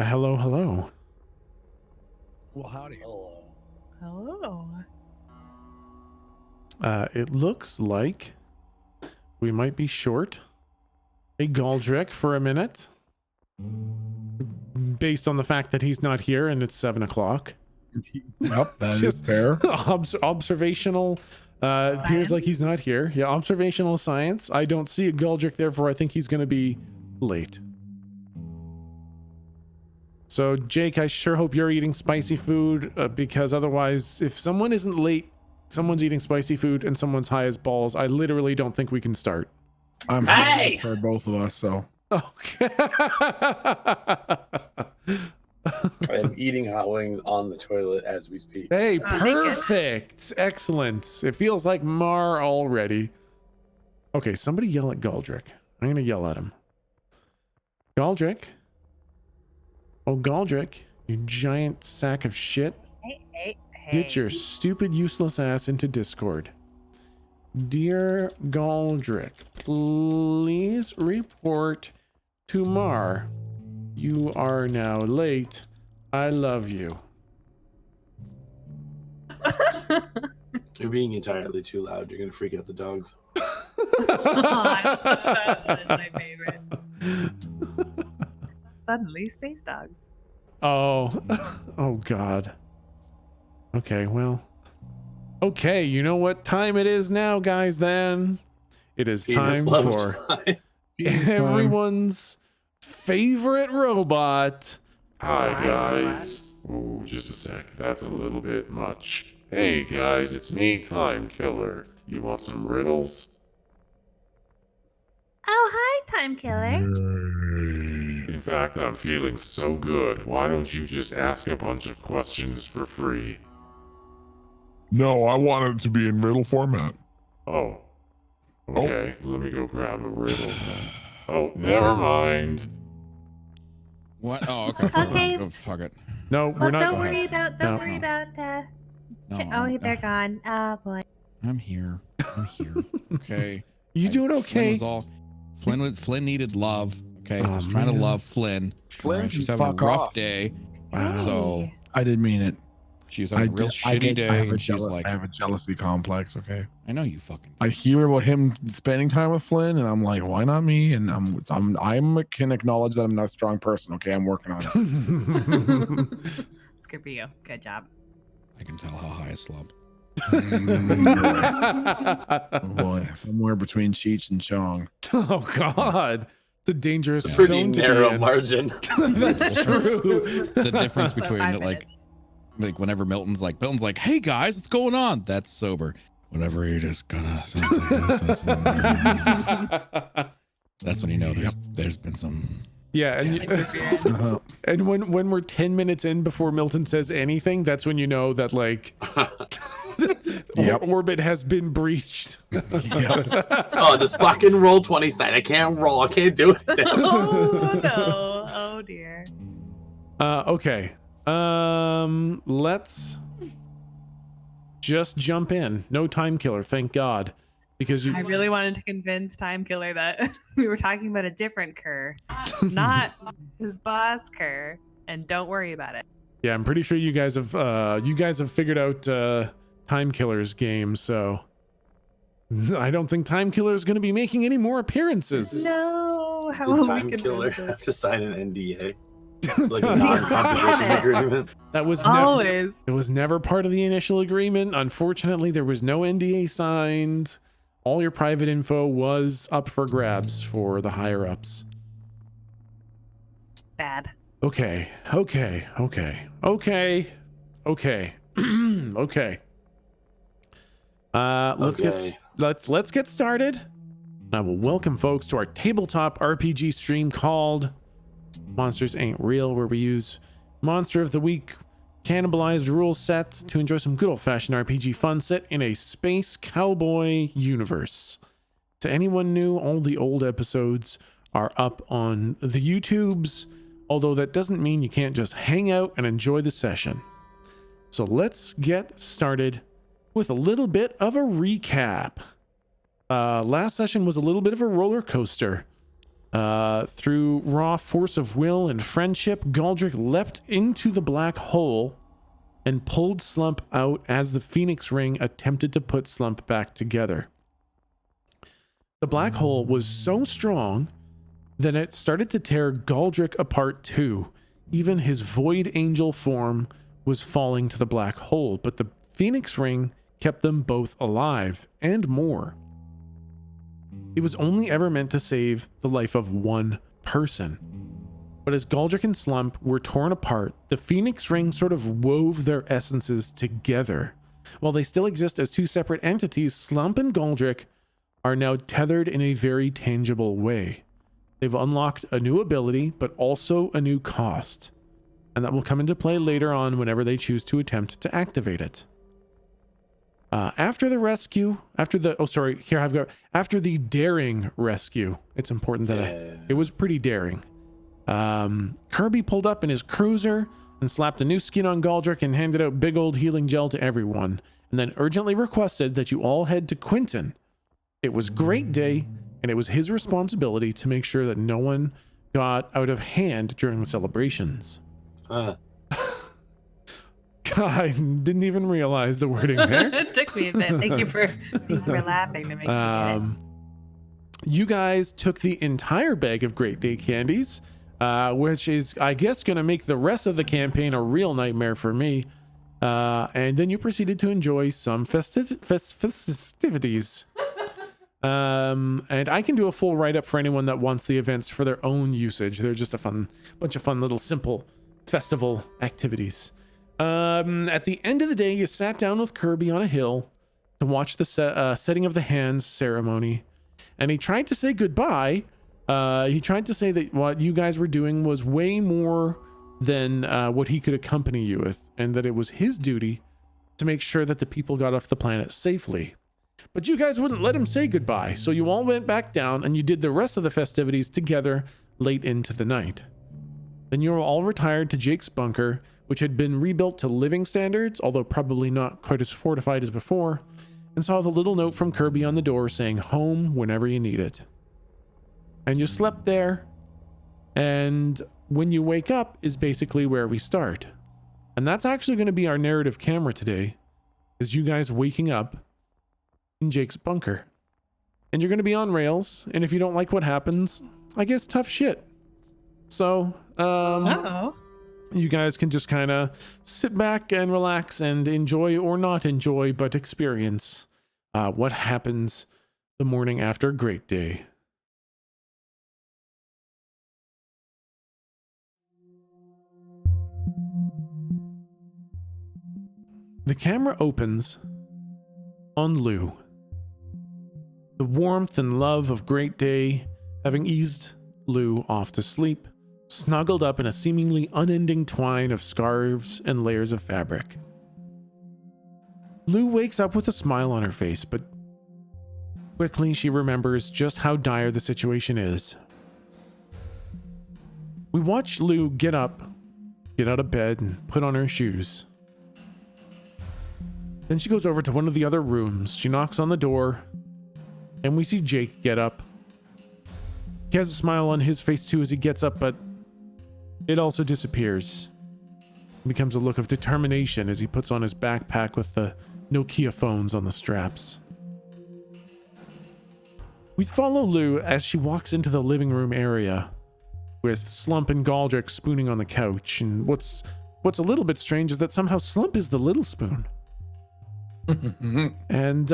Hello, hello. Well, howdy. Hello. It looks like we might be short a Galdrick for a minute, based on the fact that he's not here and it's 7 o'clock. Yep, that is fair. Observational. Appears like he's not here. Yeah, observational science. I don't see a Galdrick, therefore I think he's going to be late. So, Jake, I sure hope you're eating spicy food, because otherwise, if someone isn't late, someone's eating spicy food and someone's high as balls, I literally don't think we can start. I'm happy for both of us, so. Okay. I'm eating hot wings on the toilet as we speak. Hey, perfect. Excellent. It feels like Mar already. Okay, somebody yell at Galdrick. I'm going to yell at him. Galdrick. Oh, Galdrick, you giant sack of shit. Hey. Get your stupid, useless ass into Discord. Dear Galdrick, please report to Mar. You are now late. I love you. You're being entirely too loud. You're going to freak out the dogs. That's my favorite. Suddenly, space dogs. Oh, oh God. Okay, well. Okay, you know what time it is now, guys, then? It is time for everyone's favorite robot. Hi, guys. Oh, just a sec. That's a little bit much. Hey, guys, it's me, Time Killer. You want some riddles? Oh, hi, Time Killer. In fact, I'm feeling so good. Why don't you just ask a bunch of questions for free? No, I want it to be in riddle format. Oh. Okay, let me go grab a riddle then. Oh, never mind. What? Oh, okay. Okay. Oh, fuck it. No, we're not. Don't worry about. No. They're gone. Oh boy. I'm here. Okay. You doing okay? Flynn needed love. Okay, so I was Oh, trying to man. love Flynn. Flynn, Alright, she's having a fuck rough off. day. Wow. So I didn't mean it. she was having a real shitty day, and she's like, I have a jealousy complex, okay? I know you fucking. I hear about him spending time with Flynn, and I'm like, why not me? And I can acknowledge that I'm not a strong person, okay? I'm working on it. It's good for you. Good job. I can tell how high I slump. Oh boy, somewhere between Cheech and Chong. Oh God, it's a dangerous It's a pretty zone to be narrow in. margin. That's true. The difference between 5 like minutes. whenever Milton's like, hey guys, what's going on? That's sober. Whenever he just kind of sounds like this, that's when you know there's been some. Yeah, and and when we're 10 minutes in before Milton says anything, that's when you know that like orbit has been breached. Oh, this fucking roll 20 side. I can't roll. I can't do it. Oh no. Oh dear. Okay. Let's just jump in. No time killer, thank God. Because I really wanted to convince Time Killer that we were talking about a different Kerr, not his boss Kerr, and don't worry about it. Yeah, I'm pretty sure you guys have figured out Time Killer's game, so I don't think Time Killer is going to be making any more appearances. No, how Did will Time we Killer convince have it? to sign an NDA? Like a non-competition agreement? That was never, Always. it was never part of the initial agreement. Unfortunately, there was no NDA signed. All your private info was up for grabs for the higher ups. Bad. Okay. Okay. Let's get started. I will welcome folks to our tabletop RPG stream called Monsters Ain't Real, where we use Monster of the Week cannibalized rule set to enjoy some good old-fashioned RPG fun set in a space cowboy universe. To anyone new, all the old episodes are up on the YouTubes, although that doesn't mean you can't just hang out and enjoy the session. So let's get started with a little bit of a recap. Last session was a little bit of a roller coaster. Through raw force of will and friendship, Galdrick leapt into the black hole and pulled Slump out as the Phoenix Ring attempted to put Slump back together. The black hole was so strong that it started to tear Galdrick apart too. Even his Void Angel form was falling to the black hole, but the Phoenix Ring kept them both alive and more. It was only ever meant to save the life of one person. But as Galdrick and Slump were torn apart, the Phoenix Ring sort of wove their essences together. While they still exist as two separate entities, Slump and Galdrick are now tethered in a very tangible way. They've unlocked a new ability, but also a new cost. And that will come into play later on whenever they choose to attempt to activate it. After the daring rescue, it's important that it was pretty daring. Kirby pulled up in his cruiser and slapped a new skin on Galdrick and handed out big old healing gel to everyone, and then urgently requested that you all head to Quinton. It was Great Day, and it was his responsibility to make sure that no one got out of hand during the celebrations. I didn't even realize the wording there. It took me a bit. Thank you for laughing to make me get it. You guys took the entire bag of Great Day candies, which is, I guess, going to make the rest of the campaign a real nightmare for me. And then you proceeded to enjoy some festivities. And I can do a full write-up for anyone that wants the events for their own usage. They're just a bunch of fun little simple festival activities. At the end of the day, you sat down with Kirby on a hill to watch the setting of the hands ceremony, and he tried to say goodbye. He tried to say that what you guys were doing was way more than what he could accompany you with, and that it was his duty to make sure that the people got off the planet safely. But you guys wouldn't let him say goodbye, so you all went back down and you did the rest of the festivities together late into the night. Then you were all retired to Jake's bunker, which had been rebuilt to living standards, although probably not quite as fortified as before, and saw the little note from Kirby on the door saying home whenever you need it. And you slept there, and when you wake up is basically where we start. And that's actually going to be our narrative camera today, is you guys waking up in Jake's bunker. And you're going to be on rails, and if you don't like what happens, I guess tough shit. So, you guys can just kind of sit back and relax and enjoy or not enjoy, but experience what happens the morning after Great Day. The camera opens on Lou. The warmth and love of Great Day having eased Lou off to sleep, snuggled up in a seemingly unending twine of scarves and layers of fabric. Lou wakes up with a smile on her face, but quickly she remembers just how dire the situation is. We watch Lou get out of bed and put on her shoes. Then she goes over to one of the other rooms. She knocks on the door, and we see Jake get up. He has a smile on his face too as he gets up, but it also disappears. It becomes a look of determination as he puts on his backpack with the Nokia phones on the straps. We follow Lou as she walks into the living room area with Slump and Galdrick spooning on the couch. And what's a little bit strange is that somehow Slump is the little spoon. And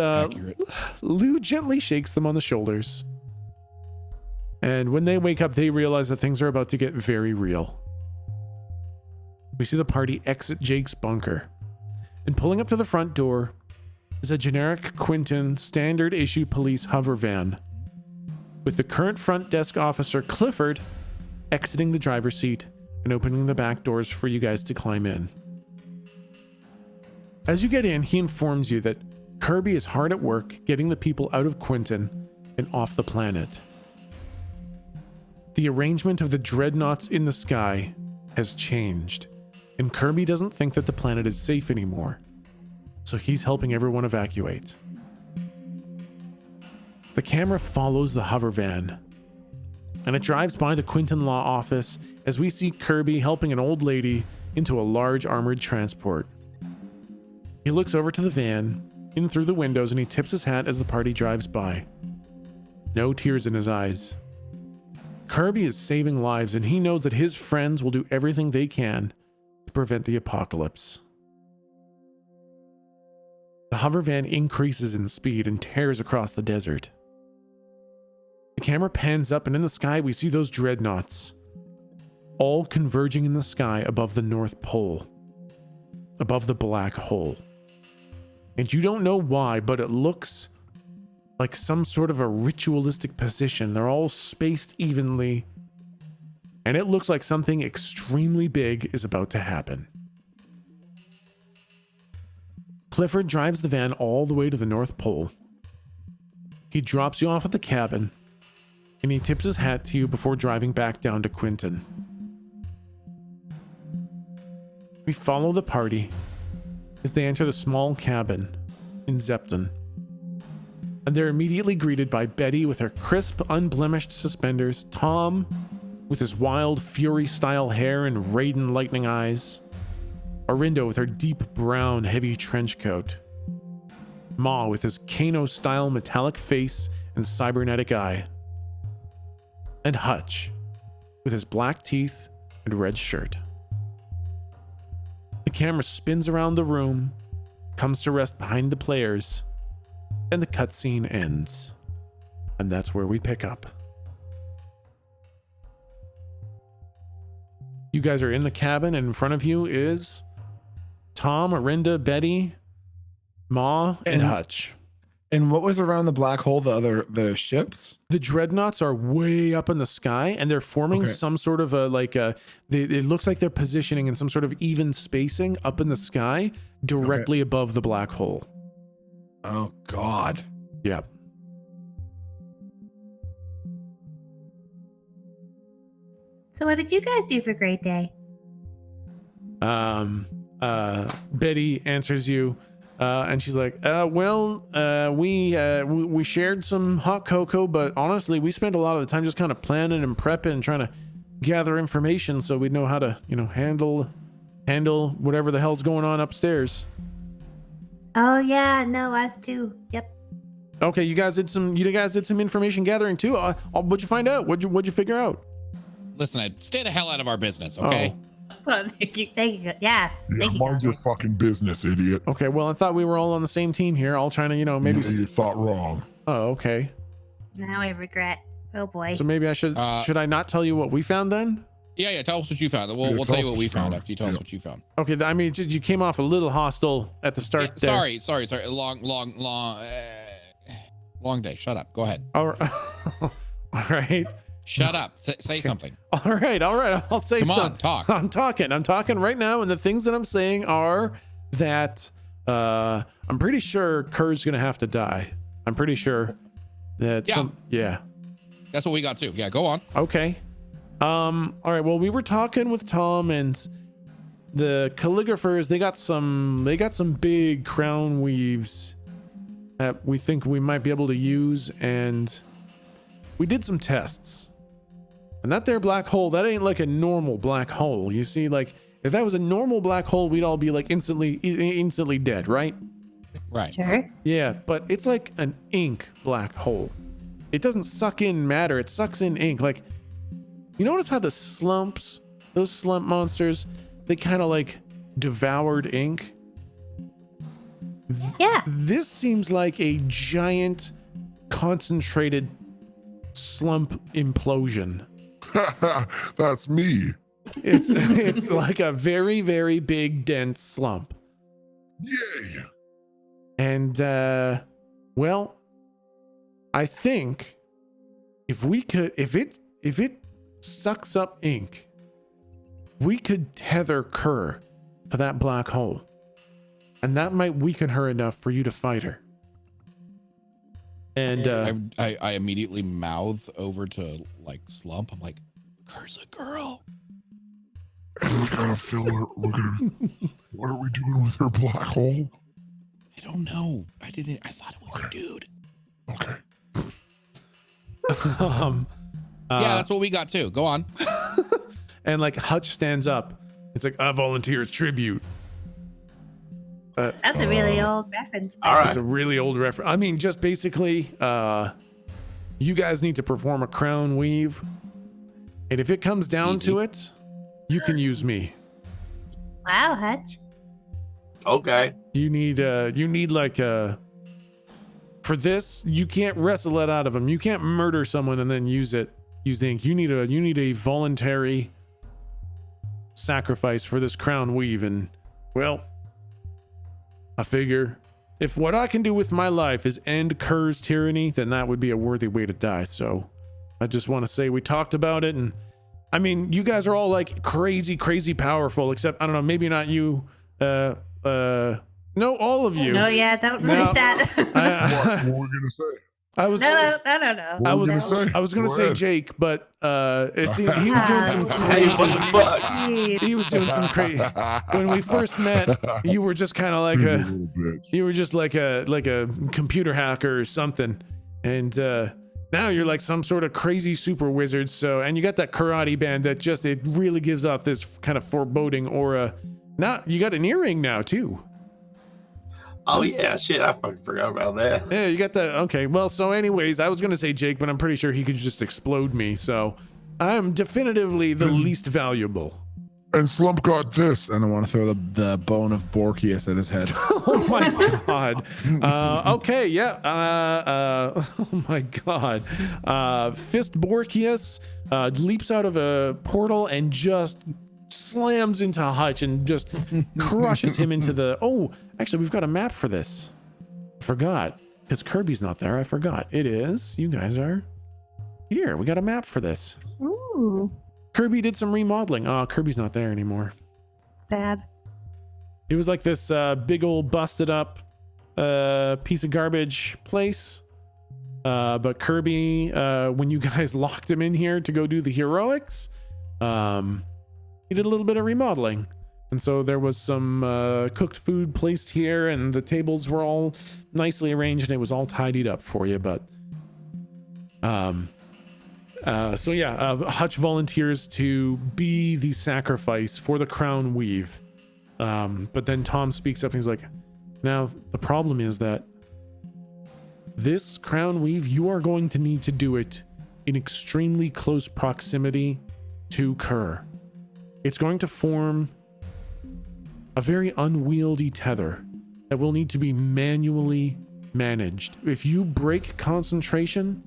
Lou gently shakes them on the shoulders. And when they wake up, they realize that things are about to get very real. We see the party exit Jake's bunker. And pulling up to the front door is a generic Quinton standard issue police hover van, with the current front desk officer Clifford exiting the driver's seat and opening the back doors for you guys to climb in. As you get in, he informs you that Kirby is hard at work getting the people out of Quinton and off the planet. The arrangement of the dreadnoughts in the sky has changed, and Kirby doesn't think that the planet is safe anymore, so he's helping everyone evacuate. The camera follows the hover van and it drives by the Quinton Law office as we see Kirby helping an old lady into a large armored transport. He looks over to the van, in through the windows, and he tips his hat as the party drives by. No tears in his eyes. Kirby is saving lives, and he knows that his friends will do everything they can to prevent the apocalypse. The hover van increases in speed and tears across the desert. The camera pans up, and in the sky we see those dreadnoughts, all converging in the sky above the North Pole, above the black hole. And you don't know why, but it looks like some sort of a ritualistic position. They're all spaced evenly, and it looks like something extremely big is about to happen. Clifford drives the van all the way to the North Pole. He drops you off at the cabin, and he tips his hat to you before driving back down to Quinton. We follow the party as they enter the small cabin in Zepton, and they're immediately greeted by Betty with her crisp, unblemished suspenders, Tom with his wild Fury-style hair and Raiden lightning eyes, Arindo with her deep brown, heavy trench coat, Ma with his Kano-style metallic face and cybernetic eye, and Hutch with his black teeth and red shirt. The camera spins around the room, comes to rest behind the players, and the cutscene ends. And that's where we pick up. You guys are in the cabin, and in front of you is Tom, Arinda, Betty, Ma, and Hutch. And what was around the black hole? The ships? The dreadnoughts are way up in the sky, and they're forming some sort of it looks like they're positioning in some sort of even spacing up in the sky directly above the black hole. Oh God. Yep. So what did you guys do for Great Day? Betty answers you, and she's like, we shared some hot cocoa, but honestly, we spent a lot of the time just kind of planning and prepping and trying to gather information so we'd know how to, handle whatever the hell's going on upstairs. Oh yeah, no, us too. Yep. Okay, you guys did some information gathering too. What'd you find out? What'd you figure out? Listen, Ed, stay the hell out of our business, okay? Oh, thank you. Yeah. Thank you. Mind your fucking business, idiot. Okay, well, I thought we were all on the same team here, all trying to, maybe. You thought wrong. Oh, okay. Now I regret. Oh boy. So maybe I should I not tell you what we found then? Yeah, tell us what you found. We'll tell you what we found after you tell us what you found. Okay, I mean, you came off a little hostile at the start there. Sorry. Long day. Shut up. Go ahead. All right. Shut up. Say something. All right. I'll say something. Come on, talk. I'm talking right now, and the things that I'm saying are that I'm pretty sure Kerr's gonna have to die. I'm pretty sure that That's what we got too. Yeah, go on. Okay. All right. Well, we were talking with Tom, and the calligraphers, they got some big crown weaves that we think we might be able to use, and we did some tests. And that there black hole, that ain't like a normal black hole. You see, like, if that was a normal black hole, we'd all be like instantly dead, right? Right. Sure. Yeah, but it's like an ink black hole. It doesn't suck in matter, it sucks in ink. Like, you notice how those slump monsters, they kind of like devoured ink? Yeah. This seems like a giant concentrated slump implosion. That's me. It's like a very, very big, dense slump. Yay. And, well, I think if it sucks up ink, we could tether Kerr to that black hole. And that might weaken her enough for you to fight her. And I immediately mouth over to like Slump. I'm like, Kerr's a girl. And we're gonna fill her. What are we doing with her black hole? I don't know. I thought it was a dude. Okay. Yeah, that's what we got too. Go on. And like Hutch stands up. It's like, I volunteer as tribute. That's a really old reference. All right. It's a really old reference. I mean, just basically, you guys need to perform a crown weave. And if it comes down to it, you can use me. Wow, Hutch. Okay. You need like a, for this, you can't wrestle it out of them. You can't murder someone and then use the ink. You need a voluntary sacrifice for this crown weave. And well, I figure if what I can do with my life is end Kerr's tyranny, then that would be a worthy way to die. So I just want to say we talked about it. And I mean, you guys are all like crazy powerful, except I don't know, maybe not you. No, all of you. No, yeah, don't finish that. What were we gonna say? I was No. I was gonna say Jake, but it seemed he was doing some Hey, what the crazy. fuck? He was doing some crazy. When we first met, you were just kind of like He's a a. little bitch. You were just like a computer hacker or something, and now you're like some sort of crazy super wizard. So, and you got that karate band that it really gives off this kind of foreboding aura. Now you got an earring now too. Oh yeah, shit! I fucking forgot about that. Yeah, you got that. Okay, well, so anyways, I was gonna say Jake, but I'm pretty sure he could just explode me. So, I'm definitively the least valuable. And Slump got this, and I want to throw the bone of Borkius at his head. Oh my god. Okay, yeah. Oh my god. Fist Borkius leaps out of a portal and just slams into Hutch and just crushes him into the. Oh, actually, we've got a map for this. Forgot, because Kirby's not there. I forgot. It is. You guys are here. We got a map for this. Ooh, Kirby did some remodeling. Oh, Kirby's not there anymore. sad. It was like this big old busted up piece of garbage place. But Kirby, when you guys locked him in here to go do the heroics, he did a little bit of remodeling. And so there was some cooked food placed here, and the tables were all nicely arranged, and it was all tidied up for you. But so yeah, Hutch volunteers to be the sacrifice for the crown weave. But then Tom speaks up and he's like, now the problem is that this crown weave, you are going to need to do it in extremely close proximity to Kerr. It's going to form a very unwieldy tether that will need to be manually managed. If you break concentration,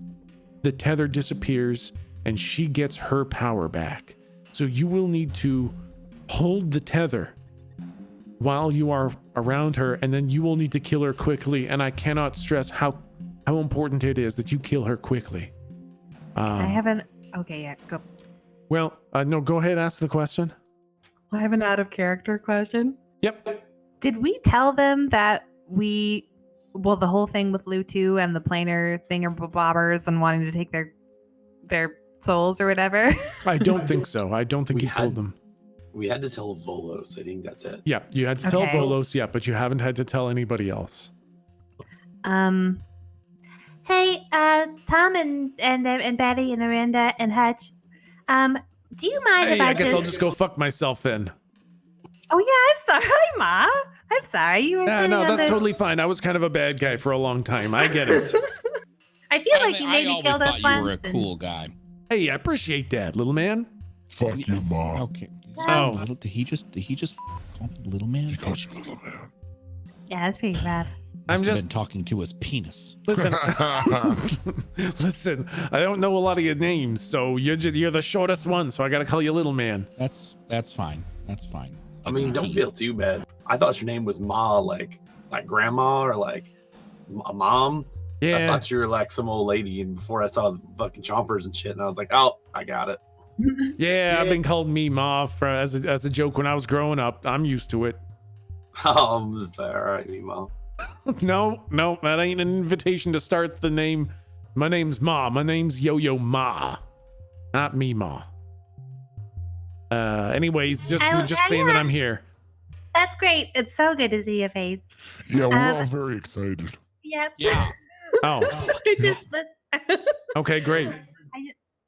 the tether disappears and she gets her power back. So you will need to hold the tether while you are around her, and then you will need to kill her quickly. And I cannot stress how important it is that you kill her quickly. I haven't. Okay, yeah, go. Well, no, go ahead, ask the question. I have an out of character question. Yep. Did we tell them that the whole thing with Lutu and the planar thinger-bobbers and wanting to take their souls or whatever? I don't think so. I don't think We you told them. We had to tell Volos. I think that's it. Yeah, you had to tell Okay. Volos, yeah, but you haven't had to tell anybody else. Hey, Tom and Betty and Miranda and Hutch. Do you mind Hey, if I I guess I'll just go fuck myself then. Oh yeah, I'm sorry, Ma. I'm sorry. You were Nah, sitting no, on that's the... totally fine. I was kind of a bad guy for a long time. I get it. I feel like you I maybe always killed us thought you were a once. and- cool guy. Hey, I appreciate that, little man. Fuck you, Mom. Okay. Oh. Did he just call me little man? He calls you little man. Yeah, that's pretty rough. I'm Must have just been talking to his penis. listen. Listen, I don't know a lot of your names, so you're the shortest one, so I gotta call you little man. That's fine. That's fine. I mean, don't feel too bad. I thought your name was Ma, like grandma or like a mom. I Yeah, thought you were like some old lady, and before I saw the fucking chompers and shit, and I was like, oh, I got it. yeah. I've been called Meemaw as a joke when I was growing up. I'm used to it. All right, Mom. No, that ain't an invitation to start the name. My name's Ma. My name's Yo-Yo Ma, not Meemaw. Anyways, just saying that I'm here. That's great. It's so good to see your face. Yeah, we're all very excited. Yep. Yeah. Oh, It's just- okay, great.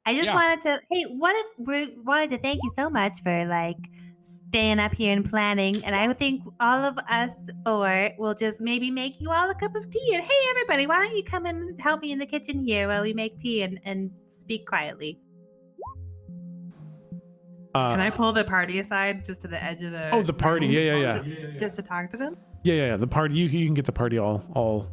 I just Yeah. wanted to. Hey, what if we wanted to thank you so much for like staying up here and planning? And I think all of us four will just maybe make you all a cup of tea. And hey, everybody, why don't you come and help me in the kitchen here while we make tea and speak quietly? Can I pull the party aside just to the edge of the? Oh, the party. room? Yeah. Just to talk to them. Yeah. The party. You can get the party all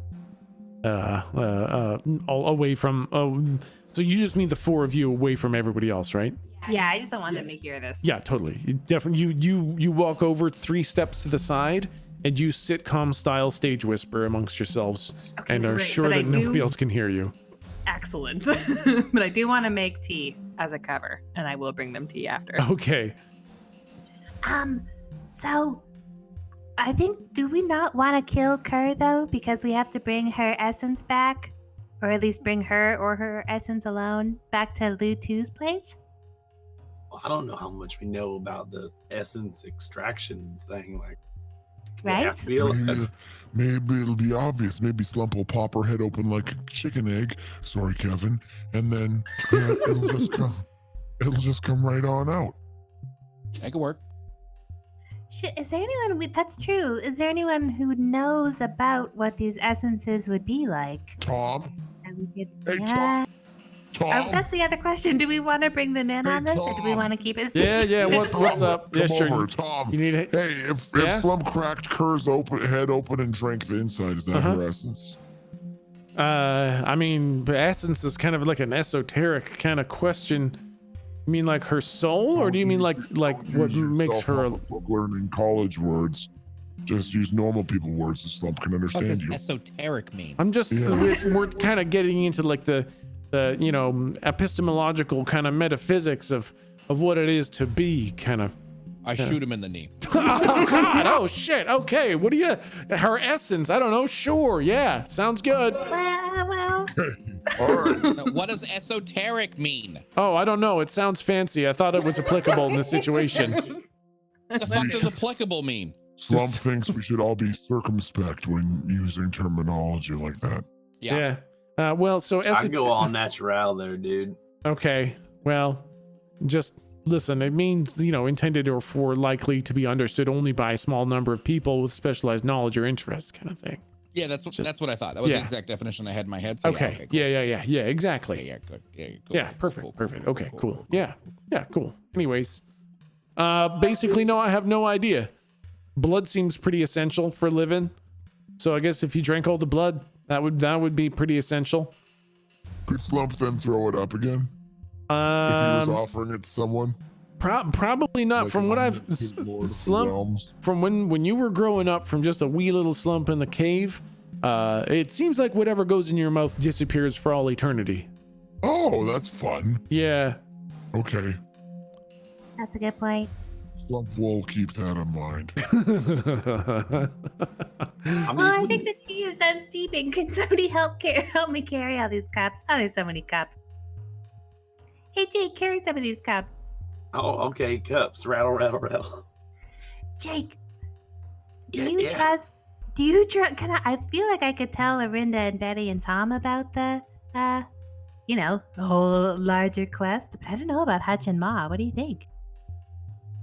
away from. So you just mean the four of you away from everybody else, right? Yeah, I just don't want them to hear this. Yeah, totally. You definitely. You walk over 3 steps to the side and you sitcom style stage whisper amongst yourselves, Okay, and are great, sure but I that nobody do- else can hear you. Excellent. But I do want to make tea as a cover, and I will bring them tea after. Okay. So I think, do we not want to kill Kerr though? Because we have to bring her essence back, or at least bring her or her essence alone back to Lu 2's place? Well, I don't know how much we know about the essence extraction thing. Like, they Right? have to be Maybe it'll be obvious. Maybe Slump will pop her head open like a chicken egg. Sorry, Kevin. And then it'll just come. It'll just come right on out. That could work. Is there anyone? That's true. Is there anyone who knows about what these essences would be like? Tom. And we could, Hey, yeah. Tom. That's the other question. Do we want to bring them in Hey, on this, or do we Tom. want to keep it? Yeah. What's up? Come Yeah, sure. over, Tom. You need it. Hey, if Yeah? Slump cracked Kerr's head open and drank the inside, is that Uh-huh. her essence? I mean, the essence is kind of like an esoteric kind of question. You mean like her soul, or do you mean like what Use makes yourself her? off of learning college words? Just use normal people words so Slump can What understand does you. esoteric mean? I'm just Yeah. we're kind of getting into like the epistemological kind of metaphysics of what it is to be kind of. I shoot him in the knee. Oh God! Oh shit! Okay, what do you? Her essence? I don't know. Sure, yeah, sounds good. Well. All right. No, what does esoteric mean? Oh, I don't know. It sounds fancy. I thought it was applicable in this situation. The fuck does applicable mean? Slump thinks we should all be circumspect when using terminology like that. Yeah. Well, so I go all natural there, dude. okay. Well, just listen. It means intended or for likely to be understood only by a small number of people with specialized knowledge or interest, kind of thing. Yeah, that's what I thought. That was Yeah. the exact definition I had in my head. So Okay. cool. Yeah. Exactly. Yeah, good. Yeah, cool. Yeah, perfect. Cool, Perfect. cool, Okay, cool, cool. cool, Yeah. cool. Yeah, cool. Anyways, basically, no, I have no idea. Blood seems pretty essential for living. So I guess if you drank all the blood, that would be pretty essential. Could Slump then throw it up again if he was Um, offering it to someone? probably not. Like from what I've his Lord of the slump Realms? from when you were growing up from just a wee little slump in the cave. It seems like whatever goes in your mouth disappears for all eternity. Oh, that's fun. Yeah. Okay. That's a good point. Slump will keep that in mind. I mean, Well, I think the tea is done steeping. Can somebody help me carry all these cups? Oh, there's so many cups. Hey, Jake, carry some of these cups. oh, okay, cups, rattle, rattle, rattle. Jake, do Yeah, you yeah. trust? Do you trust? I feel like I could tell Arinda and Betty and Tom about the whole larger quest, but I don't know about Hutch and Ma. What do you think?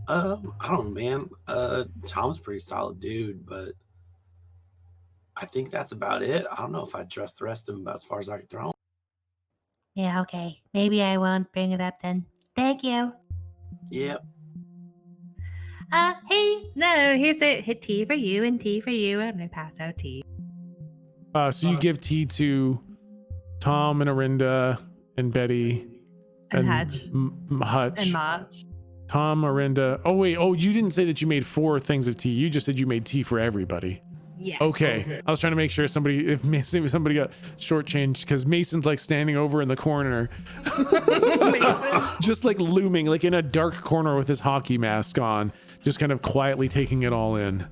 I don't know, man. Tom's a pretty solid dude, but I think that's about it. I don't know if I trust the rest of them about as far as I can throw 'em. Yeah, okay. Maybe I won't bring it up then. Thank you. Yep. Hey, no, here's a hit tea for you and tea for you. I'm gonna pass out tea. So you give tea to Tom and Arinda and Betty And Hutch. Hutch. And Ma. Tom, Arinda. Oh wait. Oh, you didn't say that you made 4 things of tea. You just said you made tea for everybody. Yes. Okay. I was trying to make sure if somebody got shortchanged because Mason's like standing over in the corner, just like looming, like in a dark corner with his hockey mask on, just kind of quietly taking it all in.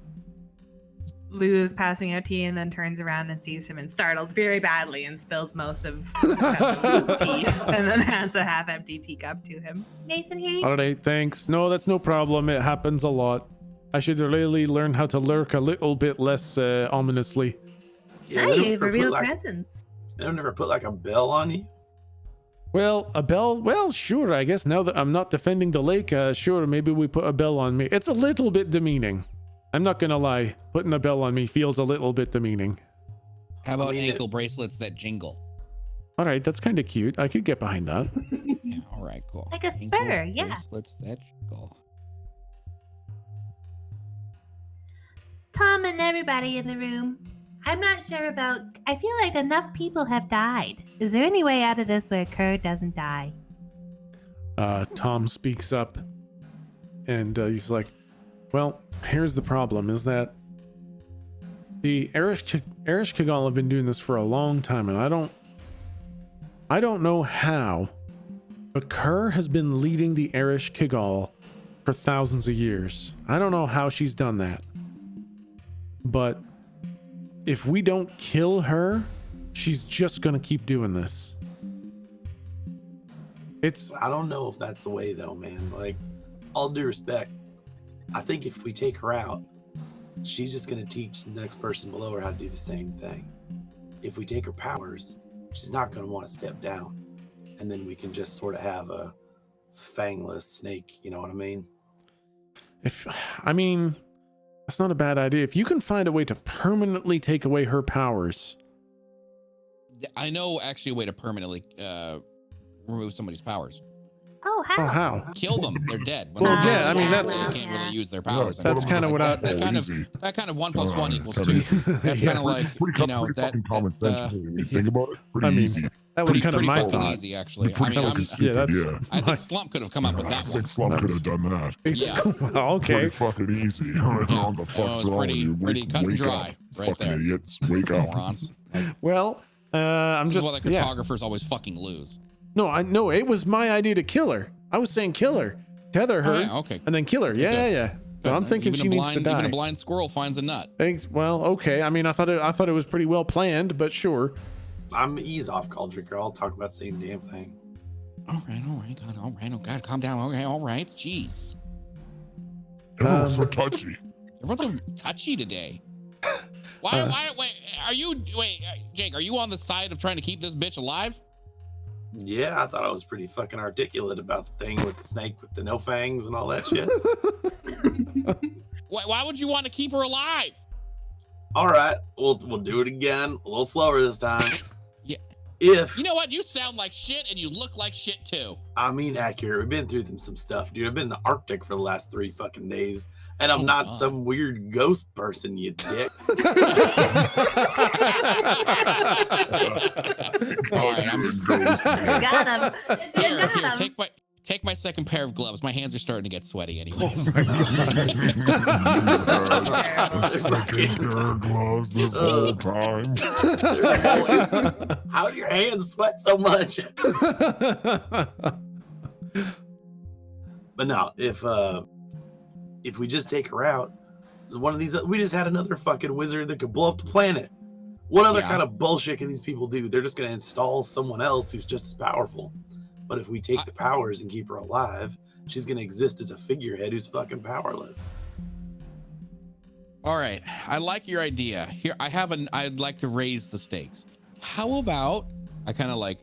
Lou is passing out tea and then turns around and sees him and startles very badly and spills most of the tea and then hands a half-empty teacup to him. Mason, here you All right, thanks. No, that's no problem. It happens a lot. I should really learn how to lurk a little bit less ominously. Yeah, Hi, they you have a never real put, like, presence. they never put like a bell on you. Well, a bell? Well, sure, I guess now that I'm not defending the lake, sure, maybe we put a bell on me. It's a little bit demeaning. I'm not gonna lie. Putting a bell on me feels a little bit demeaning. How about ankle bracelets that jingle? All right, that's kind of cute. I could get behind that. Yeah, all right, cool. Like a Ankle spur, yeah. Bracelets that jingle. Tom and everybody in the room. I'm not sure about. I feel like enough people have died. Is there any way out of this where Kerr doesn't die? Tom speaks up and he's like, well, here's the problem is that the Erish Kigal have been doing this for a long time, and I don't know how, but Kerr has been leading the Erish Kigal for thousands of years. I don't know how she's done that. But if we don't kill her, she's just gonna keep doing this. I don't know if that's the way though, man. Like, all due respect, I think if we take her out, she's just gonna teach the next person below her how to do the same thing. If we take her powers, she's not gonna want to step down, and then we can just sort of have a fangless snake. You know what I mean? That's not a bad idea. If you can find a way to permanently take away her powers. I know actually a way to permanently remove somebody's powers. Oh, how? Oh, how? Kill them. They're dead. Well, yeah, I mean, they that's- can't really use their powers. That's kind of what I... that kind of easy. 1 + 1 equals Kevin. 2. That's Yeah. kind of like, Pretty you know, that fucking common sense. When you think about it, pretty I mean, easy. That was kind of pretty my fucking thought. easy, actually. I Pretty mean, fucking I'm, stupid, Yeah, that's... yeah. I think Slump could have come up with I that one. think Slump could have done that. Yeah. Well, okay. Pretty fucking easy. What the It fuck's was wrong with you? pretty cut and Wake dry up, right fucking there. idiots. Wake up. Morons. Well, I'm This is just... why the cartographers always fucking lose. No, it was my idea to kill her. I was saying kill her. Tether her. Oh, yeah, okay. And then kill her. Yeah, yeah. No, I'm thinking Even she a needs blind, to die. Even a blind squirrel finds a nut. Thanks. Well, okay. I mean, I thought it was pretty well planned, but sure. I'm ease off, call drinker. I'll talk about the same damn thing. All right, God, all right, oh God, calm down. Okay, all right, jeez. Everyone's so touchy. Everyone's so touchy today. Wait, Jake, are you on the side of trying to keep this bitch alive? Yeah, I thought I was pretty fucking articulate about the thing with the snake with the no fangs and all that shit. Why would you want to keep her alive? All right, we'll do it again, a little slower this time. Yeah. If You know what? You sound like shit and you look like shit too. I mean accurate, we've been through some stuff, dude. I've been in the Arctic for the last 3 fucking days, and I'm not God. some weird ghost person, you dick. All right, I'm Got him. You here, got him. take my second pair of gloves. My hands are starting to get sweaty anyways. Fucking Kerr gloves this whole time. They're moist. How do your hands sweat so much? But no, if we just take her out, one of these, we just had another fucking wizard that could blow up the planet. What other kind of bullshit can these people do? They're just gonna install someone else who's just as powerful. But if we take the powers and keep her alive, she's gonna exist as a figurehead who's fucking powerless. All right, I like your idea. Here, I'd like to raise the stakes. How about I kind of like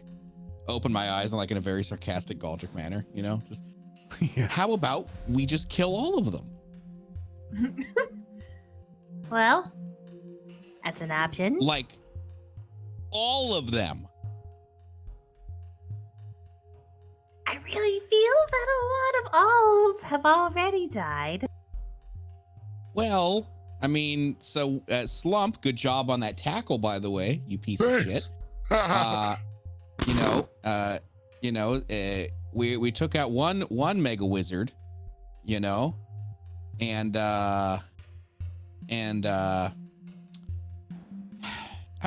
open my eyes in a very sarcastic Galdric manner, you know? Just Yeah. how about we just kill all of them? Well, that's an option. Like all of them. I really feel that a lot of alls have already died. Well, I mean, so Slump, good job on that tackle, by the way, you piece of shit. We took out one mega wizard, you know, and how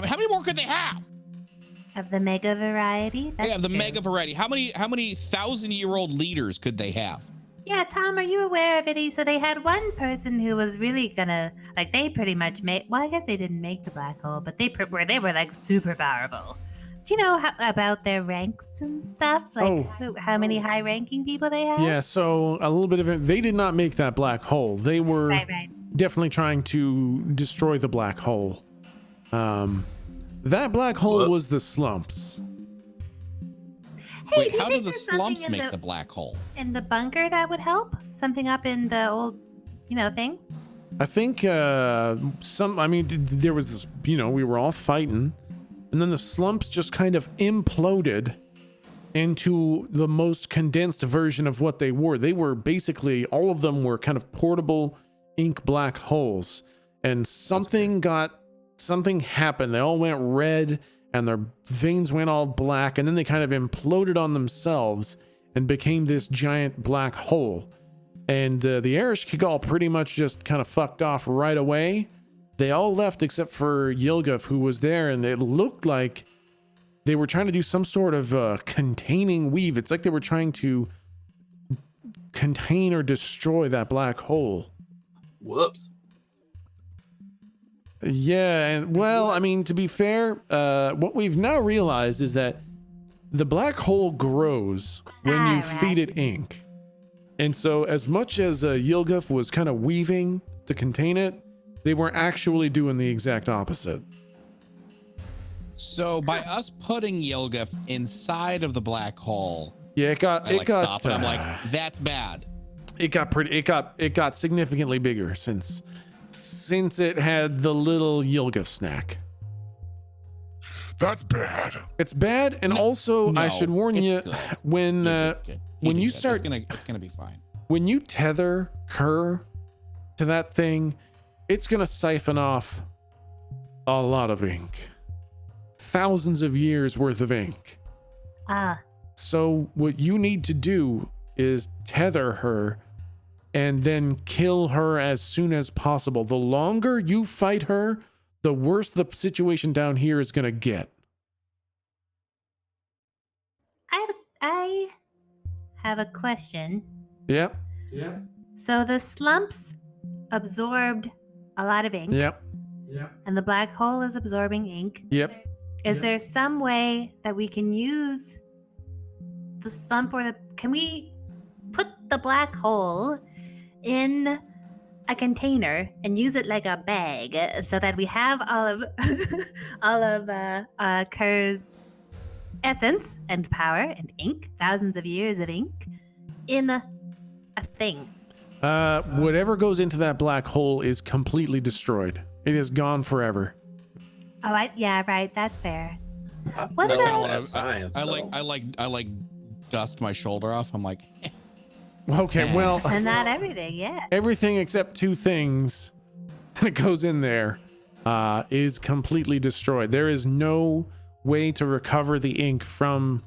many more could they have? Of the mega variety? That's Yeah, the true. mega variety. How many 1,000-year-old leaders could they have? Yeah, Tom, are you aware of any? So they had one person who was really gonna, they pretty much made, well, I guess they didn't make the black hole, but they were super powerful. Do you know about their ranks and stuff? How many high-ranking people they have? Yeah, so a little bit of it. They did not make that black hole. They were Right. definitely trying to destroy the black hole. That black hole Whoops. was the slumps. Hey, Hey, Wait, do you how do think the there's something slumps in make the black hole? in the bunker that would help? Something up in the old, thing? I think there was this, we were all fighting, and then the slumps just kind of imploded into the most condensed version of what they were. They were basically, all of them were kind of portable ink black holes, and something happened. They all went red and their veins went all black, and then they kind of imploded on themselves and became this giant black hole. And the Ereshkigal pretty much just kind of fucked off right away. They all left except for Yilgaf, who was there, and it looked like they were trying to do some sort of containing weave. It's like they were trying to contain or destroy that black hole. Whoops. Yeah, and well, I mean, to be fair, what we've now realized is that the black hole grows when you feed it ink. And so as much as Yilgaf was kind of weaving to contain it, they were actually doing the exact opposite. So by us putting Yilgaf inside of the black hole, yeah, it got stop, and I'm like, that's bad. It got significantly bigger since it had the little Yilgaf snack. That's bad. It's bad, and also I should warn you, good. when you start, it's gonna be fine. When you tether Kerr to that thing, it's gonna siphon off a lot of ink, thousands of years worth of ink. So what you need to do is tether her and then kill her as soon as possible. The longer you fight her, the worse the situation down here is gonna get. I have a question. Yep. So the slumps absorbed a lot of ink. Yep. And the black hole is absorbing ink. Yep. Is there some way that we can use the slump can we put the black hole in a container and use it like a bag so that we have all of Kerr's essence and power and ink, thousands of years of ink, in a thing? Whatever goes into that black hole is completely destroyed. It is gone forever. Oh, yeah, right. That's fair. What about science? I like dust my shoulder off. I'm like, okay, well, and not everything, yeah. everything except two things that goes in there is completely destroyed. There is no way to recover the ink from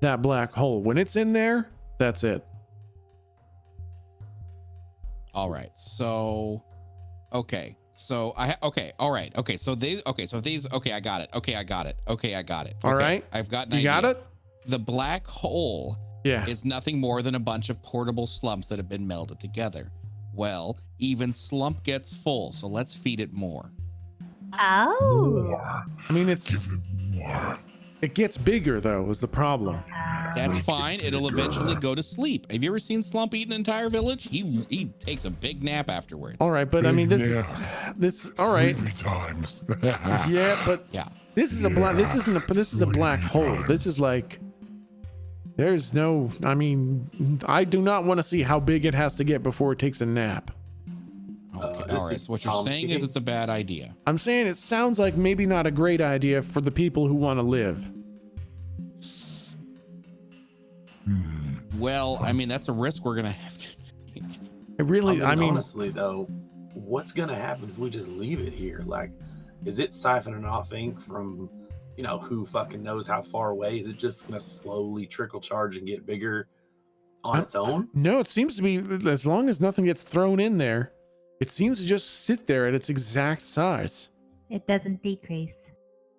that black hole. When it's in there, that's it. all right. So, okay. So all right. Okay. So I got it. All right. I've got an You got idea. it? The black hole Yeah. is nothing more than a bunch of portable slumps that have been melded together. Well, even slump gets full, so let's feed it more. Oh. More. I mean, Give it more. it gets bigger though, is the problem. That's fine. It'll eventually go to sleep. Have you ever seen Slump eat an entire village? He takes a big nap afterwards. All right, but I mean, this all right. Sleepy times. Yeah, but Yeah. this is a black. This is a black hole. This is like. There's no. I mean, I do not want to see how big it has to get before it takes a nap. Okay. All this right. is So what you're Tom saying speaking. is it's a bad idea. I'm saying it sounds like maybe not a great idea for the people who want to live. Well, I mean, that's a risk we're gonna have to take. It really. I mean, honestly though, what's gonna happen if we just leave it here? Like, is it siphoning off ink from, who fucking knows how far away? Is it just gonna slowly trickle charge and get bigger on its own? no. It seems to be as long as nothing gets thrown in there, it seems to just sit there at its exact size. It doesn't decrease.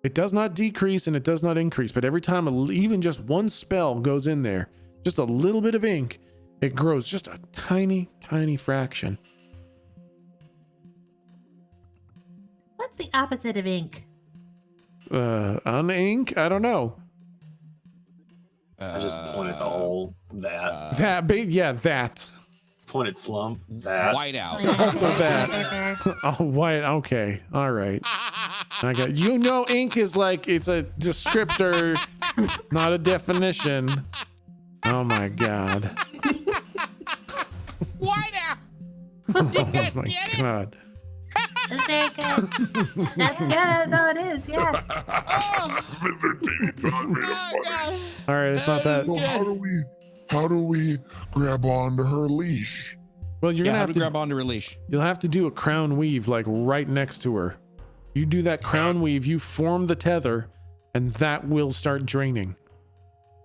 It does not decrease and it does not increase, but every time even just one spell goes in there, just a little bit of ink, it grows just a tiny, tiny fraction. What's the opposite of ink? On ink? I don't know. I just pointed to all that. That. Pointed slump. That. White out. Also that. Oh, white. Okay. All right. I got. Ink is like it's a descriptor, not a definition. Oh my god. Why now? Oh guys my get it? god. That's very good. That's how it is. Yeah. Mr. Teeny Todd made Oh, it funny. God. All right, it's not that. So how do we grab onto her leash? Well, you're Yeah, gonna how have to to. grab onto her leash. You'll have to do a crown weave like right next to her. You do that crown weave, you form the tether, and that will start draining.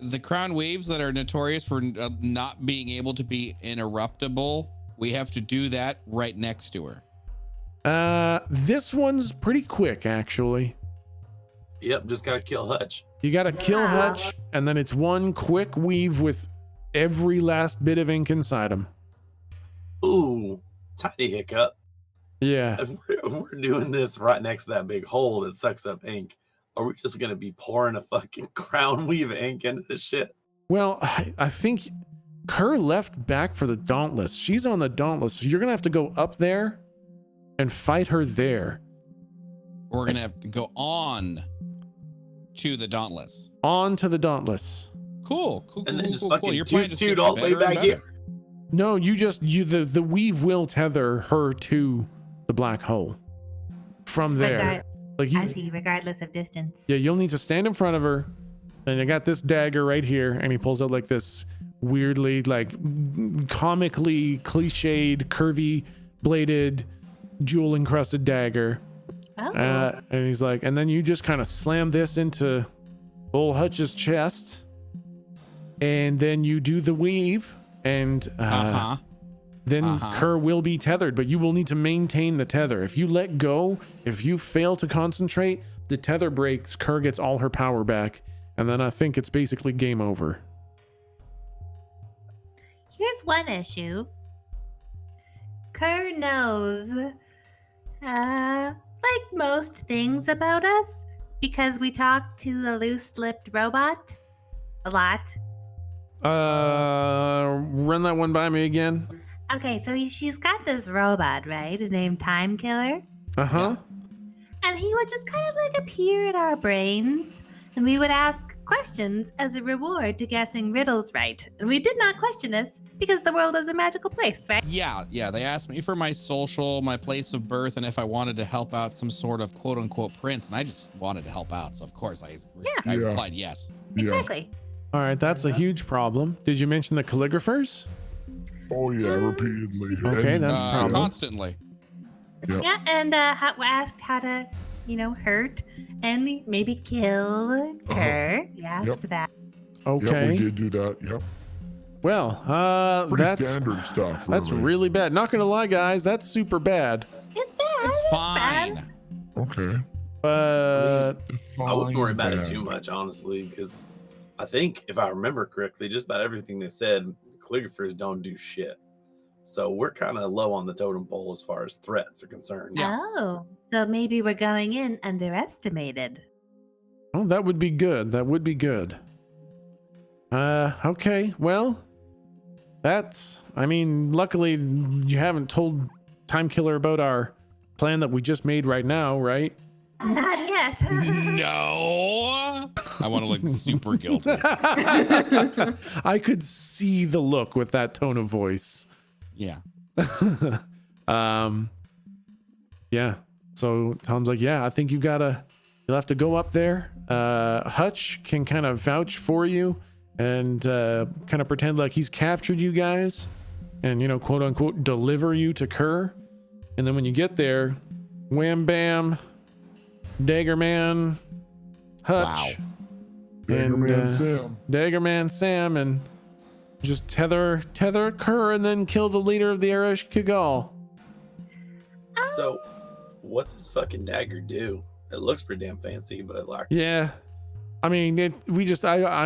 The crown waves that are notorious for not being able to be interruptible, we have to do that right next to her. This one's pretty quick actually. Yep, just gotta kill Hutch. You gotta kill Yeah. Hutch, and then it's one quick weave with every last bit of ink inside him. Ooh, tiny hiccup. Yeah. If we're doing this right next to that big hole that sucks up ink, are we just gonna be pouring a fucking crown weave ink into this shit? Well, I think Kerr left back for the Dauntless. She's on the Dauntless, so you're gonna have to go up there and fight her there. We're going to have to go on to the Dauntless. On to the Dauntless. Cool. And then just cool. fucking Your plan toot just toot gets all the way better and back better. here. No, the weave will tether her to the black hole from there. Like I you, see, regardless of distance. yeah, you'll need to stand in front of her, and you got this dagger right here, and he pulls out like this weirdly, like comically cliched, curvy bladed, jewel encrusted dagger. Oh. And he's like, and then you just kind of slam this into old Hutch's chest, and then you do the weave, and then Kerr will be tethered, but you will need to maintain the tether. If you let go, if you fail to concentrate, the tether breaks, Kerr gets all her power back, and then I think it's basically game over. Here's one issue. Kerr knows, like most things about us, because we talk to the loose-lipped robot a lot. Run that one by me again. Okay, so she's got this robot, right, named Time Killer, Uh-huh. and he would just kind of like appear in our brains, and we would ask questions as a reward to guessing riddles right. And we did not question this because the world is a magical place, right? Yeah. They asked me for my social, my place of birth, and if I wanted to help out some sort of quote unquote prince. And I just wanted to help out. So of course I Yeah. replied yes. Exactly. All right, that's a huge problem. Did you mention the calligraphers? Oh yeah, repeatedly. Okay, And, that's a problem. Constantly. Yep. Yeah, and asked how to, hurt and maybe kill Kerr. You asked Yep. that. Yep, Okay. we did do that. Yep. Well, Pretty that's standard stuff. that's really bad. Not gonna lie, guys, that's super bad. It's bad. It's bad. fine. Okay. But I wouldn't worry about it Fine, too much, honestly, because I think if I remember correctly, just about everything they said, calligraphers don't do shit. So we're kind of low on the totem pole as far as threats are concerned. Yeah. Oh, so maybe we're going in underestimated. oh, that would be good. That would be good. Okay. Well, luckily you haven't told Time Killer about our plan that we just made right now, right? Not yet. No. I want to look super guilty. I could see the look with that tone of voice. Yeah. Yeah. So Tom's like, yeah, I think you'll have to go up there. Hutch can kind of vouch for you and kind of pretend like he's captured you guys and, quote unquote, deliver you to Kerr. And then when you get there, wham bam, Daggerman, Hutch, Daggerman Sam. Daggerman Sam, and just tether Kerr and then kill the leader of the Arish Kigal. So, what's this fucking dagger do? It looks pretty damn fancy, but like, Yeah, I mean, I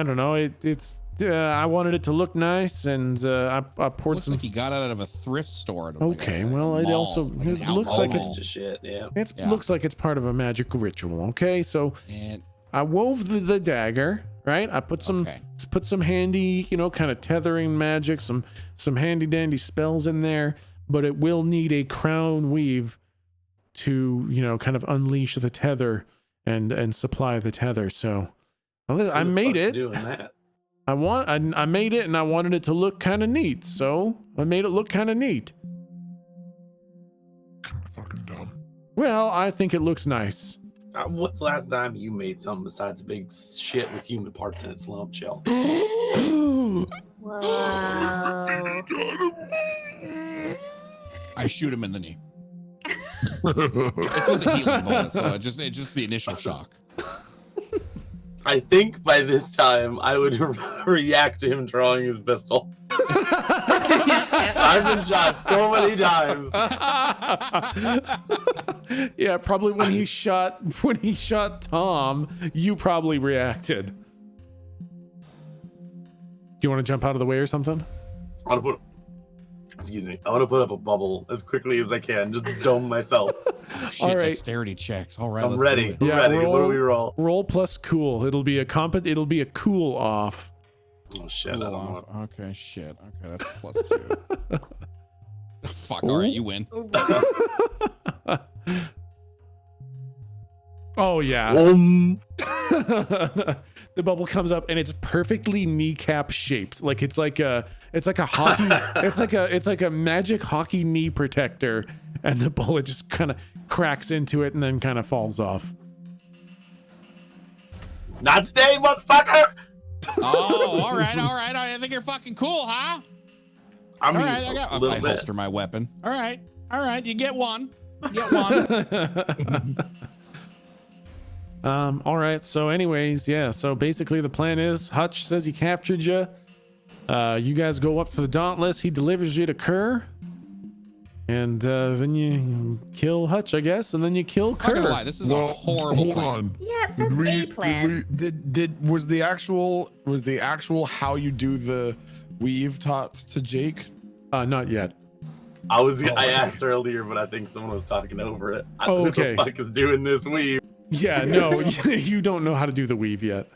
don't know. It's I wanted it to look nice, and I poured Looks some. like he got it out of a thrift store. Okay, well, it also looks like it's it's just shit. Yeah. looks like it's part of a magic ritual. Okay, so And I wove the dagger. Right, I put some handy, kind of tethering magic, some handy dandy spells in there, but it will need a crown weave to, kind of unleash the tether and supply the tether. So I made it. Doing that. I made it and I wanted it to look kind of neat, so I made it look kind of neat. Kind of fucking dumb. Well, I think it looks nice. What's the last time you made something besides a big shit with human parts in its lump shell? Whoa. I shoot him in the knee. It's with a healing bullet, so it's just the initial shock. I think by this time I would react to him drawing his pistol. I've been shot so many times. Yeah, probably when he shot Tom, you probably reacted. Do you want to jump out of the way or something? I want to put up a bubble as quickly as I can. Just dome myself. Shit, All right. dexterity checks. All right, I'm let's ready. do it. I'm ready. What do we roll? Roll plus cool. It'll be a cool off. Oh shit! Cool I don't off. know. Okay, shit. Okay, that's +2. Fuck. All right, you win. Oh yeah. The bubble comes up and it's perfectly kneecap shaped. Like it's like a hockey it's like a magic hockey knee protector, and the bullet just kind of cracks into it and then kind of falls off. Not today, motherfucker! Oh, all right. I think you're fucking cool, huh? I mean, All right, a little I bit. holster my weapon. All right. You get one. Get one. All right. So anyways, yeah. So basically the plan is Hutch says he captured you. You guys go up to the Dauntless. He delivers you to Kerr. And then you kill Hutch, I guess. And then you kill I'm not gonna Kerr. lie, this is a horrible Hold plan. on. Yeah, that's a plan. Was the actual how you do the weave taught to Jake? Not yet. I asked earlier, but I think someone was talking over it. I don't know who Okay. the fuck is doing this weave. Yeah, no, you don't know how to do the weave yet.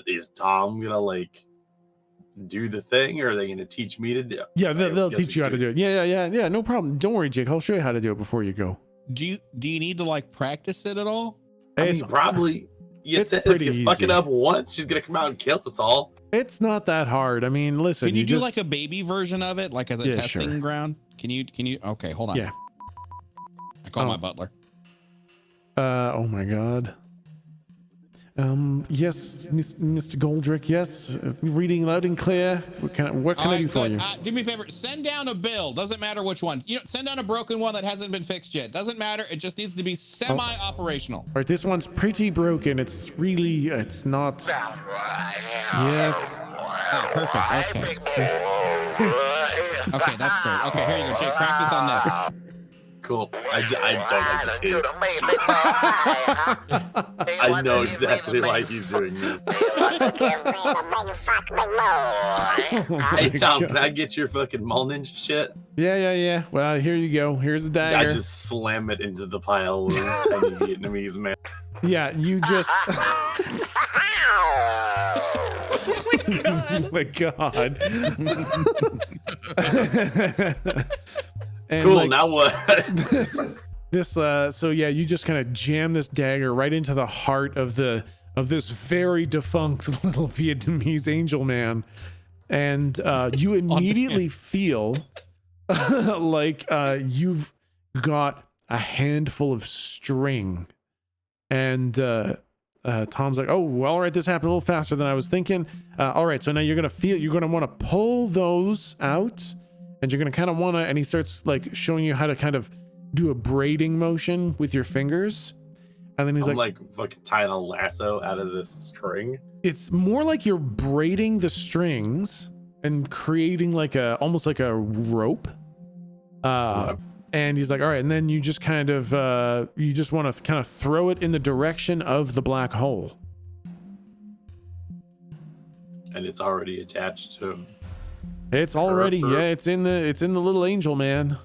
Is Tom gonna like do the thing, or are they gonna teach me to do it? Yeah, I they'll guess teach we you how to do it. Yeah, no problem. Don't worry, Jake. I'll show you how to do it before you go. Do you need to like practice it at all? I mean, It's probably. You it's said if pretty you fuck it easy. up once, she's gonna come out and kill us all. It's not that hard. I mean, listen. Can you do just, like a baby version of it, like as a Yeah, testing sure. ground? Can you? Okay, hold on. Yeah. I call Oh. my butler. Oh my God. Yes, Mr. Goldrick. Yes, reading loud and clear. What can I do for you? Do me a favor. Send down a bill. Doesn't matter which one. Send down a broken one that hasn't been fixed yet. Doesn't matter. It just needs to be semi-operational. All right, this one's pretty broken. It's not. Yeah, it's. Oh, perfect. Okay, that's great. Okay, here you go, Jake. Practice on this. Cool. I don't hesitate. I know exactly why he's doing this. Hey Tom, can I get your fucking mall ninja shit? Yeah. Well, here you go. Here's the dagger. I just slam it into the pile of tiny Vietnamese man. Yeah, you just. Oh my god. Oh my God. And Cool. like, Now what? so yeah, you just kind of jam this dagger right into the heart of this very defunct little Vietnamese angel man, and you immediately feel like you've got a handful of string, and Tom's like, oh, well, all right, this happened a little faster than I was thinking. All right, so now you're gonna want to pull those out, and you're gonna kind of want to, and he starts like showing you how to kind of do a braiding motion with your fingers, and then he's I'm like, fucking tying a lasso out of this string. it's more like you're braiding the strings and creating like almost like a rope. And he's like, all right, and then you just kind of you just want to kind of throw it in the direction of the black hole. And it's already attached to. It's already, yeah, it's in the little angel man.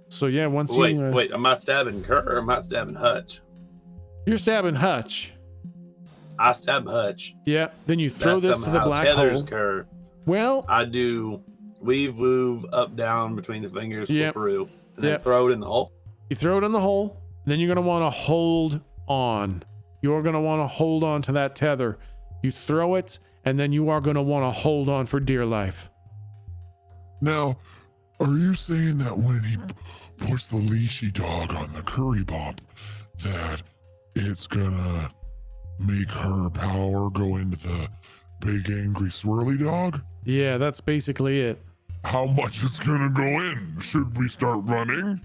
So yeah, once Wait, you wait, am I stabbing Kerr or am I stabbing Hutch? you're stabbing Hutch. I stab Hutch. Yeah, then you throw That this to the somehow black tethers hole. Kerr. Well, I do weave, wove, up, down between the fingers, Yep. flipperoo, and then Yep. throw it in the hole. you throw it in the hole, then you're going to want to hold on. You're going to want to hold on to that tether You throw it, and then you are going to want to hold on for dear life. Now, are you saying that when he puts the leashy dog on the curry bop, that it's gonna make her power go into the big angry swirly dog? Yeah, that's basically it. How much is gonna go in? Should we start running?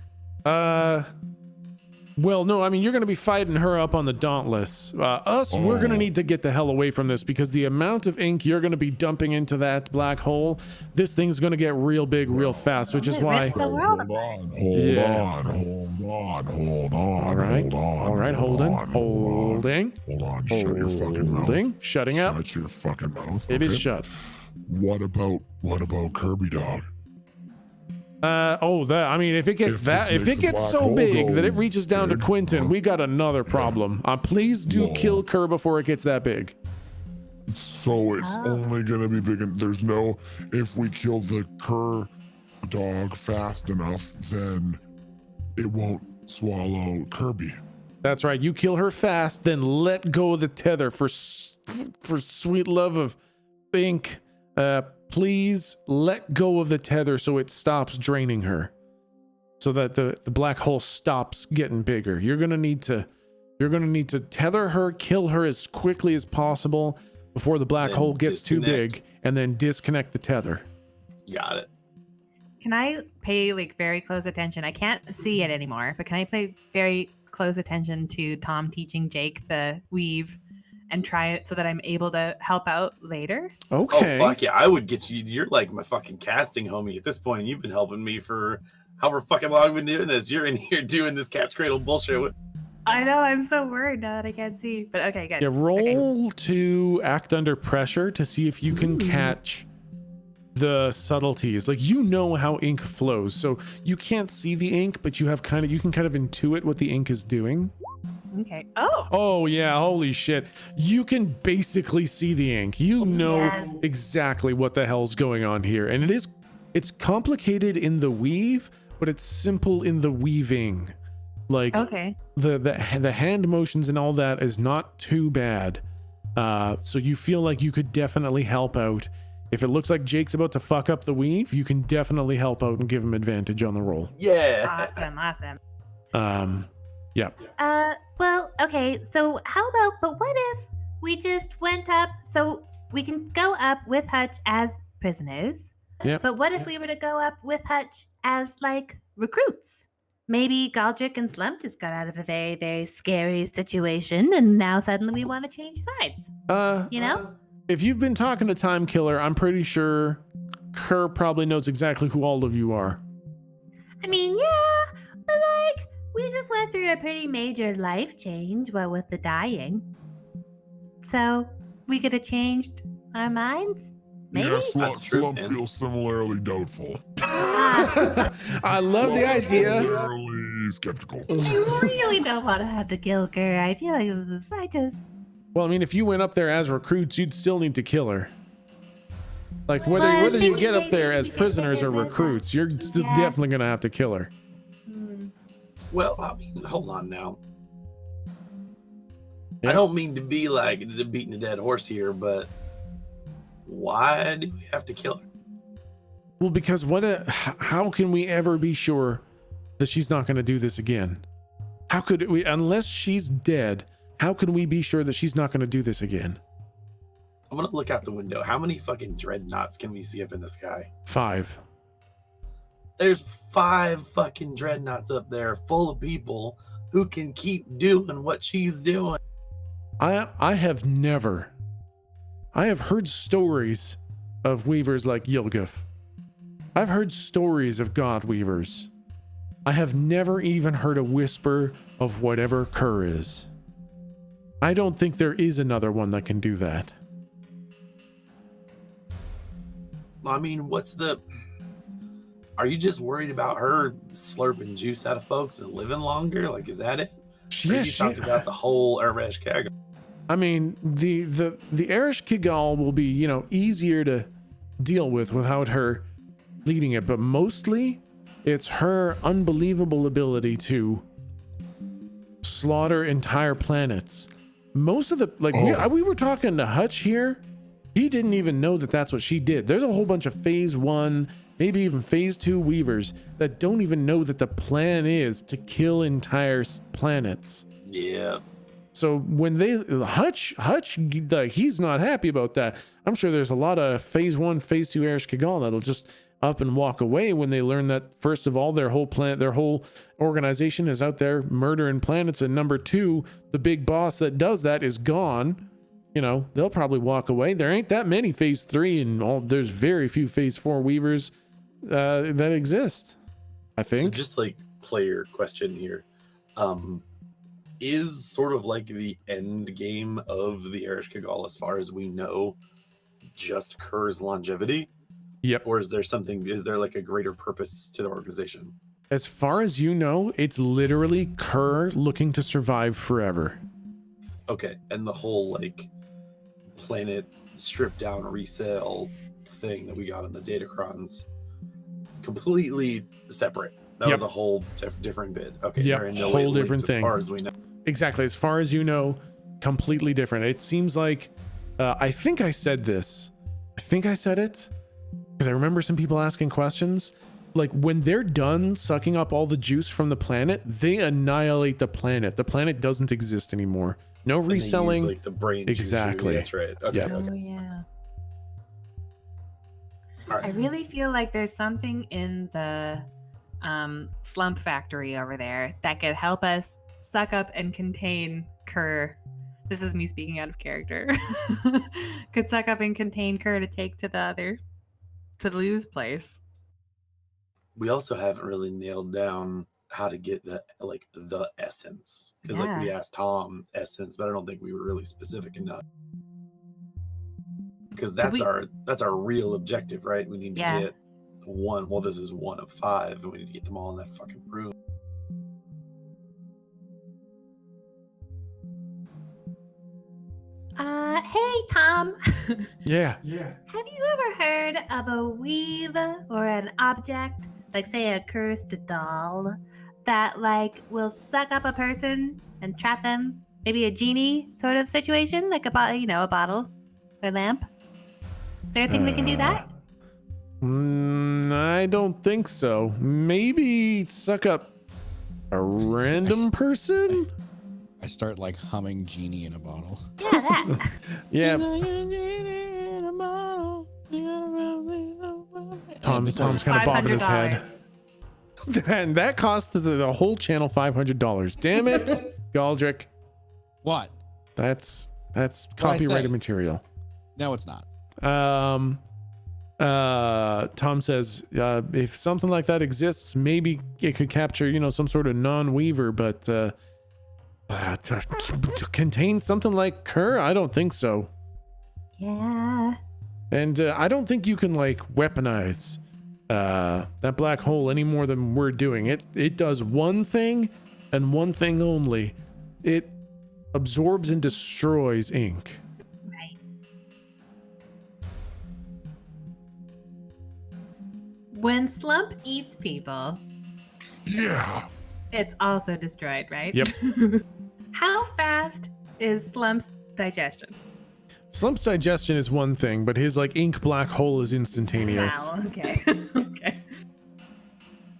Well, no, I mean, you're going to be fighting her up on the Dauntless. We're going to need to get the hell away from this because the amount of ink you're going to be dumping into that black hole, this thing's going to get real big real fast, which is why... The world. Hold on. All right, holding. Hold on, shut your fucking mouth. Shutting up. Shut your fucking mouth. It is okay? shut. What about Kirby dog? If it gets If this makes a black so hole big go that it reaches down to big, Quentin, we got another problem. Please do Whoa. kill Kerr before it gets that big. So it's only gonna be big, and there's no, if we kill the Kerr dog fast enough, then it won't swallow Kirby. That's right. You kill her fast, then let go of the tether for sweet love of ink. Please let go of the tether so it stops draining her, so that the black hole stops getting bigger. You're gonna need to tether her, kill her as quickly as possible before the black hole gets too big, and then disconnect the tether. Got it. Can I pay like very close attention? I can't see it anymore, but can I pay very close attention to Tom teaching Jake the weave and try it so that I'm able to help out later? Okay. Oh, fuck yeah. I would get you. You're like my fucking casting homie at this point. You've been helping me for however fucking long we've been doing this. You're in here doing this cat's cradle bullshit. I know. I'm so worried now that I can't see. But okay, good. Yeah, roll to act under pressure to see if you can catch the subtleties. Like, you know how ink flows, so you can't see the ink, but you can kind of intuit what the ink is doing. Okay. Oh yeah, holy shit. You can basically see the ink. You know Yes. exactly what the hell's going on here. And it's complicated in the weave, but it's simple in the weaving. Like Okay. the hand motions and all that is not too bad. So you feel like you could definitely help out. If it looks like Jake's about to fuck up the weave, you can definitely help out and give him advantage on the roll. Yeah. Awesome. Yeah. Well, okay, so but what if we just went up, so we can go up with Hutch as prisoners. Yep. But what if we were to go up with Hutch as, like, recruits? Maybe Galdrick and Slump just got out of a very, very scary situation, and now suddenly we want to change sides. You know? If you've been talking to Time Killer, I'm pretty sure Kerr probably knows exactly who all of you are. I mean, yeah, but, like, we just went through a pretty major life change, what with the dying. So, we could have changed our minds? Maybe? Yeah, That's true, Slump man. feels similarly doubtful. I love the idea. Similarly skeptical. I really don't want to have to kill Kerr. I feel like Well, I mean, if you went up there as recruits, you'd still need to kill her. Like, Well, whether I was you thinking get up maybe there we as could prisoners or figure this out. recruits, you're still Yeah. definitely gonna have to kill her. Well, I mean, hold on now. Yeah. I don't mean to be like beating a dead horse here, but why do we have to kill her? Well, because how can we ever be sure that she's not gonna do this again? How could we, unless she's dead, how can we be sure that she's not gonna do this again? I'm gonna look out the window. How many fucking dreadnoughts can we see up in the sky? 5. There's 5 fucking dreadnoughts up there full of people who can keep doing what she's doing. I have heard stories of weavers like Yilguf. I've heard stories of god weavers. I have never even heard a whisper of whatever Kerr is. I don't think there is another one that can do that. I mean, are you just worried about her slurping juice out of folks and living longer? Like, is that it? Or are you talking about the whole Eresh Kaga? I mean, the Erish Kigal will be, easier to deal with without her leading it, but mostly it's her unbelievable ability to slaughter entire planets, most of the like we were talking to Hutch here. He didn't even know that that's what she did. There's a whole bunch of phase 1, maybe even phase 2 weavers that don't even know that the plan is to kill entire planets. Yeah. So when they Hutch, like, he's not happy about that. I'm sure there's a lot of phase 1, phase 2 Erish Kagall that'll just up and walk away when they learn that, first of all, their whole organization is out there murdering planets, and number 2, the big boss that does that is gone. You know, they'll probably walk away. There ain't that many phase 3, and there's very few phase 4 weavers that exist, I think. So just like player question here, is sort of like the end game of the Erish Kagall, as far as we know, just Kerr's longevity? Yep. Or is there like a greater purpose to the organization? As far as you know, it's literally Kerr looking to survive forever. Okay, and the whole like planet strip down resale thing that we got in the Datacrons, completely separate. That was a whole different bid. Okay, yeah, they're in no whole way different linked thing. as far as we know. Exactly, as far as you know, completely different. It seems like I think I said this. I think I said it because I remember some people asking questions. Like, when they're done sucking up all the juice from the planet, they annihilate the planet. The planet doesn't exist anymore. No And they reselling. use, like the brain juice. Exactly. That's right. Okay. Yeah. Okay. Oh yeah. All right. I really feel like there's something in the slump factory over there that could help us suck up and contain Kerr. This is me speaking out of character. Could suck up and contain Kerr to take to the Lou's place. We also haven't really nailed down how to get the essence, because like we asked Tom essence, but I don't think we were really specific enough. Because that's our real objective, right? We need to get one. Well, this is 1 of 5, and we need to get them all in that fucking room. Hey, Tom. Yeah. Have you ever heard of a weave or an object, like say a cursed doll, that like will suck up a person and trap them? Maybe a genie sort of situation, like a bottle or lamp. Is there a thing that can do that? I don't think so. Maybe suck up a random person? I start like humming Genie in a Bottle. Yeah, that. Yeah. Tom's kind of bobbing his head. And that cost the whole channel $500. Damn it, Galdrick. What? That's I copyrighted say? material. No, it's not. Tom says if something like that exists, maybe it could capture, some sort of non-weaver, but to contain something like Kerr, I don't think so. Yeah. And I don't think you can like weaponize that black hole any more than we're doing. It does one thing and one thing only. It absorbs and destroys ink. Right. When Slump eats people, Yeah. it's also destroyed, right? Yep. How fast is Slump's digestion? Slump's digestion is one thing, but his like ink black hole is instantaneous. Wow. Okay. Okay.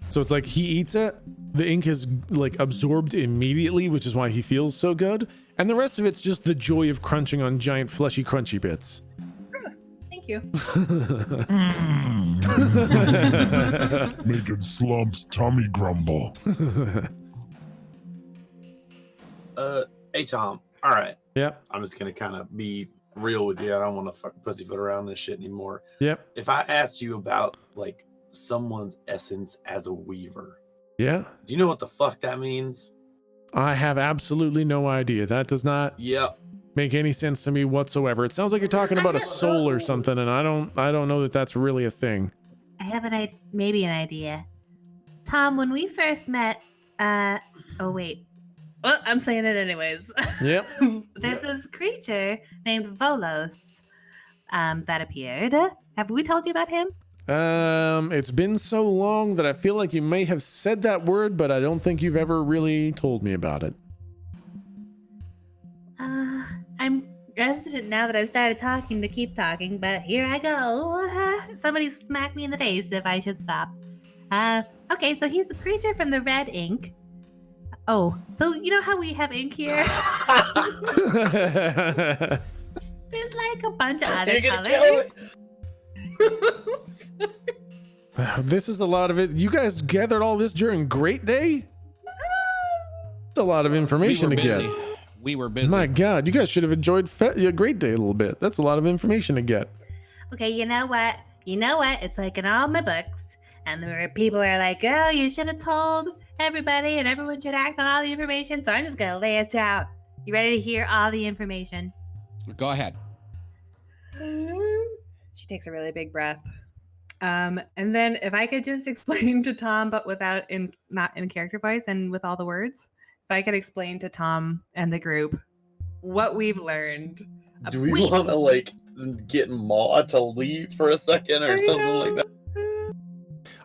So it's like he eats it, the ink is like absorbed immediately, which is why he feels so good. And the rest of it's just the joy of crunching on giant fleshy crunchy bits. Gross. Thank you. Making Slump's tummy grumble. Hey Tom. All right. Yep. I'm just gonna kind of be real with you. I don't want to fucking pussyfoot around this shit anymore. Yep. If I asked you about like someone's essence as a weaver, Yeah. do you know what the fuck that means? I have absolutely no idea. That does not Yep. make any sense to me whatsoever. It sounds like you're talking about a soul or something, and I don't know that that's really a thing. I have maybe an idea. Tom, when we first met, oh wait. Well, I'm saying it anyways. Yep. There's this creature named Volos that appeared. Have we told you about him? It's been so long that I feel like you may have said that word, but I don't think you've ever really told me about it. hesitant now that I've started talking to keep talking, but here I go. Somebody smack me in the face if I should stop. Okay, so he's a creature from the red ink. Oh, so you know how we have ink here? There's like a bunch of other You're gonna kill colors. me. This is a lot of it. You guys gathered all this during Great Day? It's a lot of information to get. We were busy. My God, you guys should have enjoyed Great Day a little bit. That's a lot of information to get. Okay, you know what? It's like in all my books. And there were people who are like, oh, you should have told everybody and everyone should act on all the information. So I'm just going to lay it out. You ready to hear all the information? Go ahead. She takes a really big breath. And then if I could just explain to Tom, but not in character voice and with all the words, if I could explain to Tom and the group what we've learned. Do we want to like get Ma to leave for a second or something like that?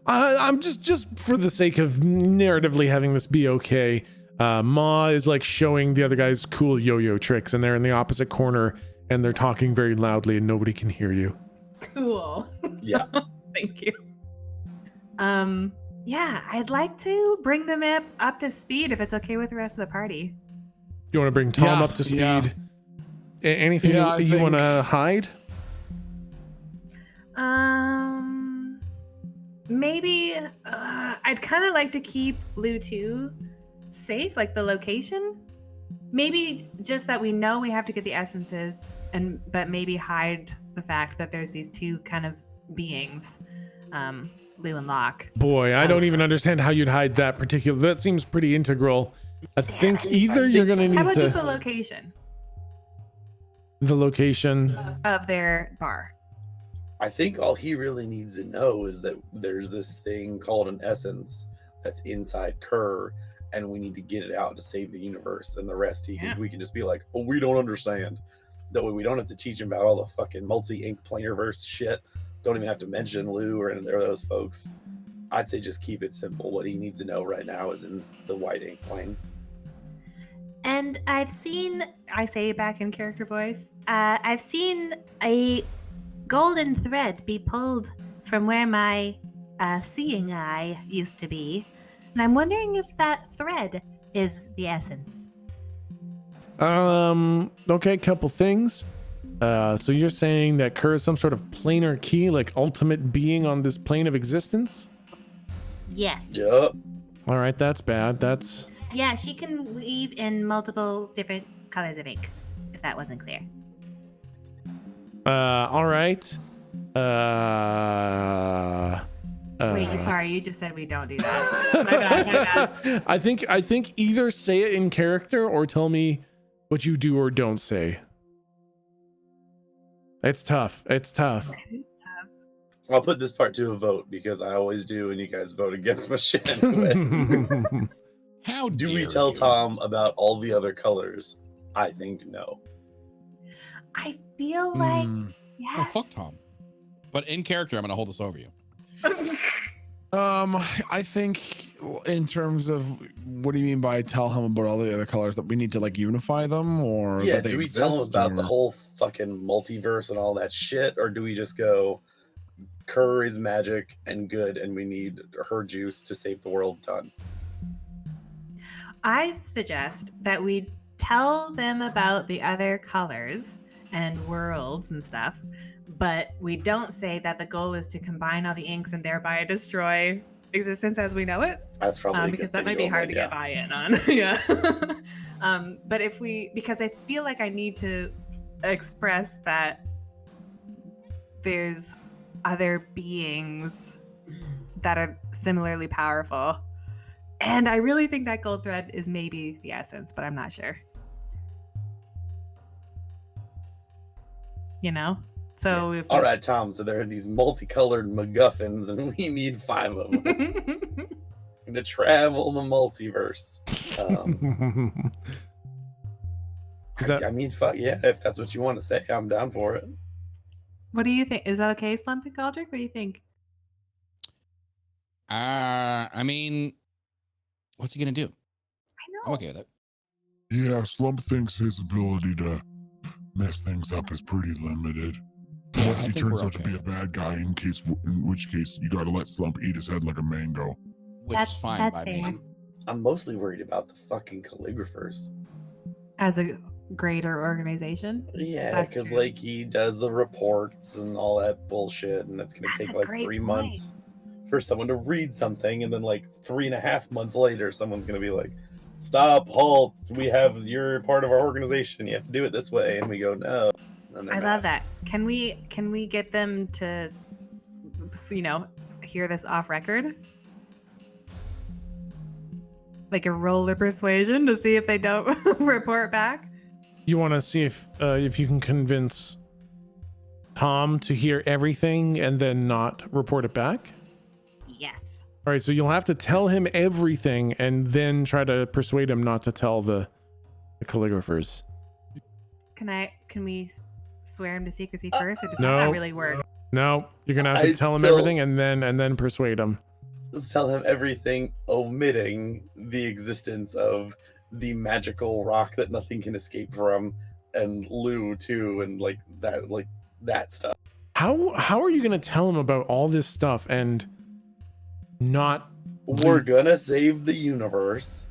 I'm just for the sake of narratively having this be okay. Ma is like showing the other guys cool yo-yo tricks, and they're in the opposite corner, and they're talking very loudly, and nobody can hear you. Cool. Yeah. Thank you. Yeah, I'd like to bring them up to speed if it's okay with the rest of the party. You want to bring Tom up to speed? Yeah. Anything you want to hide? Maybe I'd kind of like to keep Lou 2 safe, like the location. Maybe just that we know we have to get the essences, but maybe hide the fact that there's these two kind of beings, Lou and Locke. Boy, I don't even understand how you'd hide that particular. That seems pretty integral. I think you're gonna need How about to just the location the location. of their bar? I think all he really needs to know is that there's this thing called an essence that's inside Kerr, and we need to get it out to save the universe. And the rest, we can just be like, oh, we don't understand. That way, we don't have to teach him about all the fucking multi-ink planarverse shit. Don't even have to mention Lou or any of those folks. I'd say just keep it simple. What he needs to know right now is in the white ink plane. And I've seen, I say back in character voice, I've seen a golden thread be pulled from where my seeing eye used to be. And I'm wondering if that thread is the essence. Okay, couple things. So you're saying that Kerr is some sort of planar key, like ultimate being on this plane of existence? Yes. Yup. All right, that's bad. That's... Yeah, she can weave in multiple different colors of ink, if that wasn't clear. All right. Wait, sorry, you just said we don't do that. My bad. I think either say it in character or tell me what you do or don't say. It's tough. I'll put this part to a vote because I always do, and you guys vote against my shit anyway. How Do we dare tell you? Tom about all the other colors? I think no. I feel like, yes. Oh, fuck Tom. But in character, I'm going to hold this over you. I think in terms of what do you mean by tell him about all the other colors, that we need to like unify them, or Yeah, that they do we tell him exist, about the or- whole fucking multiverse and all that shit, or do we just go, Kerr is magic and good, and we need her juice to save the world? Done. I suggest that we tell them about the other colors and worlds and stuff, but we don't say that the goal is to combine all the inks and thereby destroy existence as we know it. That's probably a Because good that thing might be going hard on, to get buy-in on. Yeah. But because I feel like I need to express that there's other beings that are similarly powerful. And I really think that gold thread is maybe the essence, but I'm not sure. You know? So if All right, Tom. So there are these multicolored MacGuffins, and we need 5 of them to travel the multiverse. I mean, fuck yeah. If that's what you want to say, I'm down for it. What do you think? Is that okay, Slump and Galdrick? What do you think? I mean, what's he going to do? I know. I'm okay with it. Yeah, Slump thinks his ability to mess things up is pretty limited. Yeah, Unless I he think turns we're out to be okay. a bad guy, in which case you gotta let Slump eat his head like a mango. Which is fine that's by fair. me. I'm mostly worried about the fucking calligraphers. As a greater organization. Yeah, That's because true. like he does the reports and all that bullshit, and it's gonna That's take a like great 3 point. months for someone to read something, and then like 3.5 months later, someone's gonna be like, "Stop, halt! We have you're part of our organization. You have to do it this way," and we go, "No." And they're I mad. love that. Can we get them to, hear this off record? Like a roll of persuasion to see if they don't report back? You want to see if you can convince Tom to hear everything and then not report it back? Yes. All right, so you'll have to tell him everything and then try to persuade him not to tell the calligraphers. Can we swear him to secrecy first, or does No. that not really work? No, you're gonna have to I tell him still- everything and then persuade him. Let's tell him everything, omitting the existence of the magical rock that nothing can escape from, and Lou too, and like that stuff. How are you gonna tell him about all this stuff and not? We're gonna save the universe.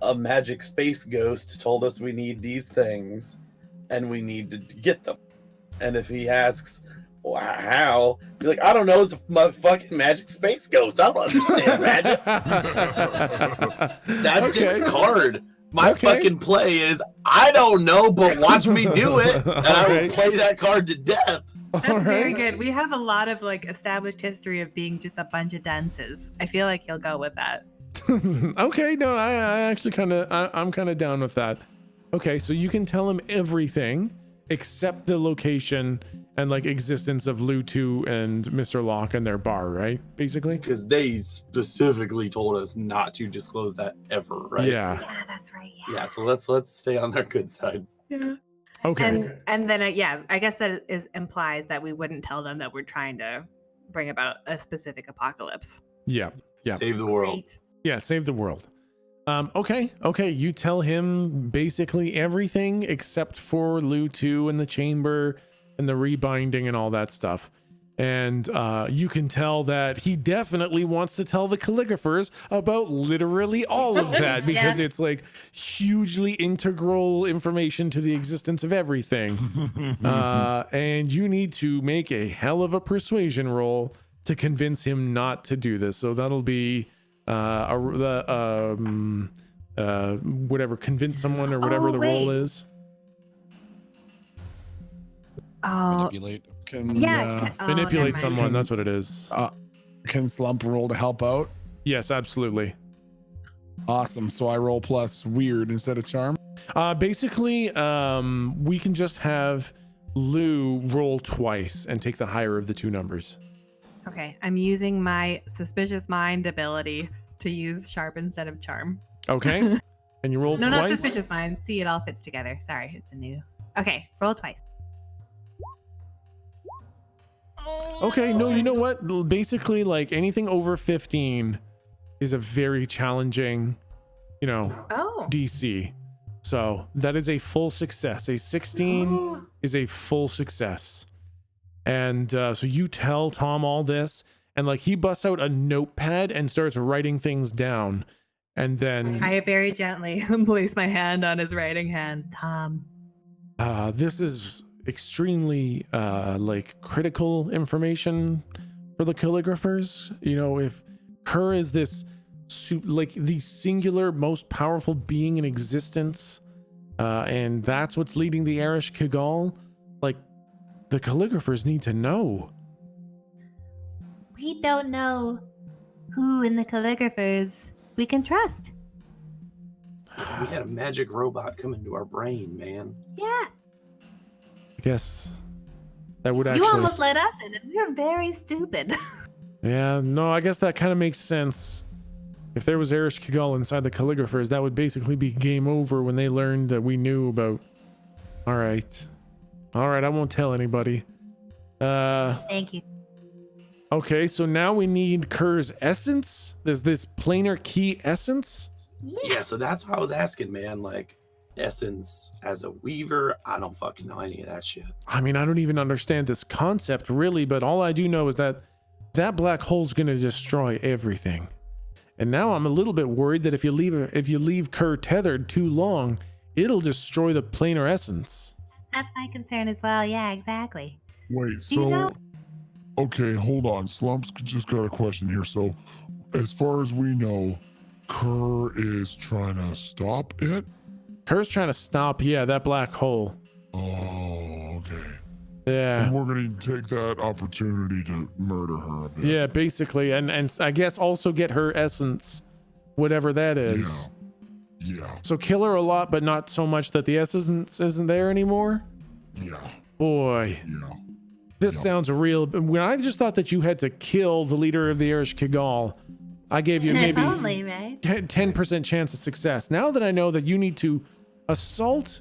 A magic space ghost told us we need these things, and we need to get them. And if he asks, well, how? Be like, I don't know. It's a motherfucking magic space ghost. I don't understand magic. That's Okay. Jake's card. My Okay. fucking play is, I don't know, but watch me do it, and I will Alright. play that card to death. That's All very right. good. We have a lot of established history of being just a bunch of dunces. I feel like he'll go with that. Okay, no, I actually I'm kind of down with that. Okay, so you can tell him everything except the location and existence of Lou 2 and Mr. Locke and their bar, right? Basically. Because they specifically told us not to disclose that ever, right? Yeah. Yeah, that's right. Yeah, so let's stay on their good side. Yeah. Okay. And then I guess that implies that we wouldn't tell them that we're trying to bring about a specific apocalypse. Yeah. Yeah. Save the world. Great. Yeah. Save the world. Okay. You tell him basically everything except for Lou 2 and the chamber and the rebinding and all that stuff. And you can tell that he definitely wants to tell the calligraphers about literally all of that because it's hugely integral information to the existence of everything. And you need to make a hell of a persuasion roll to convince him not to do this. So that'll be whatever, convince someone or whatever the role wait. is. Oh, Manipulate. Can Manipulate never someone. mind. That's what it is. can Slump roll to help out? Yes, absolutely. Awesome. So I roll plus weird instead of charm. Basically, we can just have Lou roll twice and take the higher of the two numbers. Okay, I'm using my suspicious mind ability to use sharp instead of charm. Okay. And you roll No, twice. not suspicious mind. See, it all fits together. Sorry, it's a new. Okay, roll twice. Okay, no, you know what? Basically, anything over 15 is a very challenging, Oh. DC. So that is a full success. A 16 is a full success. And so you tell Tom all this, and he busts out a notepad and starts writing things down. And then I very gently place my hand on his writing hand. Tom. this is extremely critical information for the calligraphers. If Kerr is this the singular most powerful being in existence, and that's what's leading the Arish Kigal, the calligraphers need to know. We don't know who in the calligraphers we can trust. We had a magic robot come into our brain, man. Yeah. I guess that would You actually. almost let us in, and we were very stupid. Yeah, no, I guess that kind of makes sense. If there was Arish Kigal inside the calligraphers, that would basically be game over when they learned that we knew about. All right, I won't tell anybody. Thank you. Okay, so now we need Kerr's essence. There's this planar key essence. Yeah, so that's what I was asking, man. essence as a weaver. I don't fucking know any of that shit. I mean, I don't even understand this concept really, but all I do know is that that black hole's going to destroy everything. And now I'm a little bit worried that if you leave Kerr tethered too long, it'll destroy the planar essence. That's my concern as well. Yeah, exactly. Wait, Do you know- okay, hold on. Slump's just got a question here. So, as far as we know, Kerr is trying to stop it? Kerr's trying to stop, that black hole. Oh, okay. Yeah. And we're going to take that opportunity to murder her a bit. Yeah, basically. And I guess also get her essence, whatever that is. Yeah. So kill her a lot, but not so much that the essence isn't there anymore? Yeah. Boy. Yeah. This sounds real. When I just thought that you had to kill the leader of the Irish Kigal, I gave you maybe Only, right? 10% chance of success. Now that I know that you need to assault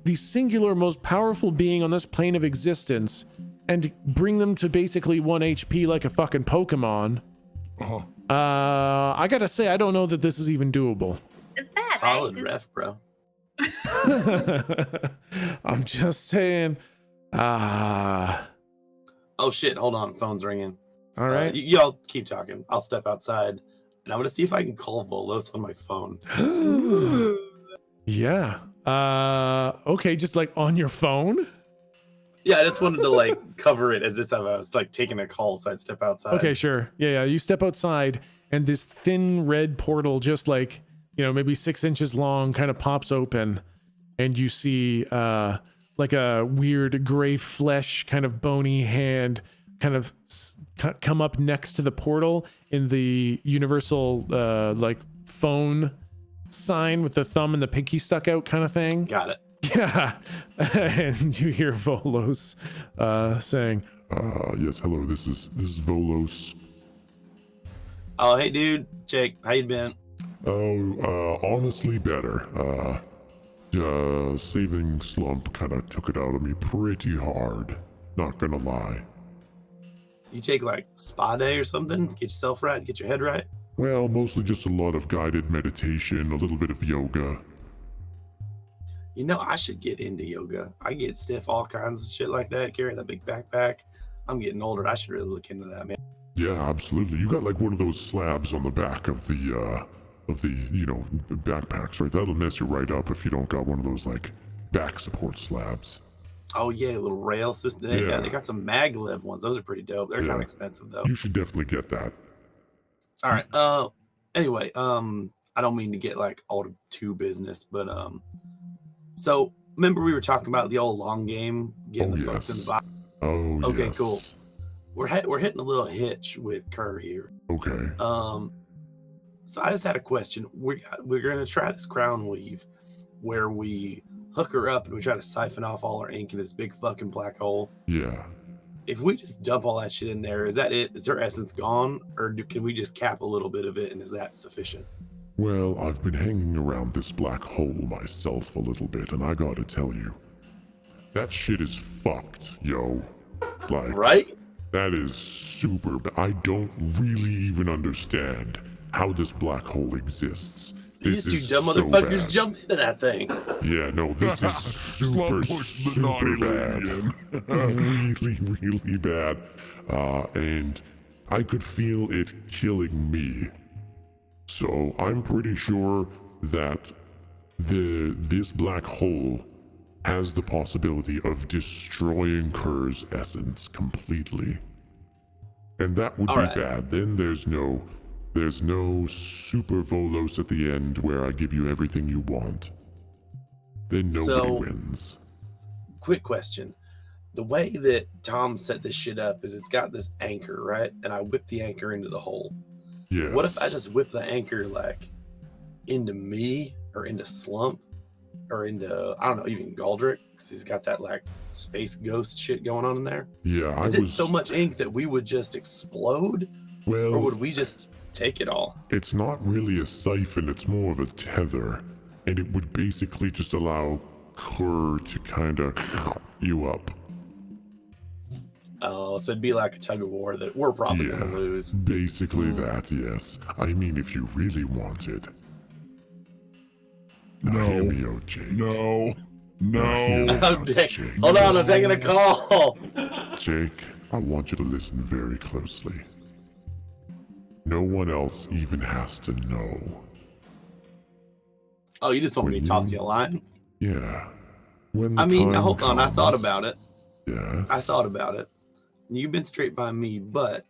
the singular most powerful being on this plane of existence and bring them to basically 1 HP like a fucking Pokemon, I gotta say, I don't know that this is even doable. It's that, Solid right? ref, bro. I'm just saying. Oh shit, hold on, phone's ringing. All right. Y'all keep talking. I'll step outside and I'm gonna see if I can call Volos on my phone. Yeah. Okay, just like on your phone? Yeah, I just wanted to like cover it as if I was like taking a call, so I'd step outside. Okay, sure. Yeah. You step outside and this thin red portal, just like, maybe 6 inches long, kind of pops open and you see like a weird gray flesh, kind of bony hand kind of come up next to the portal in the universal like phone sign with the thumb and the pinky stuck out kind of thing. Got it. Yeah. And you hear Volos saying, yes, hello, this is Volos. Oh, hey dude, Jake, how you been? Oh, honestly better. Saving Slump kind of took it out of me pretty hard. Not gonna lie. You take like spa day or something? Get yourself right, get your head right? Well, mostly just a lot of guided meditation, a little bit of yoga. I should get into yoga. I get stiff, all kinds of shit like that, carrying that big backpack. I'm getting older. I should really look into that, man. Yeah, absolutely. You got like one of those slabs on the back of the backpacks, right? That'll mess you right up if you don't got one of those like back support slabs. Oh yeah, little rail system. Yeah, they got some maglev ones. Those are pretty dope. They're kind of expensive though. You should definitely get that. All right. Anyway, I don't mean to get like all too business, but so remember we were talking about the old long game, getting the folks in the box. Oh, okay, yes. cool. We're hitting a little hitch with Kerr here. Okay. So I just had a question. We're gonna try this crown weave, where we hook her up and we try to siphon off all our ink in this big fucking black hole. Yeah. If we just dump all that shit in there, is that it? Is her essence gone, or can we just cap a little bit of it, and is that sufficient? Well, I've been hanging around this black hole myself a little bit, and I gotta tell you, that shit is fucked, yo. Like, right? That is super bad. I don't really even understand how this black hole exists. These This two dumb is so motherfuckers bad. jumped into that thing. Yeah, no, this is super bad. Really, really bad. And I could feel it killing me. So I'm pretty sure that this black hole has the possibility of destroying Kerr's essence completely. And that would be bad. Then there's no super Volos at the end where I give you everything you want. Then nobody wins. Quick question. The way that Tom set this shit up is it's got this anchor, right? And I whip the anchor into the hole. Yes. What if I just whip the anchor like into me or into Slump or into, I don't know, even Galdrick? Because he's got that like space ghost shit going on in there. Yeah, Is it so much ink that we would just explode? Well, or would we just take it all? It's not really a siphon, it's more of a tether. And it would basically just allow Kerr to kind of you up. Oh, so it'd be like a tug of war that we're probably going to lose. Basically that, yes. I mean, if you really wanted. Now hear No. me out, Jake. No. Now hear me No. out, Jake, Jake. hold on, I'm taking a call. Jake, I want you to listen very closely. No one else even has to know. Oh, you just want me to When toss you- you a line? Yeah. When the I mean, time hold on. I thought comes- about it. Yes. I thought about it. You've been straight by me, but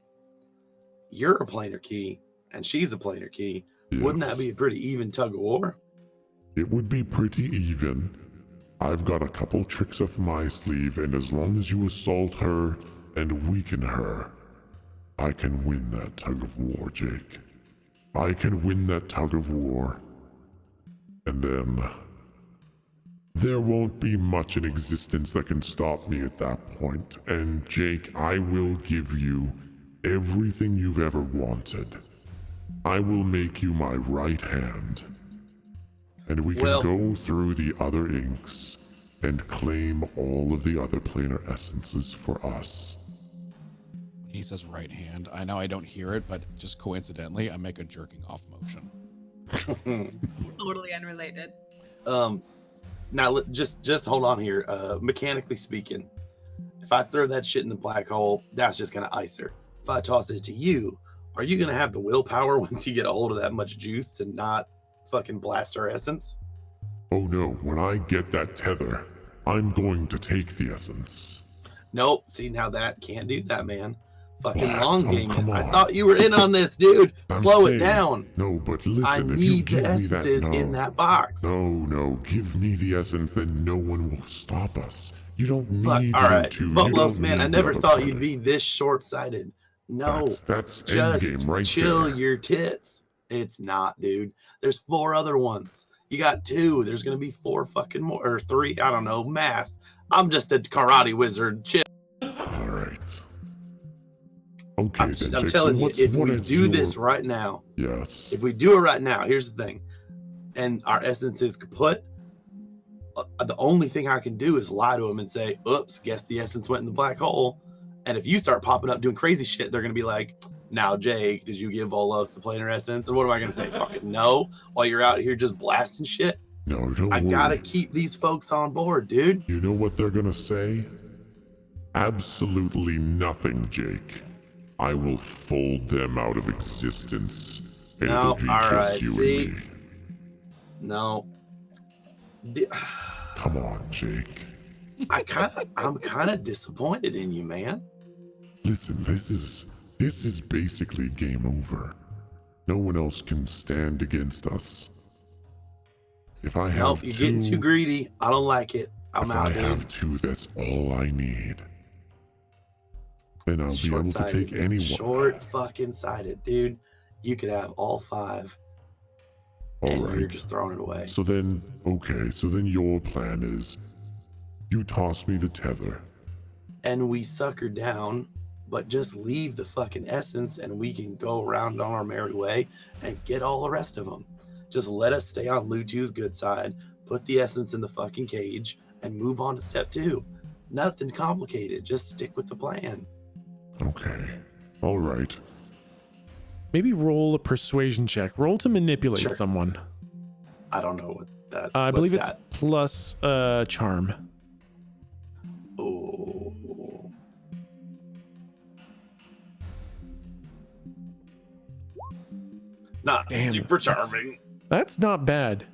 you're a planar key and she's a planar key. Wouldn't that Yes. be a pretty even tug of war? It would be pretty even. I've got a couple tricks up my sleeve, and as long as you assault her and weaken her, I can win that tug of war, Jake. I can win that tug of war. And then there won't be much in existence that can stop me at that point. And Jake, I will give you everything you've ever wanted. I will make you my right hand. And we can Well- go through the other inks and claim all of the other planar essences for us. He says right hand. I know I don't hear it, but just coincidentally, I make a jerking off motion. Totally unrelated. Now just hold on here. Mechanically speaking, if I throw that shit in the black hole, that's just gonna ice her. If I toss it to you, are you gonna have the willpower once you get a hold of that much juice to not fucking blast her essence? Oh no, when I get that tether, I'm going to take the essence. Nope. See, now that can't do that, man. Fucking What? long Oh, game. come I on. thought you were in on this, dude. I'm Slow it saying- down. No, but listen, I if you need give the me essences that, in that box. No, give me the essence, then no one will stop us. You don't Fuck. need All right. to. Volos, man, I never thought you'd be this short-sighted. No. That's Just endgame right chill there. your tits. It's not, dude. There's 4 other ones. You got 2. There's gonna be 4 fucking more, or 3. I don't know. Math. I'm just a karate wizard. Chill. All right. Okay, I'm then, Jake, telling so you, what's- if what we is do your- this right now, Yes. if we do it right now, here's the thing, and our essence is kaput. The only thing I can do is lie to him and say, "Oops, guess the essence went in the black hole." And if you start popping up doing crazy shit, they're gonna be like, "Now, Jake, did you give Volos the planar essence?" And what am I gonna say? Fucking no. While you're out here just blasting shit. No, don't I worry. gotta keep these folks on board, dude. You know what they're gonna say? Absolutely nothing, Jake. I will fold them out of existence. And No, it'll be all just right, you see? and me. No. Come on, Jake. I'm kind of disappointed in you, man. Listen, this is basically game over. No one else can stand against us. If I have Nope, you're getting too greedy. I don't like it. I'm if out, I dude. have 2, that's all I need. Then I'll be able to Short-sighted. take anyone. Short fucking sighted, dude. You could have all 5, All and right. you're just throwing it away. So then your plan is you toss me the tether. And we sucker down, but just leave the fucking essence, and we can go around on our merry way and get all the rest of them. Just let us stay on Lutu's good side, put the essence in the fucking cage, and move on to step 2. Nothing complicated. Just stick with the plan. Okay. All right. Maybe roll a persuasion check. Roll to manipulate Sure. someone. I don't know what that. I what's believe that? it's plus charm. Oh. Not Damn, super that's- charming. That's not bad.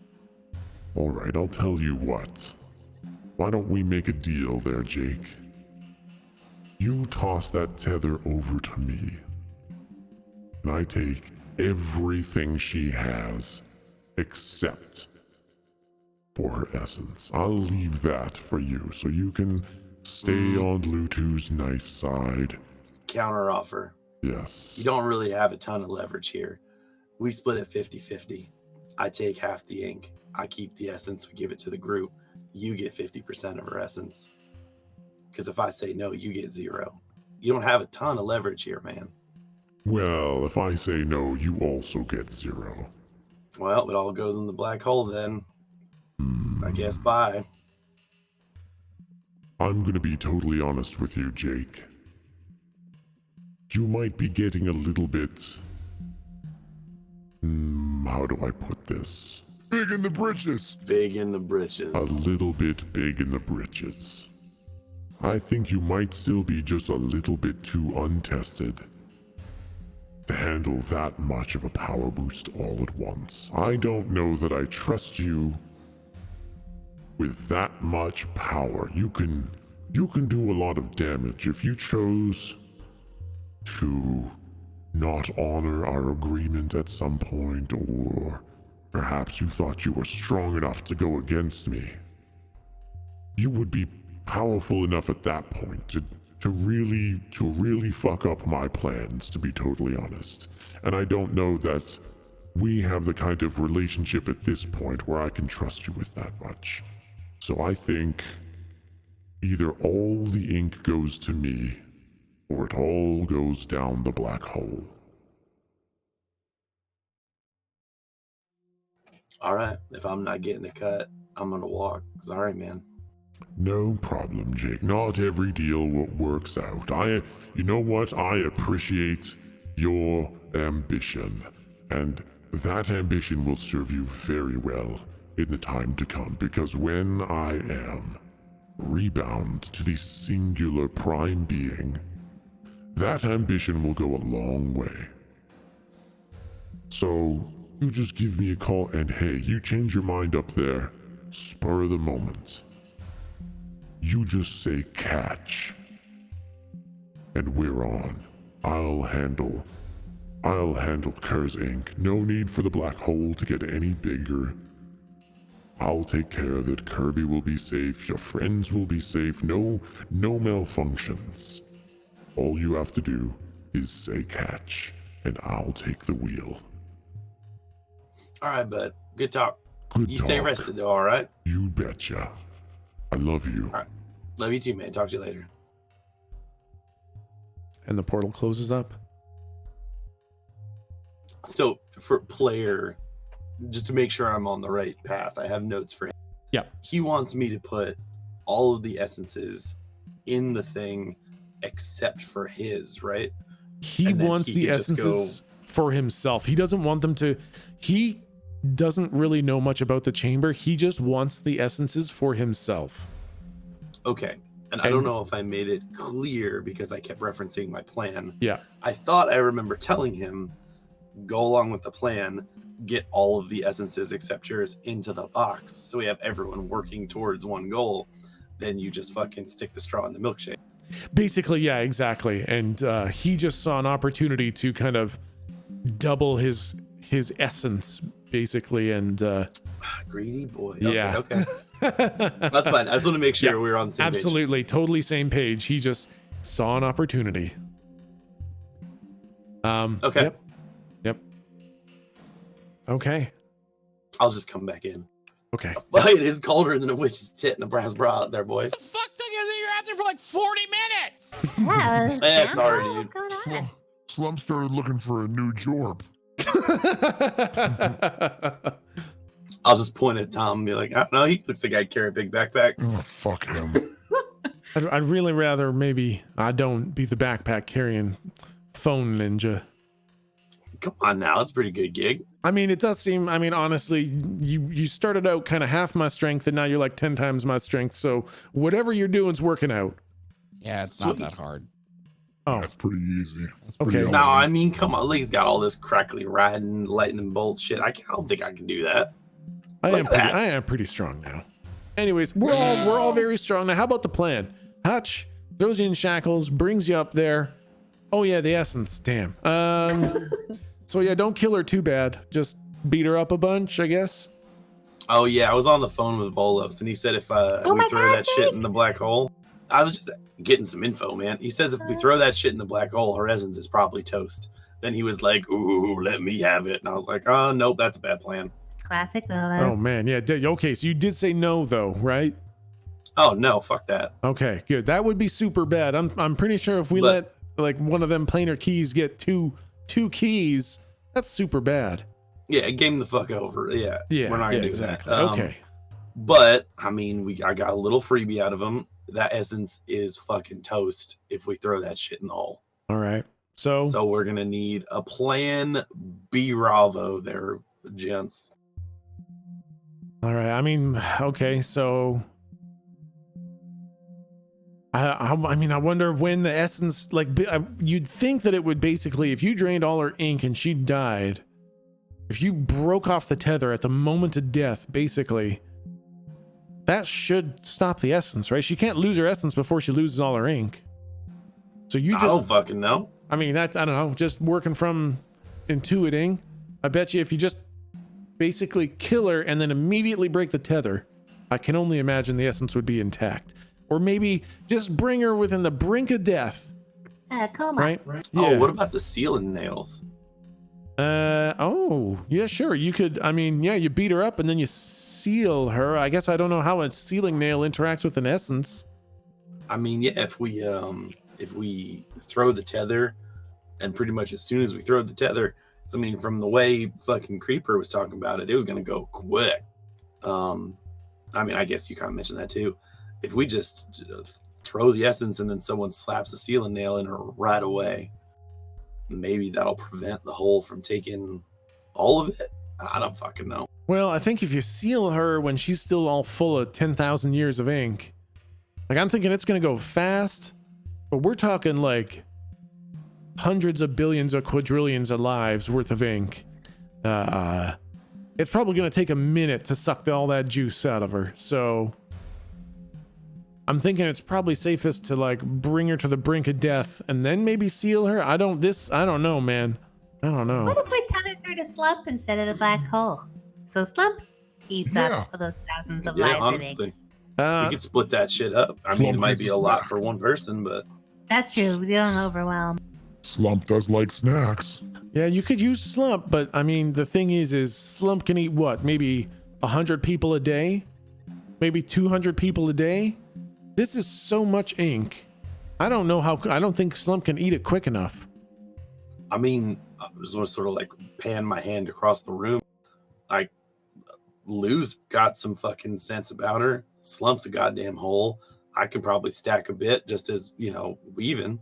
All right, I'll tell you what. Why don't we make a deal there, Jake? You toss that tether over to me, and I take everything she has except for her essence. I'll leave that for you so you can stay on Lutu's nice side. Counter offer. Yes. You don't really have a ton of leverage here. We split it 50-50. I take half the ink. I keep the essence. We give it to the group. You get 50% of her essence. Because if I say no, you get 0. You don't have a ton of leverage here, man. Well, if I say no, you also get 0. Well, it all goes in the black hole then. I guess bye. I'm gonna be totally honest with you, Jake. You might be getting a little bit... how do I put this? Big in the britches. Big in the A britches. little bit big in the britches. I think you might still be just a little bit too untested to handle that much of a power boost all at once. I don't know that I trust you with that much power. You can do a lot of damage if you chose to not honor our agreement at some point, or perhaps you thought you were strong enough to go against me. You would be powerful enough at that point to really fuck up my plans, to be totally honest. And I don't know that we have the kind of relationship at this point where I can trust you with that much. So I think either all the ink goes to me, or it all goes down the black hole. All right. If I'm not getting a cut, I'm gonna walk. Sorry, man. No problem, Jake. Not every deal works out. You know what? I appreciate your ambition, and that ambition will serve you very well in the time to come, because when I am rebound to the singular prime being, that ambition will go a long way. So, you just give me a call, and hey, you change your mind up there, spur of the moment. You just say catch, and we're on. I'll handle Kerr's ink. No need for the black hole to get any bigger. I'll take care of it. Kirby will be safe. Your friends will be safe. No malfunctions. All you have to do is say catch, and I'll take the wheel. All right, bud. Good talk. Good You stay talk. rested, though, all right? You betcha. I love you. All right. Love you too, man. Talk to you later. And the portal closes up. So, for player, just to make sure I'm on the right path, I have notes for him. Yeah. He wants me to put all of the essences in the thing except for his, right? He And then wants he the can just essences for himself. He doesn't want them to. He doesn't really know much about the chamber. He just wants the essences for himself. Okay. And I don't know if I made it clear because I kept referencing my plan. Yeah. I thought I remember telling him, go along with the plan, get all of the essences except yours into the box. So we have everyone working towards one goal. Then you just fucking stick the straw in the milkshake. Basically, yeah, exactly. And he just saw an opportunity to kind of double his essence, basically. And Greedy boy. yeah. Okay. That's fine. I just want to make sure we were on the same page. Absolutely, totally same page. He just saw an opportunity. Okay. Yep. Okay. I'll just come back in. Okay. A fight is colder than a witch's tit in a brass bra out there, boys. The fuck took you? You're out there for like 40 minutes. Yeah, Yeah, sorry, dude. What's going on? Slum started looking for a new jorb. I'll just point at Tom and be like, no, he looks like I'd carry a big backpack. Oh, fuck him. I'd really rather maybe I don't be the backpack carrying phone ninja. Come on now, that's a pretty good gig. I mean, it does seem, I mean, honestly, you started out kind of half my strength and now you're like 10 times my strength. So whatever you're doing's working out. Yeah, it's not that hard. Oh, That's pretty easy. That's Okay. pretty No, easy. I mean, come on. Lee's got all this crackly riding, lightning bolt shit. I don't think I can do that. I Look at that. am pretty strong now. Anyways, we're all very strong now. How about the plan? Hutch throws you in shackles, brings you up there. Oh yeah, the essence. Damn. So yeah, don't kill her too bad. Just beat her up a bunch, I guess. Oh, yeah, I was on the phone with Volos, and he said if we my throw God, that shit in the black hole, I was just getting some info, man. He says if we throw that shit in the black hole, her essence is probably toast. Then he was like, ooh, let me have it. And I was like, oh, nope, that's a bad plan. Classic Oh Volos. man, yeah. Okay, so you did say no though, right? Oh, no, fuck that. Okay, good. That would be super bad. I'm pretty sure if we But- let like one of them planar keys get two keys, that's super bad. Yeah, game the fuck over. Yeah, Yeah, we're not gonna do exactly. that. Okay. But I mean, I got a little freebie out of him. That essence is fucking toast if we throw that shit in the hole. All right. So So we're gonna need a plan B Bravo there, gents. All right. I mean, okay. So, I mean, I wonder when the essence, like, you'd think that it would basically, if you drained all her ink and she died, if you broke off the tether at the moment of death, basically, that should stop the essence, right? She can't lose her essence before she loses all her ink. So you just, I don't fucking know. I mean, that, I don't know, just working from intuiting. I bet you if you just basically kill her and then immediately break the tether, I can only imagine the essence would be intact. Or maybe just bring her within the brink of death. Coma. Right? Oh, what about the sealing nails? Oh, yeah, sure. You could, I mean, yeah, you beat her up and then you seal her. I guess I don't know how a sealing nail interacts with an essence. I mean, yeah, if we throw the tether, and pretty much as soon as we throw the tether, I mean, from the way fucking Creeper was talking about it, it was gonna go quick. I mean, I guess you kind of mentioned that too. If we just throw the essence and then someone slaps a sealing nail in her right away, maybe that'll prevent the hole from taking all of it. I don't fucking know. Well, I think if you seal her when she's still all full of 10,000 years of ink, like I'm thinking it's going to go fast, but we're talking like hundreds of billions or quadrillions of lives worth of ink. It's probably going to take a minute to suck all that juice out of her. So I'm thinking it's probably safest to like bring her to the brink of death and then maybe seal her. I don't know, man. I don't know. What if we tethered her to Slump instead of the black hole? So Slump eats up those thousands of lives. Honestly, we could split that shit up. I mean, it might be a lot for one person, but that's true. We don't overwhelm. Slump does like snacks. Yeah, you could use Slump, but I mean, the thing is Slump can eat what? Maybe 100 people a day? Maybe 200 people a day? This is so much ink. I don't think Slump can eat it quick enough. I mean, I just want to sort of like pan my hand across the room. Like, Lou's got some fucking sense about her. Slump's a goddamn hole. I can probably stack a bit just as, weaving.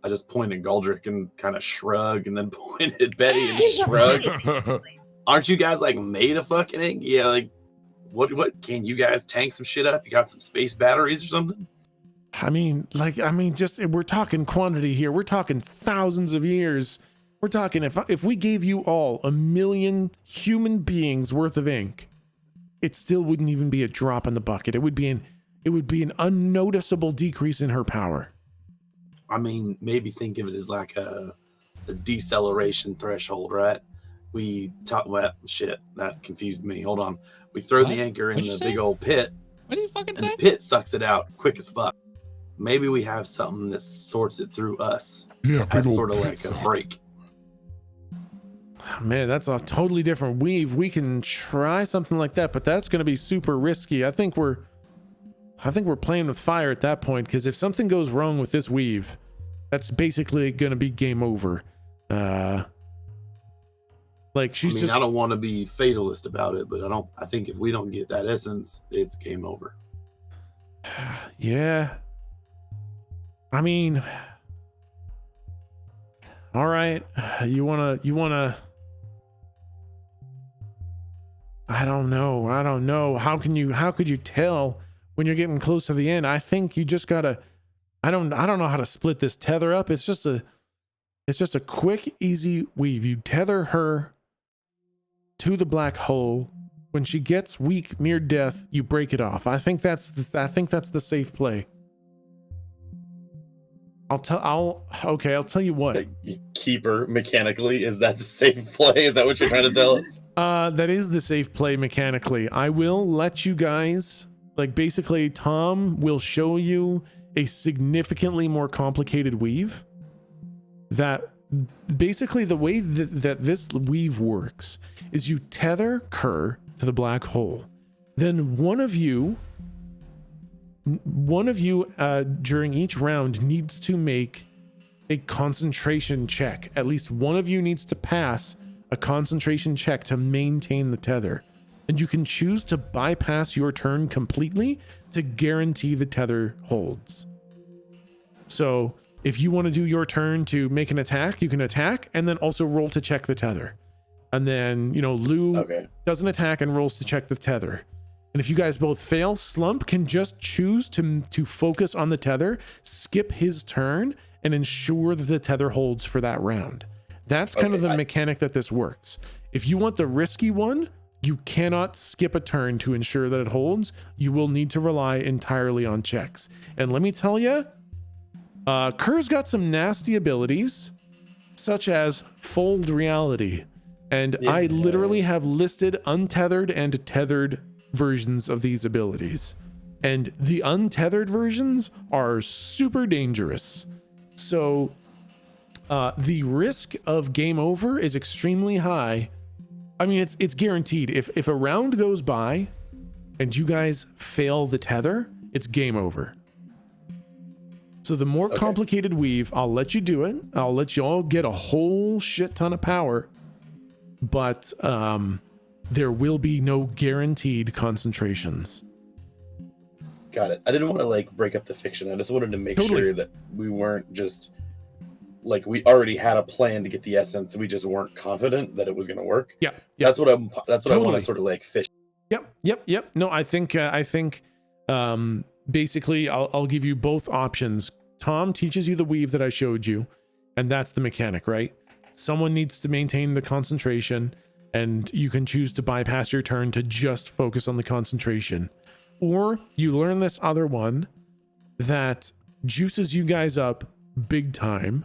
I just pointed Goldrick and kind of shrug and then pointed Betty and shrug. Aren't you guys like made of fucking ink? Yeah, like what can you guys tank some shit up? You got some space batteries or something? I mean, just we're talking quantity here. We're talking thousands of years. We're talking if we gave you all 1 million human beings worth of ink, it still wouldn't even be a drop in the bucket. It would be an unnoticeable decrease in her power. I mean, maybe think of it as like a deceleration threshold, right? Shit, that confused me. Hold on. We throw the anchor in the big old pit. What do you fucking say? And the pit sucks it out quick as fuck. Maybe we have something that sorts it through us. Yeah, as sort of like a break. Man, that's a totally different weave. We can try something like that, but that's going to be super risky. I think we're playing with fire at that point, because if something goes wrong with this weave, that's basically going to be game over. Like I don't want to be fatalist about it, but I think if we don't get that essence, it's game over. Yeah. I mean, all right. You wanna, I don't know. How could you tell when you're getting close to the end? I think you just gotta, I don't know how to split this tether up. It's just a quick, easy weave. You tether her to the black hole. When she gets weak near death, you break it off. I think that's the safe play. I'll tell you what. Keep her mechanically. Is that the safe play? Is that what you're trying to tell us? That is the safe play mechanically. I will let you guys, like, basically Tom will show you a significantly more complicated weave. That basically the way that this weave works is you tether Kerr to the black hole. Then one of you during each round needs to make a concentration check. At least one of you needs to pass a concentration check to maintain the tether. And you can choose to bypass your turn completely to guarantee the tether holds. So if you want to do your turn to make an attack, you can attack and then also roll to check the tether. And then, Lou does an attack and rolls to check the tether. And if you guys both fail, Slump can just choose to focus on the tether, skip his turn, and ensure that the tether holds for that round. That's kind of the mechanic that this works. If you want the risky one, you cannot skip a turn to ensure that it holds. You will need to rely entirely on checks. And let me tell you, Kerr's got some nasty abilities, such as Fold Reality. And I literally have listed untethered and tethered versions of these abilities. And the untethered versions are super dangerous. So the risk of game over is extremely high. I mean, it's guaranteed. If a round goes by and you guys fail the tether, it's game over. So the more complicated weave, I'll let you do it. I'll let you all get a whole shit ton of power, but there will be no guaranteed concentrations. Got it. I didn't want to like break up the fiction. I just wanted to make sure that we weren't just like, we already had a plan to get the essence. We just weren't confident that it was going to work. Yeah. That's what I want to sort of like fish. Yep. No, I think basically I'll give you both options. Tom teaches you the weave that I showed you, and that's the mechanic, right? Someone needs to maintain the concentration, and you can choose to bypass your turn to just focus on the concentration. Or you learn this other one that juices you guys up big time,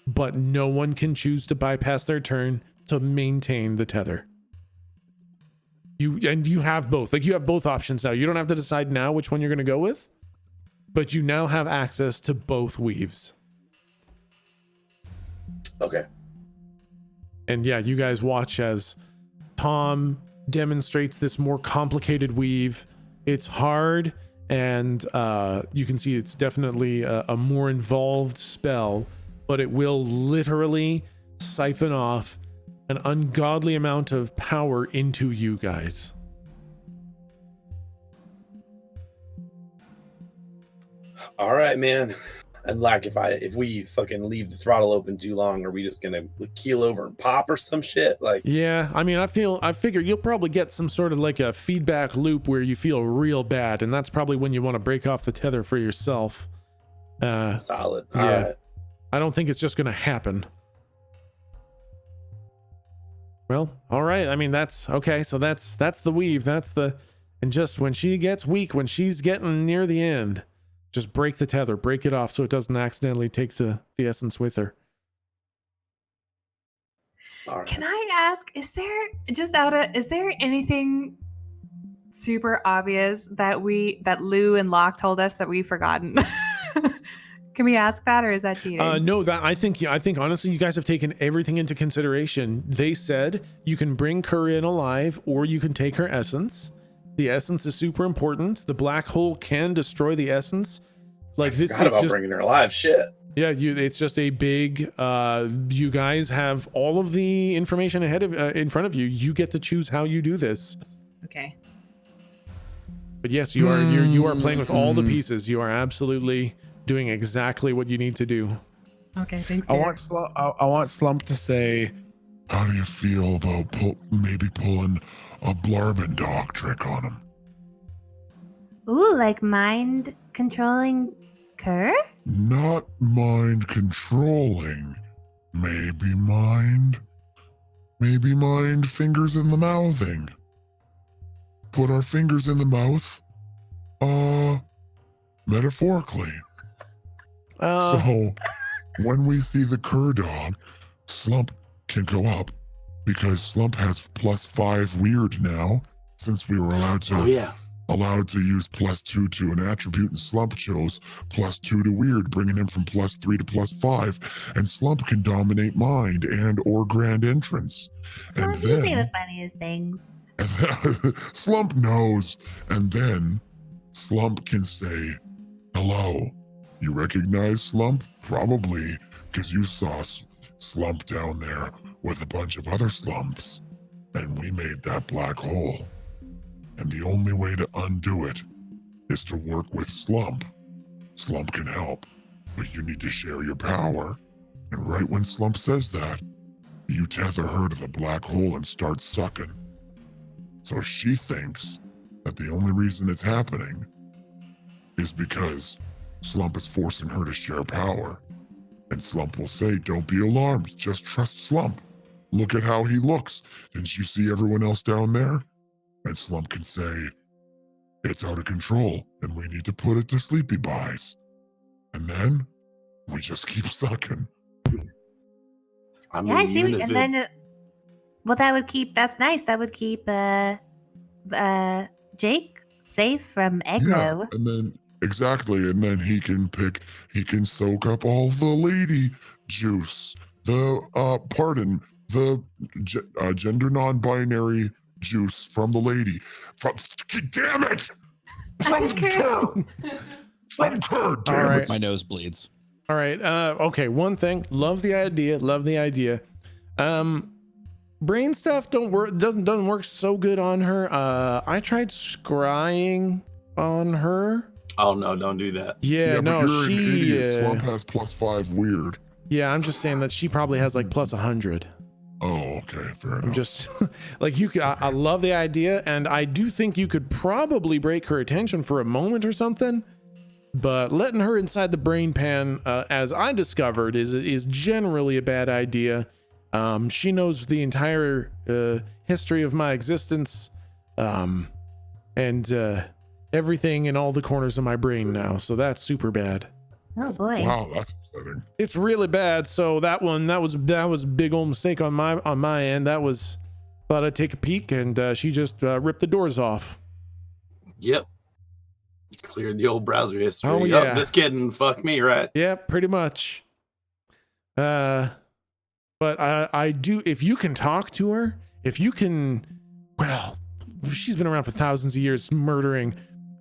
but no one can choose to bypass their turn to maintain the tether. You have both. Like, you have both options now. You don't have to decide now which one you're going to go with, but you now have access to both weaves. Okay. And yeah, you guys watch as Tom demonstrates this more complicated weave. It's hard, and you can see it's definitely a more involved spell, but it will literally siphon off an ungodly amount of power into you guys. All right, man. And like, if we fucking leave the throttle open too long, are we just gonna keel over and pop or some shit? Like, yeah, I mean, I figure you'll probably get some sort of like a feedback loop where you feel real bad, and that's probably when you want to break off the tether for yourself. Solid. All yeah. right. I don't think it's just gonna happen. Well, all right. I mean, that's okay. So that's the weave. And just when she gets weak, when she's getting near the end, just break the tether, break it off so it doesn't accidentally take the essence with her. All right. Can I ask, is there anything super obvious that Lou and Locke told us that we've forgotten? Can we ask that, or is that cheating? No, that I think honestly you guys have taken everything into consideration. They said you can bring Kur in alive, or you can take her essence. The essence is super important. The black hole can destroy the essence. Like, this forgot is about just bringing her alive. Shit. Yeah, it's just a big. You guys have all of the information in front of you. You get to choose how you do this. Okay. But yes, you are playing with all the pieces. You are absolutely doing exactly what you need to do. Okay, thanks, I Derek. want Slump to say, How do you feel about maybe pulling a Blarbin dog trick on him? Ooh, like mind controlling Kerr? Not mind controlling. Maybe mind fingers in the mouthing. Put our fingers in the mouth, metaphorically. So when we see the Kerr dog, Slump can go up because Slump has +5 weird now, since we were allowed to use +2 to an attribute, and Slump chose +2 to weird, bringing him from +3 to +5. And Slump can dominate mind and or grand entrance. And You say the funniest things. and then Slump knows, and then Slump can say, "Hello, you recognize Slump? Probably, because you saw Slump down there with a bunch of other Slumps, and we made that black hole. And the only way to undo it is to work with Slump. Slump can help, but you need to share your power. And right when Slump says that, you tether her to the black hole and start sucking. So she thinks that the only reason it's happening is because Slump is forcing her to share power. And Slump will say, don't be alarmed, just trust Slump. Look at how he looks. Didn't you see everyone else down there? And Slump can say, it's out of control and we need to put it to sleepy buys. And then we just keep sucking. I mean, Yeah, I see. even And if it- then, well, that would keep. That's nice. That would keep Jake safe from Yeah, aggro. and then exactly, and then he can soak up all the lady juice, the gender non-binary juice from the lady. Damn it! From Kerr! From Kerr, damn All right. it! My nose bleeds. All right. Okay. One thing. Love the idea. Love the idea. Brain stuff doesn't work so good on her. I tried scrying on her. Oh no, don't do that. Yeah, but no, you're an she. idiot. Slump has +5 weird. Yeah, I'm just saying that she probably has like plus 100. Oh, okay, fair I'm enough. just like you could. I love the idea, and I do think you could probably break her attention for a moment or something. But letting her inside the brain pan, as I discovered, is generally a bad idea. She knows the entire history of my existence, and everything in all the corners of my brain now. So that's super bad. Oh boy. Wow, that's upsetting. It's really bad. So that was a big old mistake on my end. That was, thought I'd take a peek, and she just ripped the doors off. Yep. Cleared the old browser history. Oh, Yup, yeah. just kidding. Fuck me, right? Yeah, pretty much. But I do, if you can talk to her, if you can, well, she's been around for thousands of years, murdering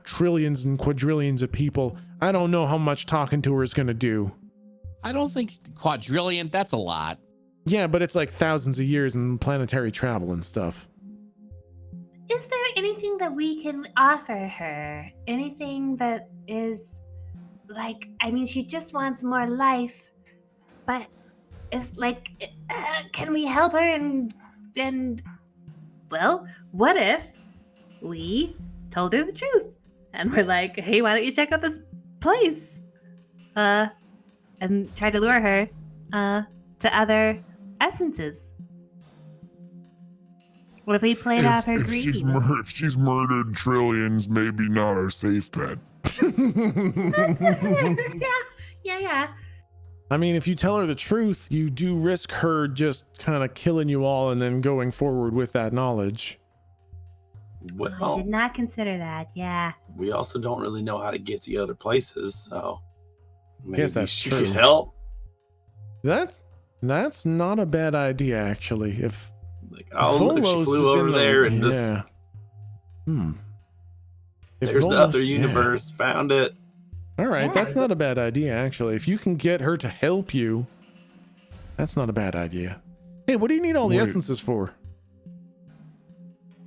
trillions and quadrillions of people. I don't know how much talking to her is going to do. I don't think quadrillion, that's a lot. Yeah, but it's like thousands of years in planetary travel and stuff. Is there anything that we can offer her? Anything that is like, I mean, she just wants more life, but it's like, can we help her? And well, what if we told her the truth? And we're like, hey, why don't you check out this place? And try to lure her to other essences. What if we played off her greed? If she's murdered trillions, maybe not our safe bet. yeah. I mean, if you tell her the truth, you do risk her just kind of killing you all and then going forward with that knowledge. I Well, did not consider that. Yeah. we also don't really know how to get to other places, so maybe Yes, that's she true. could help. That's not a bad idea, actually. If Like, oh, look, she Volos flew is in over the- there and just yeah. If there's the Volos- other yeah. universe. Found it. All right, Yeah. that's not a bad idea, actually. If you can get her to help you, that's not a bad idea. Hey, what do you need all the Wait. essences for?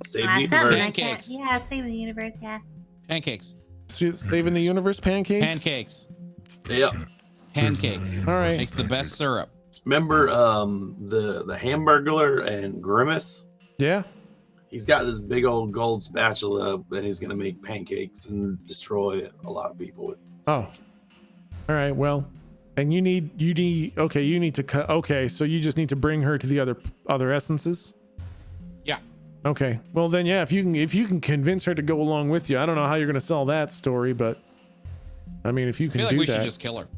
Save the Something I universe. can't. Pancakes. Yeah, save the universe. Yeah. Pancakes. Saving the universe pancakes? Pancakes. Yep. Pancakes. All right. Makes the best syrup. Remember the Hamburglar and Grimace? Yeah. He's got this big old gold spatula, and he's gonna make pancakes and destroy a lot of people with. Oh. All right, well, and you need to cut. Okay, so you just need to bring her to the other essences? Yeah. Okay. Well then, yeah, if you can convince her to go along with you. I don't know how you're going to sell that story, but I mean, if you I can feel like do we that. should just kill her.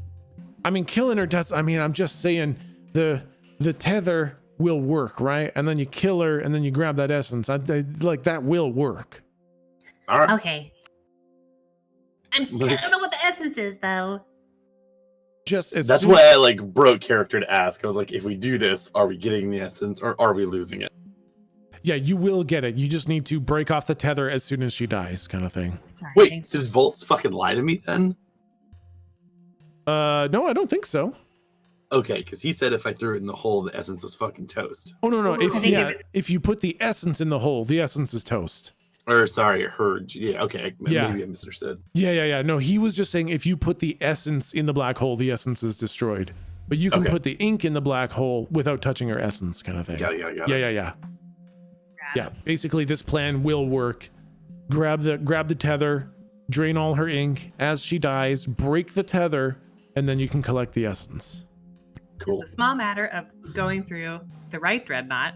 I mean, killing her does. I mean, I'm just saying the tether will work, right? And then you kill her, and then you grab that essence. I like that will work. All right. Okay. I don't know what the essence is though. Just as That's soon- why I like broke character to ask. I was like, if we do this, are we getting the essence or are we losing it? Yeah, you will get it. You just need to break off the tether as soon as she dies, kind of thing. Sorry. Wait, so did Volts fucking lie to me then? No, I don't think so. Okay, because he said if I threw it in the hole, the essence was fucking toast. Oh no, I think if you put the essence in the hole, the essence is toast. Or sorry, I heard. Yeah, okay. Yeah. Maybe I misunderstood. Yeah. No, he was just saying if you put the essence in the black hole, the essence is destroyed. But you can Okay. put the ink in the black hole without touching her essence, kind of thing. Got it. Yeah. Basically, this plan will work. grab the tether, drain all her ink as she dies, break the tether, and then you can collect the essence. Cool. Just a small matter of going through the right dreadnought,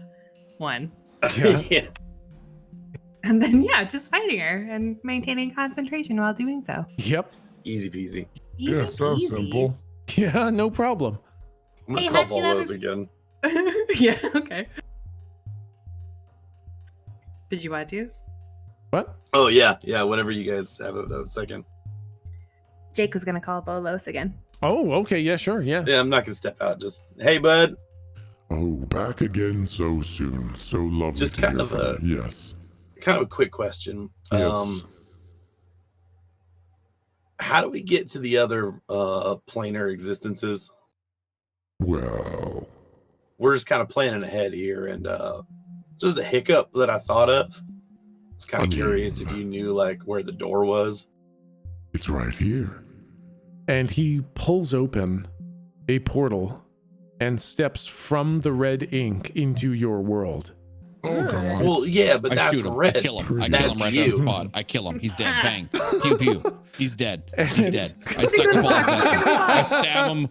one, Yeah. and then just fighting her and maintaining concentration while doing so. Yep. Easy peasy. Easy Yeah, sounds peasy. simple. Yeah, no problem. I'm gonna Hey, call how'd you Volos ever- again. Yeah, okay. Did you want to? What? Oh yeah, yeah. Whenever you guys have a second. Jake was gonna call Volos again. Oh, okay. Yeah, sure. Yeah. Yeah, I'm not gonna step out. Just hey, bud. Oh, back again so soon. So lovely Just to kind hear of from you. Yes. Kind of a quick question. Yes. How do we get to the other planar existences? Well, We're just kind of planning ahead here, and just a hiccup that I thought of. I was kind I of mean- curious if you knew like where the door was. it's right here. And he pulls open a portal and steps from the red ink into your world. Oh, God. Well, yeah, but I that's shoot him. red. I kill him. I kill That's him right you. on the spot. I kill him. He's dead. Bang. Pew pew. He's dead. He's And- dead. I suck up all his essence. I stab him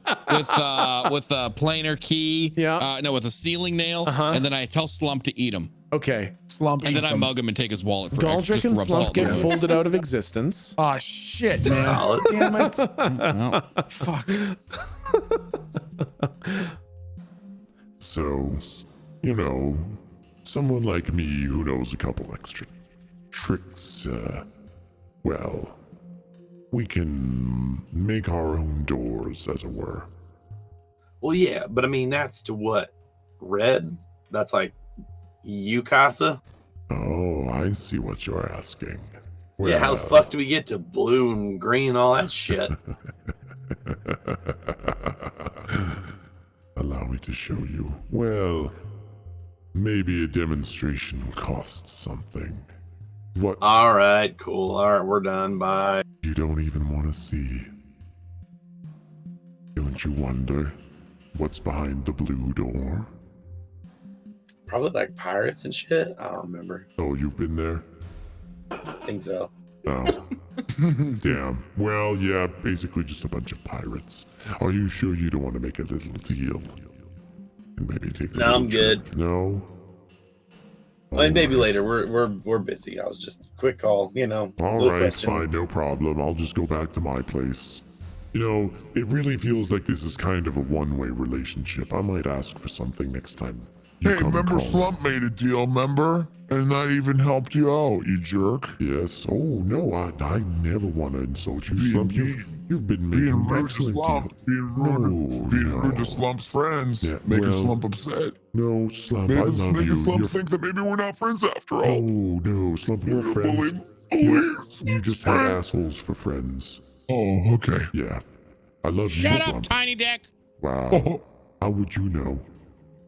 with a planar key. Yeah. No, with a sealing nail. Uh-huh. And then I tell Slump to eat him. Okay. Slump And then eats I him. mug him and take his wallet for Galdrick just and rub Slump salt in get the wound. folded out of existence. Ah, shit, man. Solid. Damn it. No. Fuck. So, you know, someone like me who knows a couple extra tricks, well, we can make our own doors, as it were. Well, yeah, but I mean that's to what? Red? That's like Yukasa? Oh, I see what you're asking. Yeah, how the fuck do we get to blue and green and all that shit? Allow me to show you. Well, maybe a demonstration costs something. What All right, cool. All right, we're done. Bye. you don't even want to see. Don't you wonder what's behind the blue door? Probably like pirates and shit. I don't remember. Oh, you've been there? I think so. Oh. Damn. Well, yeah, basically just a bunch of pirates. Are you sure you don't want to make a little deal? And maybe take a No, little I'm good. trip? No? Well, and maybe Alright. later. We're busy. I was just quick call. You know. All little right, question. fine, no problem. I'll just go back to my place. You know, it really feels like this is kind of a one-way relationship. I might ask for something next time. You Hey, come remember calling. Slump made a deal, remember? And I even helped you out, you jerk. Yes. Oh no, I never want to insult you, Being Slump. mean. You've been Being making rude to excellent Slump, deal. being No, rude no. to Slump's friends, Yeah, making well, Slump upset. No, Slump, I love Making you. Slump You're think that maybe we're not friends after Oh all. no, Slump, we're Bully friends. him. You just had assholes for friends. Oh, okay. Yeah. I love you, Shut up, Slump. tiny dick. Wow. Oh, How would you know?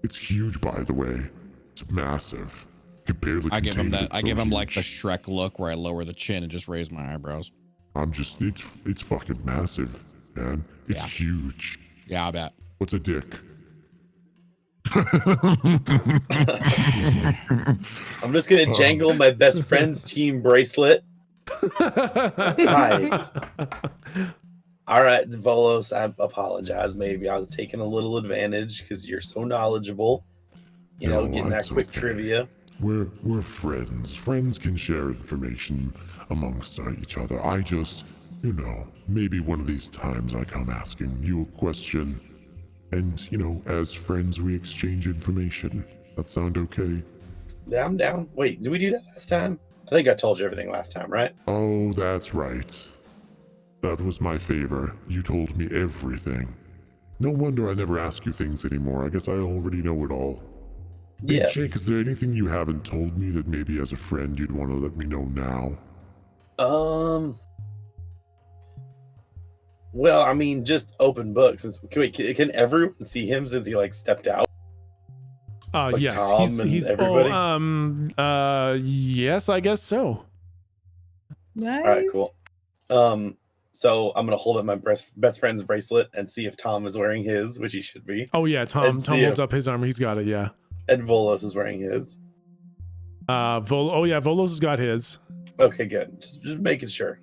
It's huge, by the way. It's massive. You can barely I give him contain that. it, I so give him like the huge. Shrek look where I lower the chin and just raise my eyebrows. It's fucking massive, man. It's Yeah. huge. Yeah, I bet. What's a dick? I'm just gonna jangle my best friend's team bracelet. Nice. All right, Volos, I apologize. Maybe I was taking a little advantage because you're so knowledgeable. You know, No, getting that it's quick okay. trivia. We're friends. Friends can share information amongst each other. I just, you know, maybe one of these times I come asking you a question, and you know, as friends we exchange information. That sound okay? Yeah, I'm down. Wait, did we do that last time? I think I told you everything last time, right? Oh, that's right. That was my favor. You told me everything. No wonder I never ask you things anymore. I guess I already know it all. Hey, Yeah. Jake, is there anything you haven't told me that maybe as a friend you'd want to let me know now? Well, I mean, just open book. Since can everyone see him since he like stepped out? Like Yes, Tom and he's everybody? yes, I guess so. Nice. All right, cool. So I'm gonna hold up my best friend's bracelet and see if Tom is wearing his, which he should be, Oh yeah, Tom And see holds if- up his armor. He's got it. Yeah. and Volos is wearing his. Volos has got his. Okay, good. Just making sure.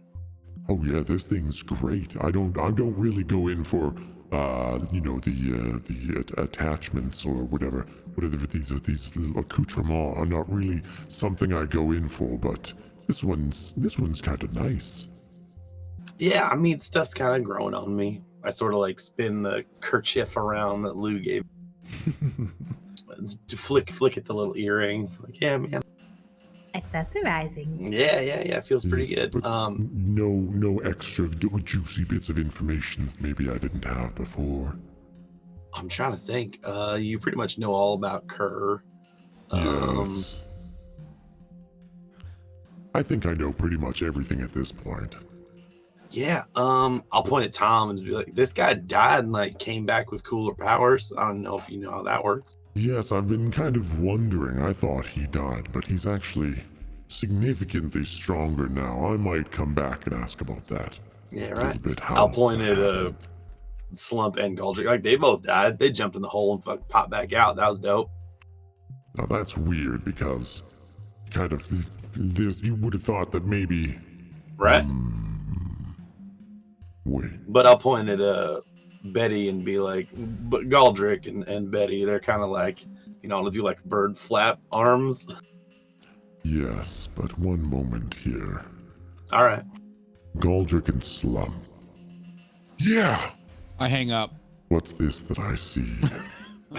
Oh yeah, this thing's great. I don't really go in for the attachments or whatever these little accoutrements are not really something I go in for, but this one's kind of nice. Yeah, I mean, stuff's kind of growing on me. I sort of like spin the kerchief around that Lou gave to flick at the little earring. Like, yeah, man. Accessorizing. Yeah. It feels pretty Yes, good. but no extra juicy bits of information that maybe I didn't have before. I'm trying to think. You pretty much know all about Kerr. Yes. I think I know pretty much everything at this point. Yeah. I'll point at Tom and just be like, this guy died and like came back with cooler powers. I don't know if you know how that works. Yes, I've been kind of wondering. I thought he died, but he's actually significantly stronger now. I might come back and ask about that. Yeah, A right. little bit how I'll point that at happened. Slump and Goldrick. Like, they both died. They jumped in the hole and popped back out. That was dope. Now that's weird because kind of this you would have thought that maybe Right? wait. But I'll point at Betty and be like, but Goldrick and Betty, they're kind of like, to do like bird flap arms. Yes, but one moment here. All right. Goldrick and Slump. Yeah. I hang up. What's this that I see?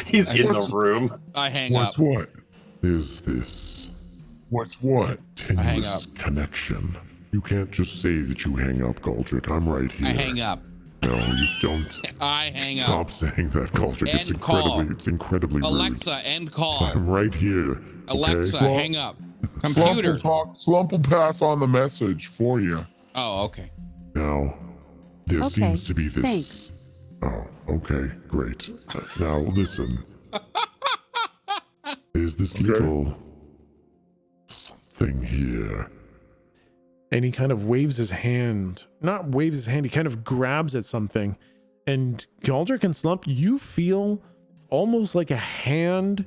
He's in the room. I hang What's up. what? Is this What's what? hang tenuous connection? You can't just say that you hang up, Goldrick. I'm right here. I hang up. No, you don't. I hang Stop up. saying that, Goldrick. End call. It's incredibly rude. Alexa, end call. I'm right here. Okay? Alexa, Well, hang up. Slump Computer. will talk. Slump will pass on the message for you. Oh, okay. Now, there Okay, seems to be this. thanks. Oh, okay, great. Now, listen. There's this little something here. And he kind of waves his hand. Not waves his hand, he kind of grabs at something. And Goldrick and Slump, you feel almost like a hand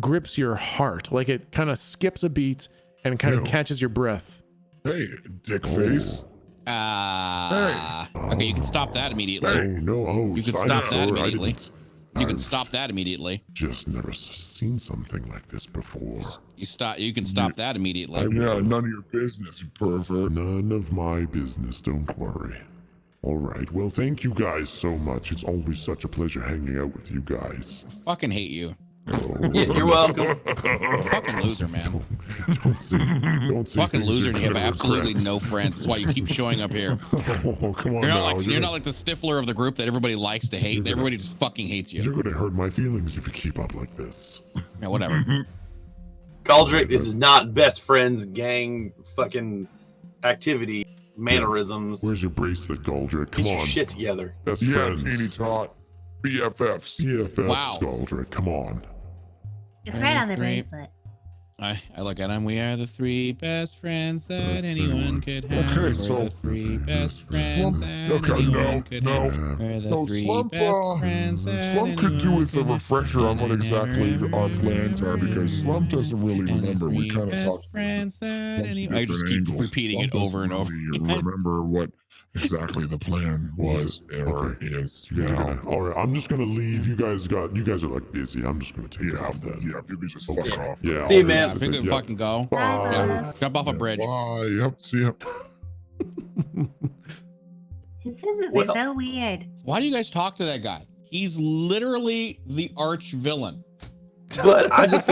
grips your heart. Like it kind of skips a beat and kind of Ew. catches your breath. Hey, dick face. Okay, you can stop that immediately. Oh, no. Oh, You can I'm stop that sorry, I immediately. didn't- You can I've stop that immediately. Just never seen something like this before. You can stop that immediately. Yeah, none of your business, you pervert. None of my business, don't worry. All right, well, thank you guys so much. It's always such a pleasure hanging out with you guys. Fucking hate you. Oh, Yeah, you're welcome. Fucking loser, man. don't say Fucking things loser, you're and you have gonna absolutely regret. no friends. That's why you keep showing up here. Oh, come on You're now. you're not like the Stifler of the group that everybody likes to hate. You're gonna- Everybody just fucking hates you. You're gonna hurt my feelings if you keep up like this. Yeah, whatever. Goldrick, this is not best friends gang fucking activity mannerisms. Where's your bracelet, Goldrick? Come Get your on. shit together. Best Yeah, friends. teeny tot. BFFs. BFFs, Wow. Goldrick. Come on. It's right on the Great. bracelet. I look at them. We are the three best friends that anyone could have. Okay, We're so- the three best friends that Okay, anyone could no. have. We're the No, three Slump, best friends that Slump could do anyone with a could have. refresher on what exactly our plans are because Slump doesn't really And the remember. We three kind of best talked friends that bunch of anyone. I just different keep angles. repeating it Slump over and over. doesn't really remember what exactly the plan was or Okay. is You guys are now. gonna, all right, I'm just gonna leave. You guys are like busy. I'm just gonna take off then. Yeah, you can just fuck off. Yeah. See you, I'll man. just- I think we can yeah. fucking go. Bye. Yeah, jump off a bridge. Bye. Yep. See ya. His visits Well- are so weird. Why do you guys talk to that guy? He's literally the arch villain. But I just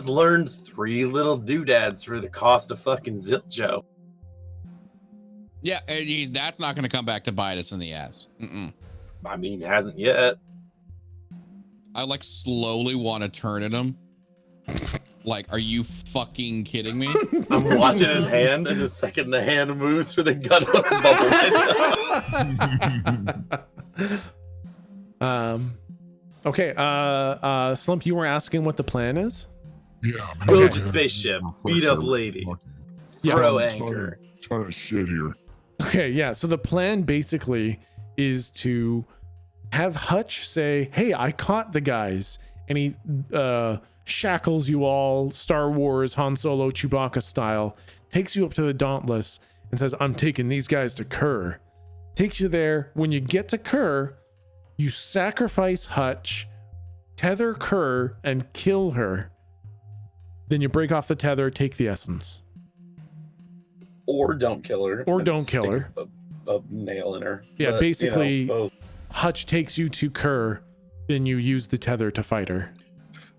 learned 3 little doodads for the cost of fucking Zilcho. Yeah, and that's not going to come back to bite us in the ass. I mean, hasn't yet. I like slowly want to turn at him. Like, are you fucking kidding me? I'm watching his hand, and the second the hand moves for the gun, I bubble myself. Okay, Slump, you were asking what the plan is? Yeah. Go man. to spaceship, beat up lady, throw anchor. Ton of shit here. Okay, yeah. So the plan basically is to have Hutch say, "Hey, I caught the guys," and he shackles you all Star Wars Han Solo Chewbacca style, takes you up to the Dauntless and says, I'm taking these guys to Kur. Takes you there. When you get to Kur, you sacrifice Hutch, tether Kur, and kill her. Then you break off the tether, take the essence. Or don't kill her. Or and don't kill stick her. A nail in her. Yeah, But, basically, you know, both. Hutch takes you to Kur, then you use the tether to fight her.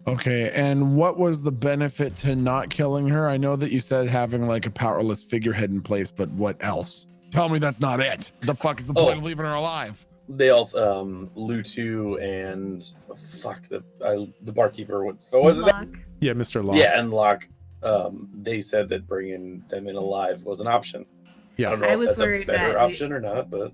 Okay, and what was the benefit to not killing her? I know that you said having like a powerless figurehead in place, but what else? Tell me that's not it. The fuck is the point of leaving her alive? They also Lutu and the barkeeper. What was his name? Lock. Yeah, Mr. Locke. Yeah, and Locke. They said that bringing them in alive was an option. Yeah. I don't know I if was that's a worried better that option or not, but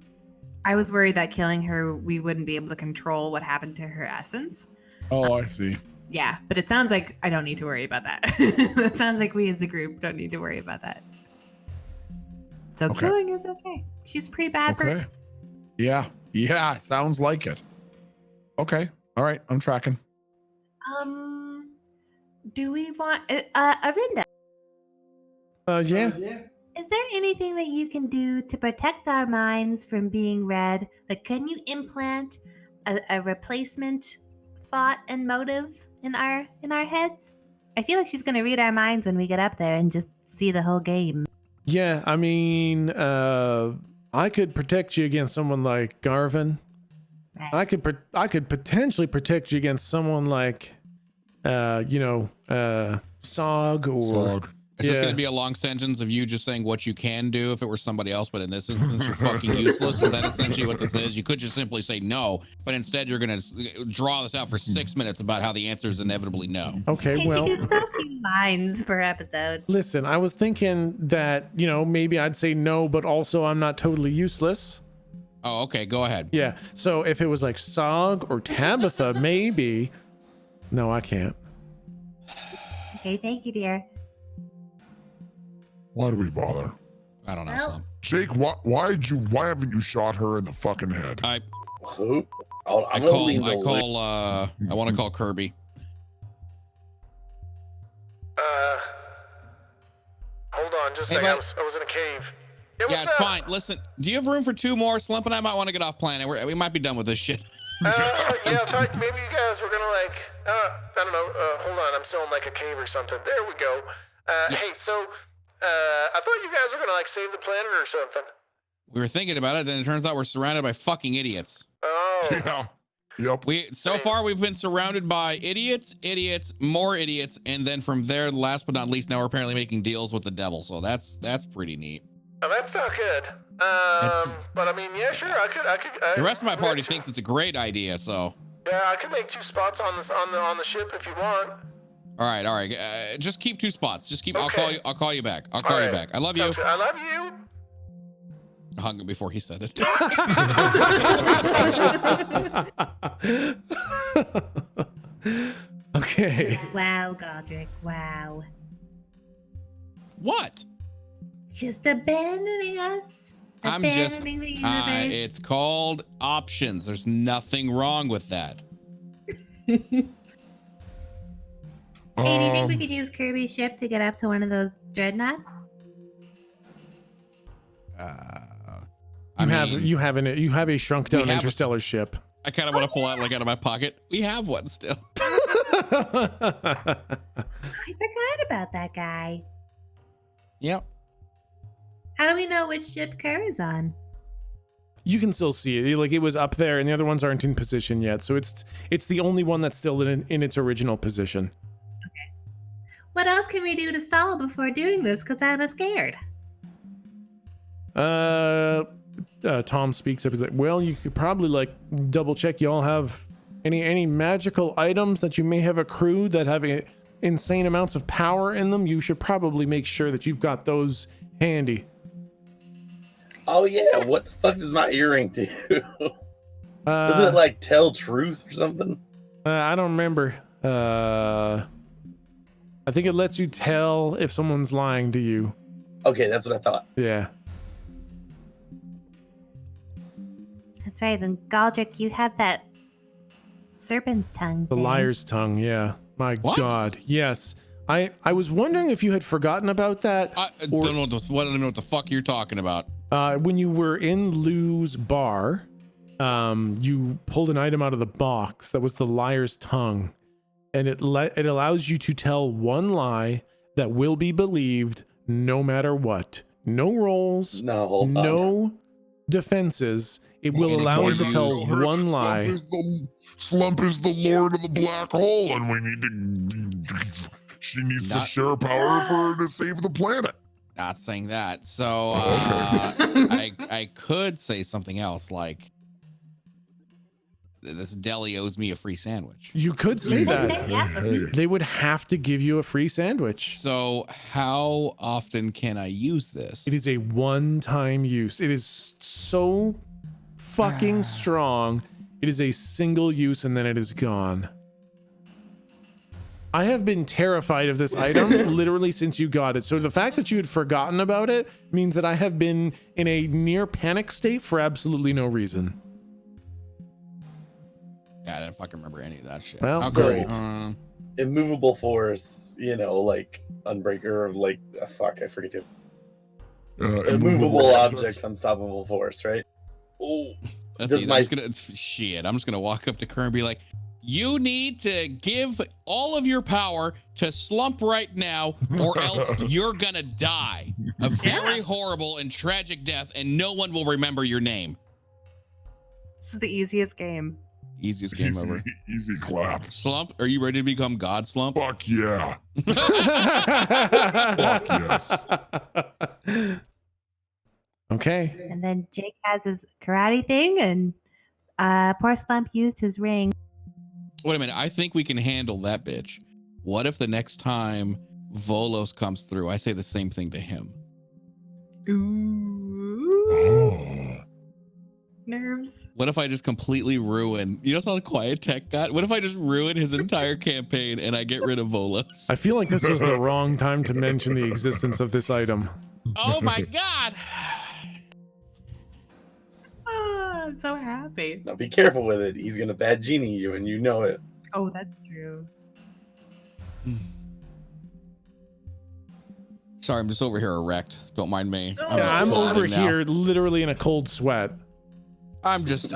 I was worried that killing her, we wouldn't be able to control what happened to her essence. Oh, I see. Yeah, but it sounds like I don't need to worry about that. It sounds like we as a group don't need to worry about that. So Okay. killing is okay. She's a pretty bad Okay. person. Yeah, sounds like it. Okay, all right, I'm tracking. Do we want Arinda? Yeah. Is there anything that you can do to protect our minds from being read? Like, can you implant a replacement thought and motive in our heads? I feel like she's gonna read our minds when we get up there and just see the whole game. Yeah, I mean, I could protect you against someone like Garvin. Right. I could potentially protect you against someone like, Sog or. Sog. It's just Yeah. going to be a long sentence of you just saying what you can do if it were somebody else, but in this instance, you're fucking useless. Is that essentially what this is? You could just simply say no, but instead you're going to draw this out for 6 minutes about how the answer is inevitably no. Okay, Hey, well, she gets so few lines per episode. listen, I was thinking that, maybe I'd say no, but also I'm not totally useless. Oh, okay. Go ahead. Yeah, so if it was like Sog or Tabitha, maybe. No, I can't. Okay, thank you, dear. Why do we bother? I don't know. Well- Sam. Jake, why haven't you shot her in the fucking head? I who? I'm I gonna call leave the I want to call Kirby. Hold on, just a Hey, second. bud. I was in a cave. Yeah, what's it's up? fine. Listen, do you have room for 2 more? Slump and I might want to get off planet. We might be done with this shit. Yeah, I thought maybe you guys were gonna I don't know. Hold on, I'm still in like a cave or something. There we go. Hey, so I thought you guys were gonna save the planet or something. We were thinking about it, then it turns out we're surrounded by fucking idiots. Oh, Yeah. Yep. So far we've been surrounded by idiots, more idiots, and then from there, last but not least, now we're apparently making deals with the devil. So that's pretty neat. oh, that's not good. But I mean, yeah, sure, I could. The rest of my I party could- thinks it's a great idea. So Yeah, I could make 2 spots on the ship if you want. all right. Just keep 2 spots. Just keep. Okay. I'll call you back. I'll call you All back. right. I love you. Sounds good. I love you. I hung him before he said it. Okay. Wow, Godric, wow. What? Just abandoning us. I'm just. Abandoning the universe. It's called options. There's nothing wrong with that. Hey, do you think we Um, could use Kirby's ship to get up to one of those dreadnoughts? You have a shrunk down We have a- interstellar ship. I kind of want to pull out out of my pocket. We have one still. I forgot about that guy. Yep. How do we know which ship Kerr is on? You can still see it. Like, it was up there, and the other ones aren't in position yet. So it's the only one that's still in its original position. What else can we do to stall before doing this? Because I'm scared. Tom speaks up. He's like, well, you could probably double check you all have any magical items that you may have accrued that have insane amounts of power in them. You should probably make sure that you've got those handy. Oh yeah, what the fuck does my earring do? Doesn't it tell truth or something? I don't remember. I think it lets you tell if someone's lying to you. Okay, that's what I thought. Yeah. That's right. And Galdrick, you have that serpent's tongue. The thing. liar's tongue, yeah. My What? God, yes. I was wondering if you had forgotten about that. I don't know what the fuck you're talking about. When you were in Lou's bar, you pulled an item out of the box that was the liar's tongue, and it allows you to tell one lie that will be believed no matter what. No rolls, No, hold on. no defenses. It will allow you to tell one lie. Slump is the lord of the black hole, and we need to. She needs to share power for her to save the planet. Not saying that. So I could say something else like this deli owes me a free sandwich. You could say that. Yeah. They would have to give you a free sandwich. So how often can I use this? It is a one-time use. It is so fucking strong. It is a single use and then it is gone. I have been terrified of this item literally since you got it. So the fact that you had forgotten about it means that I have been in a near panic state for absolutely no reason. Yeah, I didn't fucking remember any of that shit. Well, Okay. great. Immovable force, like Unbreaker, like fuck, I forget it. Immovable object, unstoppable force, right? Oh, That's does easy. my I'm just gonna walk up to Kerr and be like, you need to give all of your power to Slump right now, or else you're gonna die a very horrible and tragic death, and no one will remember your name. This is the easiest game. Easiest game ever. Easy clap. Slump, are you ready to become God Slump? Fuck yeah. Fuck yes. Okay. And then Jake has his karate thing, and poor Slump used his ring. Wait a minute. I think we can handle that bitch. What if the next time Volos comes through, I say the same thing to him? Oh. Nerves. What if I just completely ruin, you know how quiet Tech got? What if I just ruin his entire campaign and I get rid of Volos? I feel like this was the wrong time to mention the existence of this item. Oh my God. Oh, I'm so happy. Now be careful with it. He's gonna bad genie you, and you know it. Oh, that's true. Sorry, I'm just over here erect. Don't mind me. I'm over now. here literally in a cold sweat. I'm just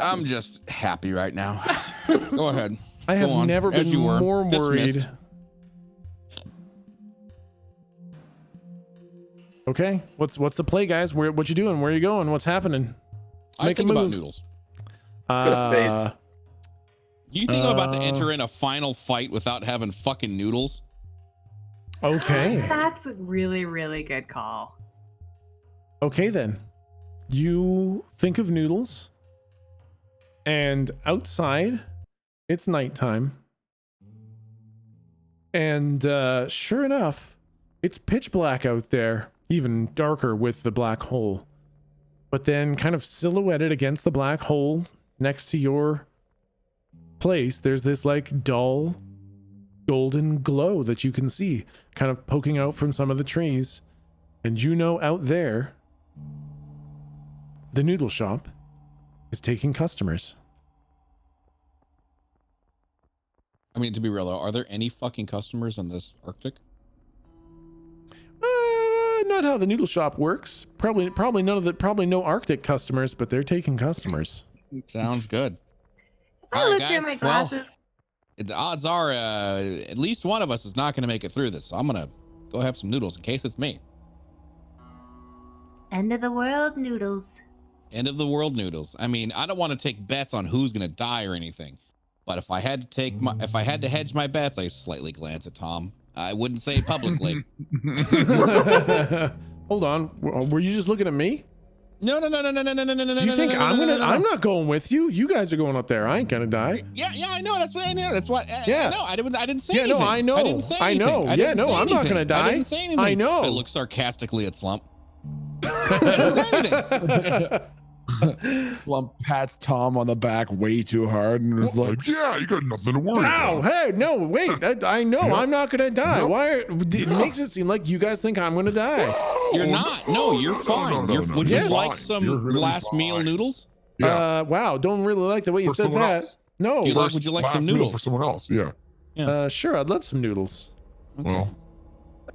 happy right now. Go ahead. I have Go on, never as been you were. more worried. Dismissed. Okay, what's the play, guys? What you doing? Where are you going? What's happening? I Make a think about move. noodles. Let's go to space. You think I'm about to enter in a final fight without having fucking noodles? Okay. That's a really, really good call. Okay then. You think of noodles, and outside, it's nighttime. And sure enough, it's pitch black out there, even darker with the black hole. But then kind of silhouetted against the black hole next to your place, there's this like dull golden glow that you can see kind of poking out from some of the trees. And you know out there, the noodle shop is taking customers. I mean, to be real though, are there any fucking customers in this Arctic? Not how the noodle shop works. Probably no Arctic customers, but they're taking customers. Sounds good. If I All right, look through guys, my glasses, The odds are at least one of us is not going to make it through this. So I'm going to go have some noodles in case it's me. End of the world noodles. End of the world noodles. I mean, I don't want to take bets on who's going to die or anything. But if I had to hedge my bets, I slightly glance at Tom. I wouldn't say it publicly. Hold on. Were you just looking at me? No. Do you think I'm not going with you? You guys are going up there. I ain't gonna die. Yeah, I know. That's what I know. That's what. Yeah. No, I didn't say Yeah, anything. no, I know. I didn't say I anything. know. I didn't Yeah, no, say I'm not anything. gonna die. I didn't say anything. I know. I look sarcastically at Slump. I didn't say anything. Slump pats Tom on the back way too hard and was like, Yeah, you got nothing to worry Wow, about. hey, no, wait. I know I'm not gonna die. Nope. Why? It makes it seem like you guys think I'm gonna die. You're not. No, you're fine. no, Would you're you like fine. some You're really last meal fine. noodles? Yeah. Wow, don't really like the way you For said someone that. else. No. Would you like some last meal noodles? for someone else? Yeah. Sure, I'd love some noodles. Well,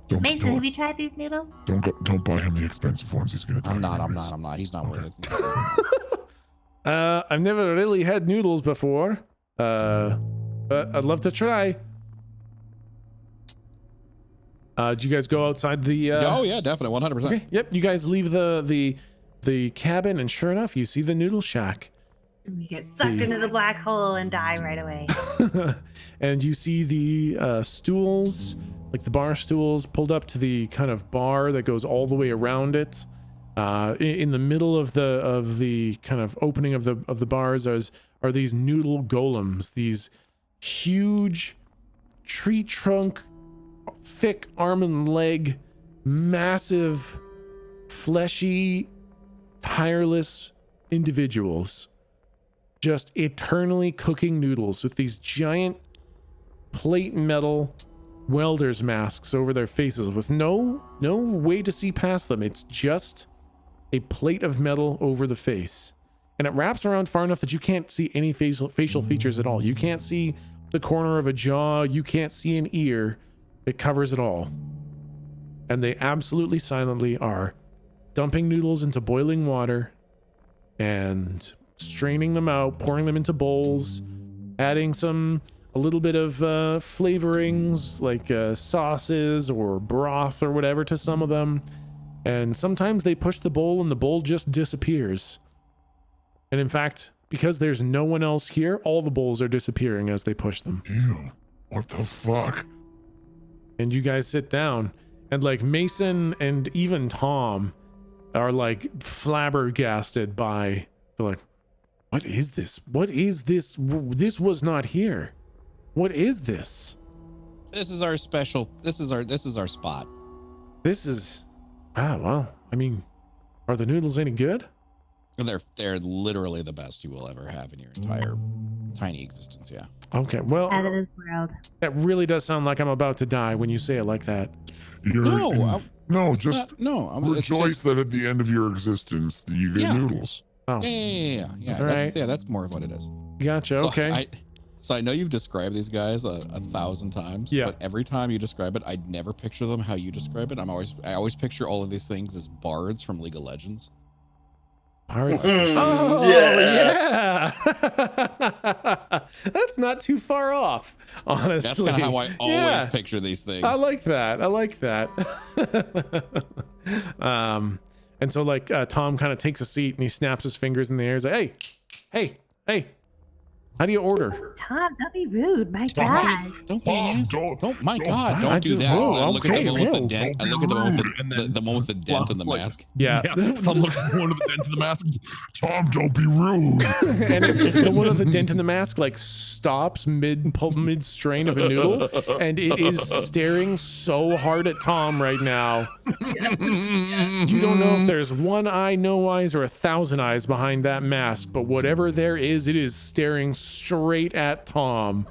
don't, Mason, don't, have you tried these noodles? don't buy him the expensive ones. He's gonna die. I'm not. He's not worth it. I've never really had noodles before. But I'd love to try. Do you guys go outside the Oh yeah, definitely, 100%. Okay, yep, you guys leave the cabin, and sure enough, you see the noodle shack. We get sucked into the black hole and die right away. And you see the stools, like the bar stools, pulled up to the kind of bar that goes all the way around it. In the middle of the kind of opening of the bars are these noodle golems, these huge tree trunk, thick arm and leg, massive, fleshy, tireless individuals, just eternally cooking noodles with these giant plate metal welder's masks over their faces with no way to see past them. It's just a plate of metal over the face, and it wraps around far enough that you can't see any facial features at all. You can't see the corner of a jaw, you can't see an ear. It covers it all. And they absolutely silently are dumping noodles into boiling water and straining them out, pouring them into bowls, adding a little bit of flavorings like sauces or broth or whatever to some of them. And sometimes they push the bowl and the bowl just disappears. And in fact, because there's no one else here, all the bowls are disappearing as they push them. Ew, what the fuck? And you guys sit down, and like Mason and even Tom are like flabbergasted by, they're like, what is this? What is this? This was not here. What is this? This is our special. This is our spot. This is, well, I mean, are the noodles any good? They're literally the best you will ever have in your entire tiny existence. Yeah. Okay, well, Out of this world. that really does sound like I'm about to die when you say it like that. Just it's rejoice just, that at the end of your existence that you get Yeah. noodles. Oh, yeah. All right. That's more of what it is. Gotcha. So Okay. So I know you've described these guys a 1,000 times. Yeah. But every time you describe it, I never picture them how you describe it. I always picture all of these things as bards from League of Legends. Hearts. Yeah. That's not too far off, honestly. That's kind of how I always picture these things. I like that. And so like Tom kind of takes a seat and he snaps his fingers in the air. He's like, hey, how do you order? Tom, don't be rude. My God. Don't be an ass. Don't do I that. just- I look at the one with the whoa, dent. I don't look at the be one with rude. the one with the dent in the Like, mask. Yeah. Slum looks at one of the dent in the mask. Tom, don't be rude. And the one with the dent in the mask like stops mid strain of a noodle, and it is staring so hard at Tom right now. You don't know if there's one eye, no eyes, or 1,000 eyes behind that mask, but whatever there is, it is staring straight at Tom.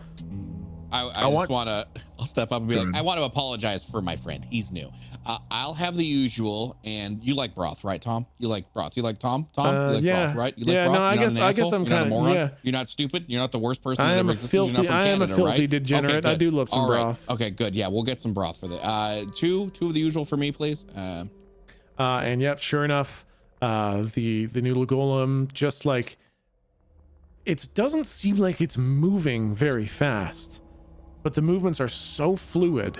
I'll step up and be like, I want to apologize for my friend. He's new. I'll have the usual. And you like broth, right, Tom? You like broth. You like Tom? You like broth, right? You like Yeah, broth? no, You're not an I guess asshole? I'm You're not a kind of, moron? yeah. You're not stupid. You're not the worst person I that am ever a existed. You're not filthy, from I am a Canada, filthy right? degenerate. Okay, I do love some All right. broth. Okay, good. Yeah, we'll get some broth for the two of the usual for me, please. And yep, sure enough, the noodle golem just like, it doesn't seem like it's moving very fast, but the movements are so fluid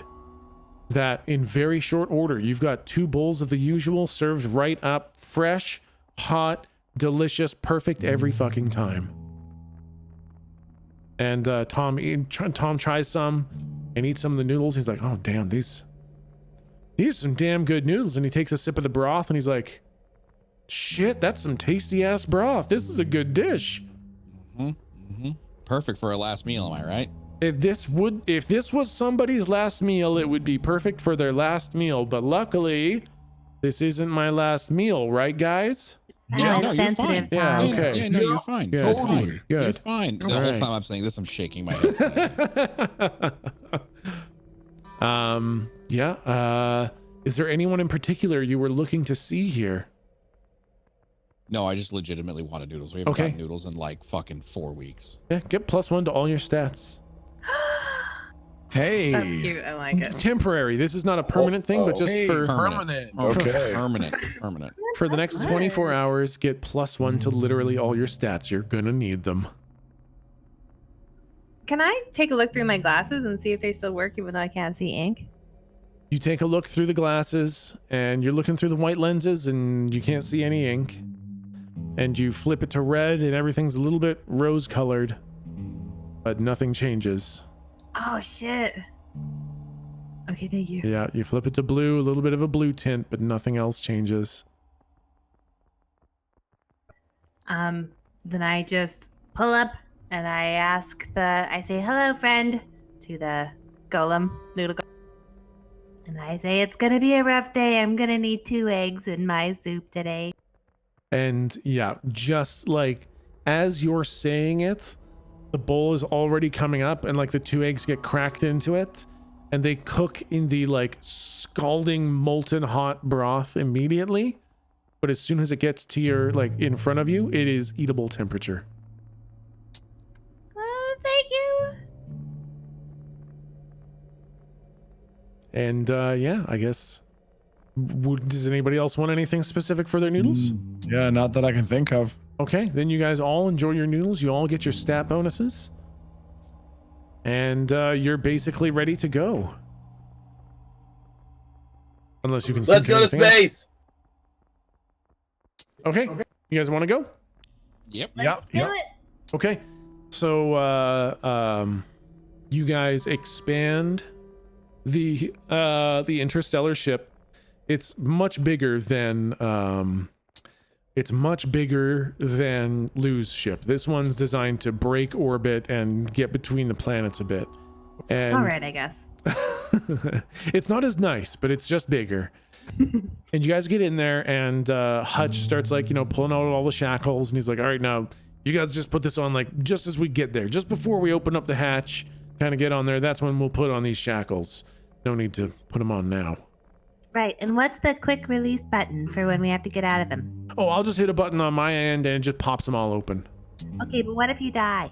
that in very short order, you've got 2 bowls of the usual served right up, fresh, hot, delicious, perfect every fucking time. And Tom tries some and eats some of the noodles. He's like, oh damn, these are some damn good noodles. And he takes a sip of the broth and he's like, shit, that's some tasty ass broth. This is a good dish. Perfect for a last meal, am I right? If this was somebody's last meal, it would be perfect for their last meal. But luckily, this isn't my last meal, right, guys? Yeah, no, you're Sensitive, fine. Yeah, Tom. okay. Yeah, no, you're fine. Good. You're fine. Totally. Good. You're fine. The All whole right. time I'm saying this, I'm shaking my head. Is there anyone in particular you were looking to see here? No, I just legitimately wanted noodles. We haven't got noodles in like fucking 4 weeks. Yeah, get +1 to all your stats. Hey. That's cute. I like it. Temporary. This is not a permanent thing, but just for permanent. Okay. Permanent. For the next 24 hours, get +1 to literally all your stats. You're gonna need them. Can I take a look through my glasses and see if they still work even though I can't see ink? You take a look through the glasses and you're looking through the white lenses and you can't see any ink. And you flip it to red and everything's a little bit rose colored, but nothing changes. Oh shit. Okay, thank you. Yeah, you flip it to blue, a little bit of a blue tint, but nothing else changes. Then I just pull up and I say, hello, friend, to the golem, noodle golem. And I say, it's gonna be a rough day. I'm gonna need 2 eggs in my soup today. And yeah, just like as you're saying it, the bowl is already coming up and like the 2 eggs get cracked into it and they cook in the like scalding molten hot broth immediately. But as soon as it gets to your like in front of you, it is eatable temperature. Thank you. And yeah, I guess does anybody else want anything specific for their noodles? Yeah, not that I can think of. Okay, then you guys all enjoy your noodles. You all get your stat bonuses. And you're basically ready to go. Unless you can Let's go to space. Okay, you guys want to go? Yep. Let's do it. Okay, so you guys expand the interstellar ship. It's much bigger than Lou's ship. This one's designed to break orbit and get between the planets a bit. And It's all right, I guess. it's not as nice, but it's just bigger. And you guys get in there and Hutch starts like, pulling out all the shackles and he's like, all right, now you guys just put this on like just as we get there, just before we open up the hatch, kind of get on there. That's when we'll put on these shackles. No need to put them on now. Right, and what's the quick release button for when we have to get out of him? Oh, I'll just hit a button on my end and it just pops them all open. Okay, but what if you die?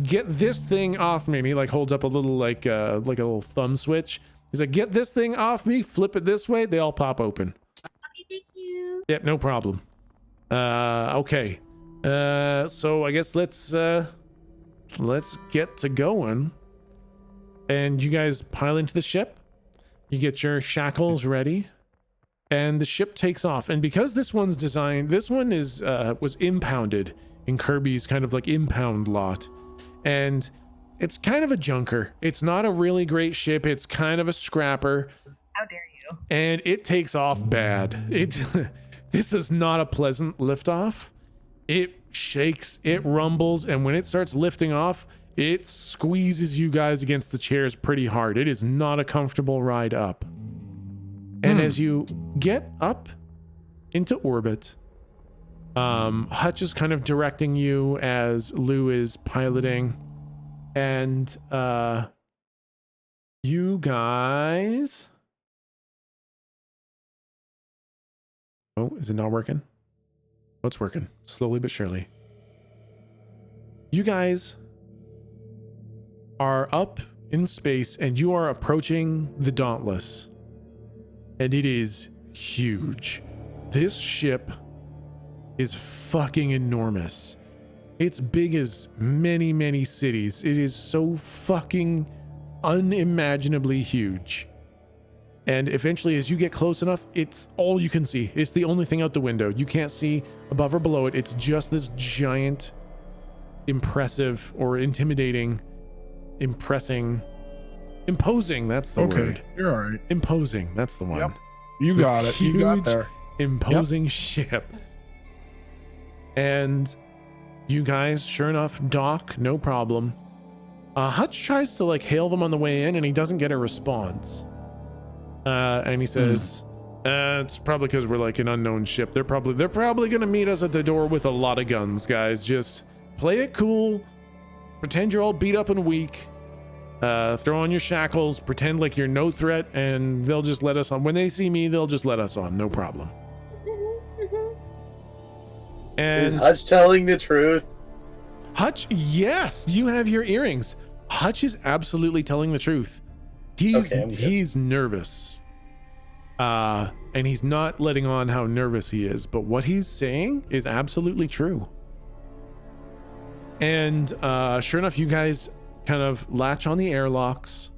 Get this thing off me. And he like holds up a little like a little thumb switch. He's like, get this thing off me, flip it this way, they all pop open. Okay, thank you. Yep, no problem. Okay. So I guess let's get to going. And you guys pile into the ship. You get your shackles ready. And the ship takes off. And because this one was impounded in Kirby's kind of like impound lot. And it's kind of a junker. It's not a really great ship. It's kind of a scrapper. How dare you? And it takes off bad. This is not a pleasant liftoff. It shakes, it rumbles, and when it starts lifting off, it squeezes you guys against the chairs pretty hard. It is not a comfortable ride up. And as you get up into orbit, Hutch is kind of directing you as Lou is piloting. And you guys... Oh, is it not working? Oh, it's working. Slowly but surely. You guys are up in space and you are approaching the Dauntless. And it is huge. This ship is fucking enormous. It's big as many, many cities. It is so fucking unimaginably huge. And eventually, as you get close enough, it's all you can see. It's the only thing out the window. You can't see above or below it. It's just this giant, impressive or intimidating, imposing. That's the word. You're all right. Imposing. That's the one. Yep. You got it. You got there. Imposing ship. And you guys, sure enough, dock, no problem. Hutch tries to like hail them on the way in and he doesn't get a response. And he says, it's probably because we're like an unknown ship. They're probably gonna meet us at the door with a lot of guns, guys. Just play it cool. Pretend you're all beat up and weak. Throw on your shackles, pretend like you're no threat, and they'll just let us on. When they see me, they'll just let us on, no problem. Is And Hutch telling the truth? Hutch, yes, you have your earrings. Hutch is absolutely telling the truth. He's nervous. And he's not letting on how nervous he is, but what he's saying is absolutely true. And sure enough, you guys kind of latch on the airlocks.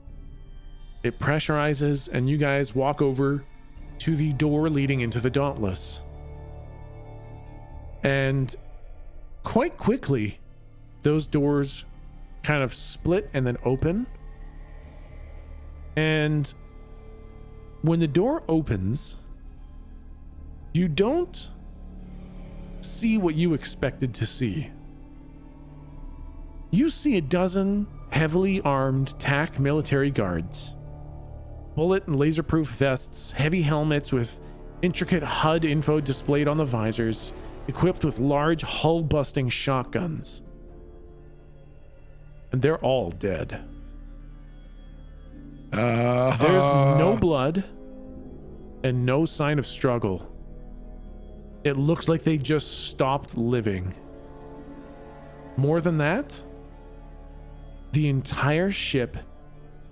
It pressurizes, and you guys walk over to the door leading into the Dauntless. And quite quickly, those doors kind of split and then open. And when the door opens, you don't see what you expected to see. You see a dozen heavily armed TAC military guards. Bullet and laser-proof vests, heavy helmets with intricate HUD info displayed on the visors, equipped with large hull-busting shotguns. And they're all dead. There's no blood and no sign of struggle. It looks like they just stopped living. More than that, the entire ship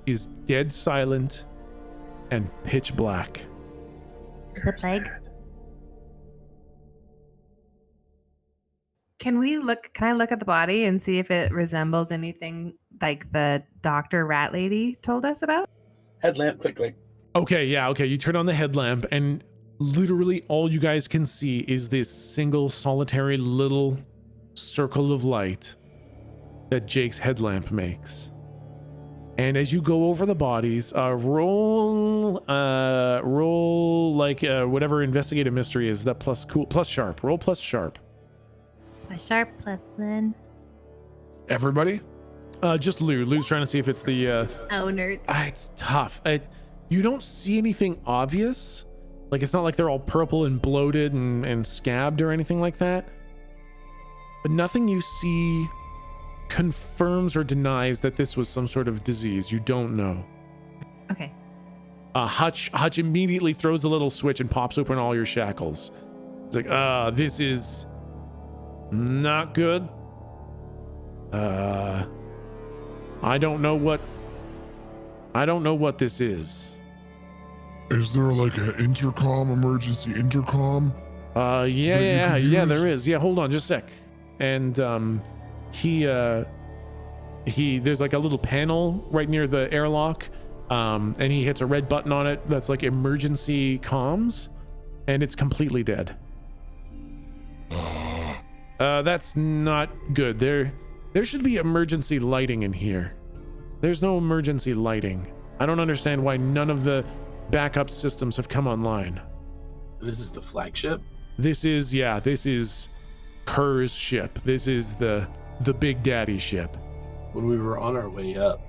is dead silent and pitch black. The plague. Can I look at the body and see if it resembles anything like the Dr. Rat Lady told us about? Headlamp, click, click. Okay, yeah, okay. You turn on the headlamp, and literally all you guys can see is this single solitary little circle of light that Jake's headlamp makes. And as you go over the bodies, roll like whatever investigative mystery is, that plus sharp. Roll plus sharp. Plus sharp, +1. Everybody? Just Lou. Lou's trying to see if it's the Oh, nerds. it's tough. You don't see anything obvious. Like, it's not like they're all purple and bloated and scabbed or anything like that. But nothing you see confirms or denies that this was some sort of disease. You don't know. Okay. Hutch immediately throws the little switch and pops open all your shackles. It's like, this is not good. I don't know what this is. Is there like an emergency intercom? Yeah, there is. Yeah, hold on just a sec. And there's like a little panel right near the airlock, and he hits a red button on it that's like emergency comms, and it's completely dead. That's not good. There should be emergency lighting in here. There's no emergency lighting. I don't understand why none of the backup systems have come online. This is the flagship? This is Kerr's ship. This is the Big Daddy ship. When we were on our way up,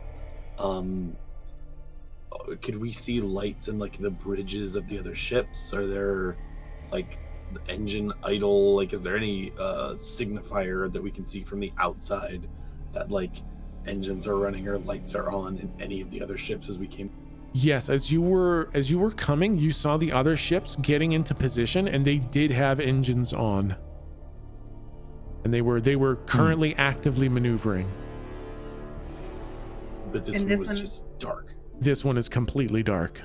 could we see lights in like the bridges of the other ships? Are there like the engine idle? Like, is there any signifier that we can see from the outside that like engines are running or lights are on in any of the other ships as we came? Yes, as you were coming, you saw the other ships getting into position, and they did have engines on, and they were currently actively maneuvering. But this one was just dark. This one is completely dark.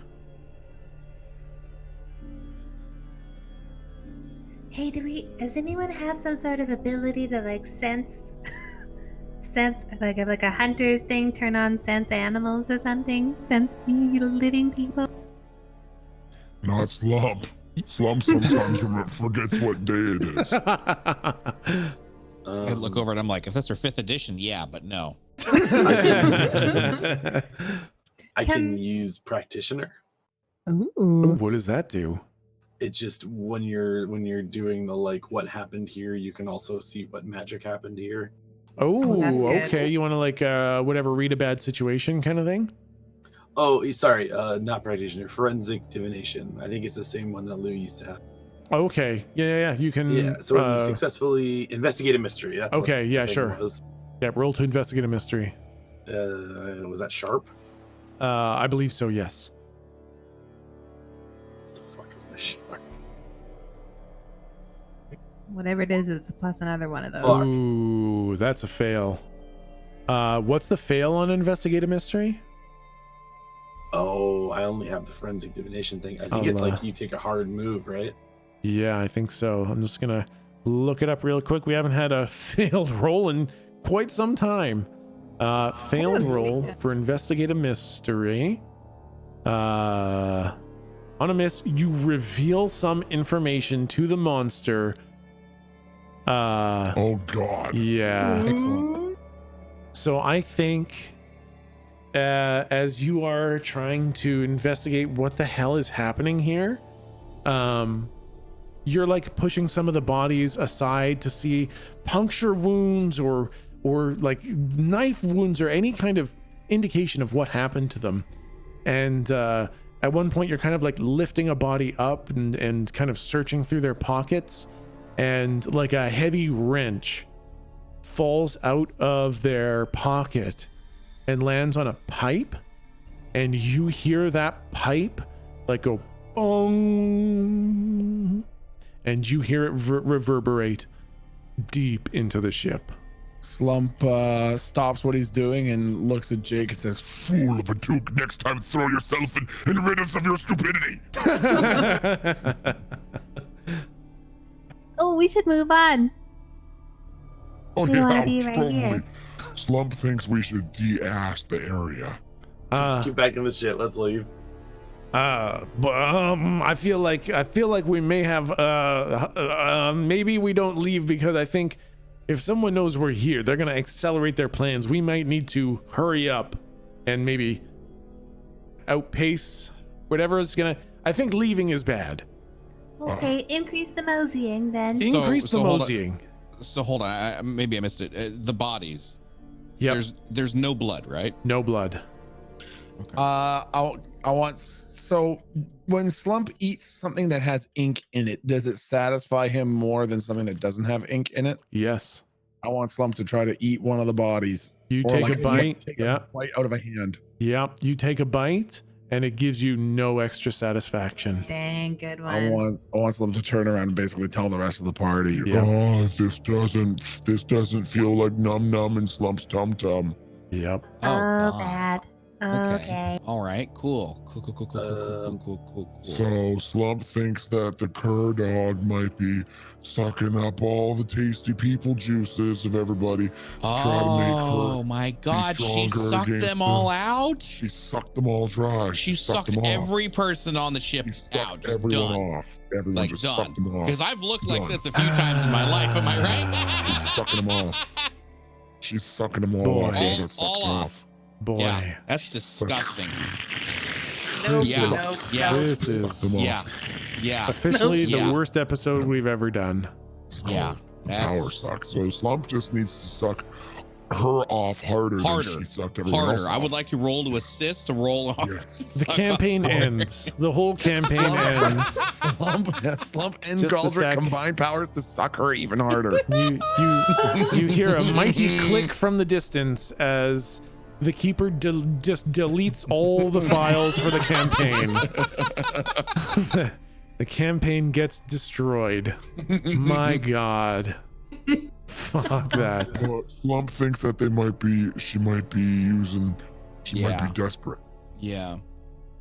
Hey, does anyone have some sort of ability to like sense like a hunter's thing, turn on sense animals or something? Sense living people? Not Slump. Slump sometimes forgets what day it is. I look over and I'm like, if that's our 5th edition, yeah, but no. I can use practitioner. Ooh, what does that do? It just when you're doing the like what happened here, you can also see what magic happened here. Oh, that's good. okay. You want to like whatever, read a bad situation kind of thing? Oh, sorry, not practitioner, forensic divination. I think it's the same one that Lou used to have. Okay. Yeah. You can. Yeah. So when you successfully investigate a mystery, that's okay. What Yeah, the sure. thing was. Yeah, roll to investigate a mystery. Was that sharp? I believe so. Yes. What the fuck is my sharp? Whatever it is, it's plus another one of those. Fuck. Ooh, that's a fail. What's the fail on investigate a mystery? Oh, I only have the forensic divination thing. I think it's like you take a hard move, right? Yeah, I think so. I'm just gonna look it up real quick. We haven't had a failed roll in quite some time. Failed roll for investigate a mystery. On a miss, you reveal some information to the monster. Oh God. Yeah. Excellent. So I think as you are trying to investigate what the hell is happening here, you're like pushing some of the bodies aside to see puncture wounds or like knife wounds or any kind of indication of what happened to them. And at one point you're kind of like lifting a body up and kind of searching through their pockets, and like a heavy wrench falls out of their pocket and lands on a pipe, and you hear that pipe like go boom, and you hear it reverberate deep into the ship. Slump stops what he's doing and looks at Jake and says, Fool of a Duke, next time throw yourself in riddance of your stupidity. Oh, we should move on. Oh We wanna yeah, be right probably. here. Slump thinks we should de-ass the area. Just get back in the ship. Let's leave. I feel like we may have maybe we don't leave, because I think if someone knows we're here, they're gonna accelerate their plans. We might need to hurry up and maybe outpace whatever is gonna. I think leaving is bad. Okay, increase the moseying then. Increase the hold on. moseying. So hold on, maybe I missed it. The bodies. Yep. There's no blood, right? No blood. Okay. I want, so when Slump eats something that has ink in it, does it satisfy him more than something that doesn't have ink in it? Yes. I want Slump to try to eat one of the bodies. You Or take like a bite. take Yeah. a bite out of a hand. Yep. You take a bite, and it gives you no extra satisfaction. Dang, good I one. want Slump to turn around and basically tell the rest of the party. Yeah. Oh, this doesn't feel like num num and Slump's tum tum. Yep. Oh, God. bad. Okay. All right. Cool. Cool. So Slump thinks that the cur dog might be sucking up all the tasty people juices of everybody. Try to make Oh her my God! She stronger sucked against them all out. She sucked them all dry. She sucked them off. every person on the ship She out. sucked Just everyone done. off. Everyone Like just done. sucked them off. Because I've looked like Done. this a few times in my life. Am I right? She's sucking them off. She's sucking them all Boy. off. They got sucked all off. Boy. Yeah, that's disgusting. Nope, Yeah. nope, Yeah. nope. This is Sucked them Yeah. off. Yeah. officially the Yeah. worst episode we've ever done. Yeah. Power That's suck. So Slump just needs to suck her off harder than Harder. she sucked everyone else harder. I would off. like to roll to assist to roll on. Yes. The campaign ends. The whole campaign ends. Slump and Just a Galdrick sec. combine powers to suck her even harder. You hear a mighty click from the distance as the keeper just deletes all the files for the campaign. The campaign gets destroyed. My God. Fuck that. But Slump thinks that she might be desperate. Yeah.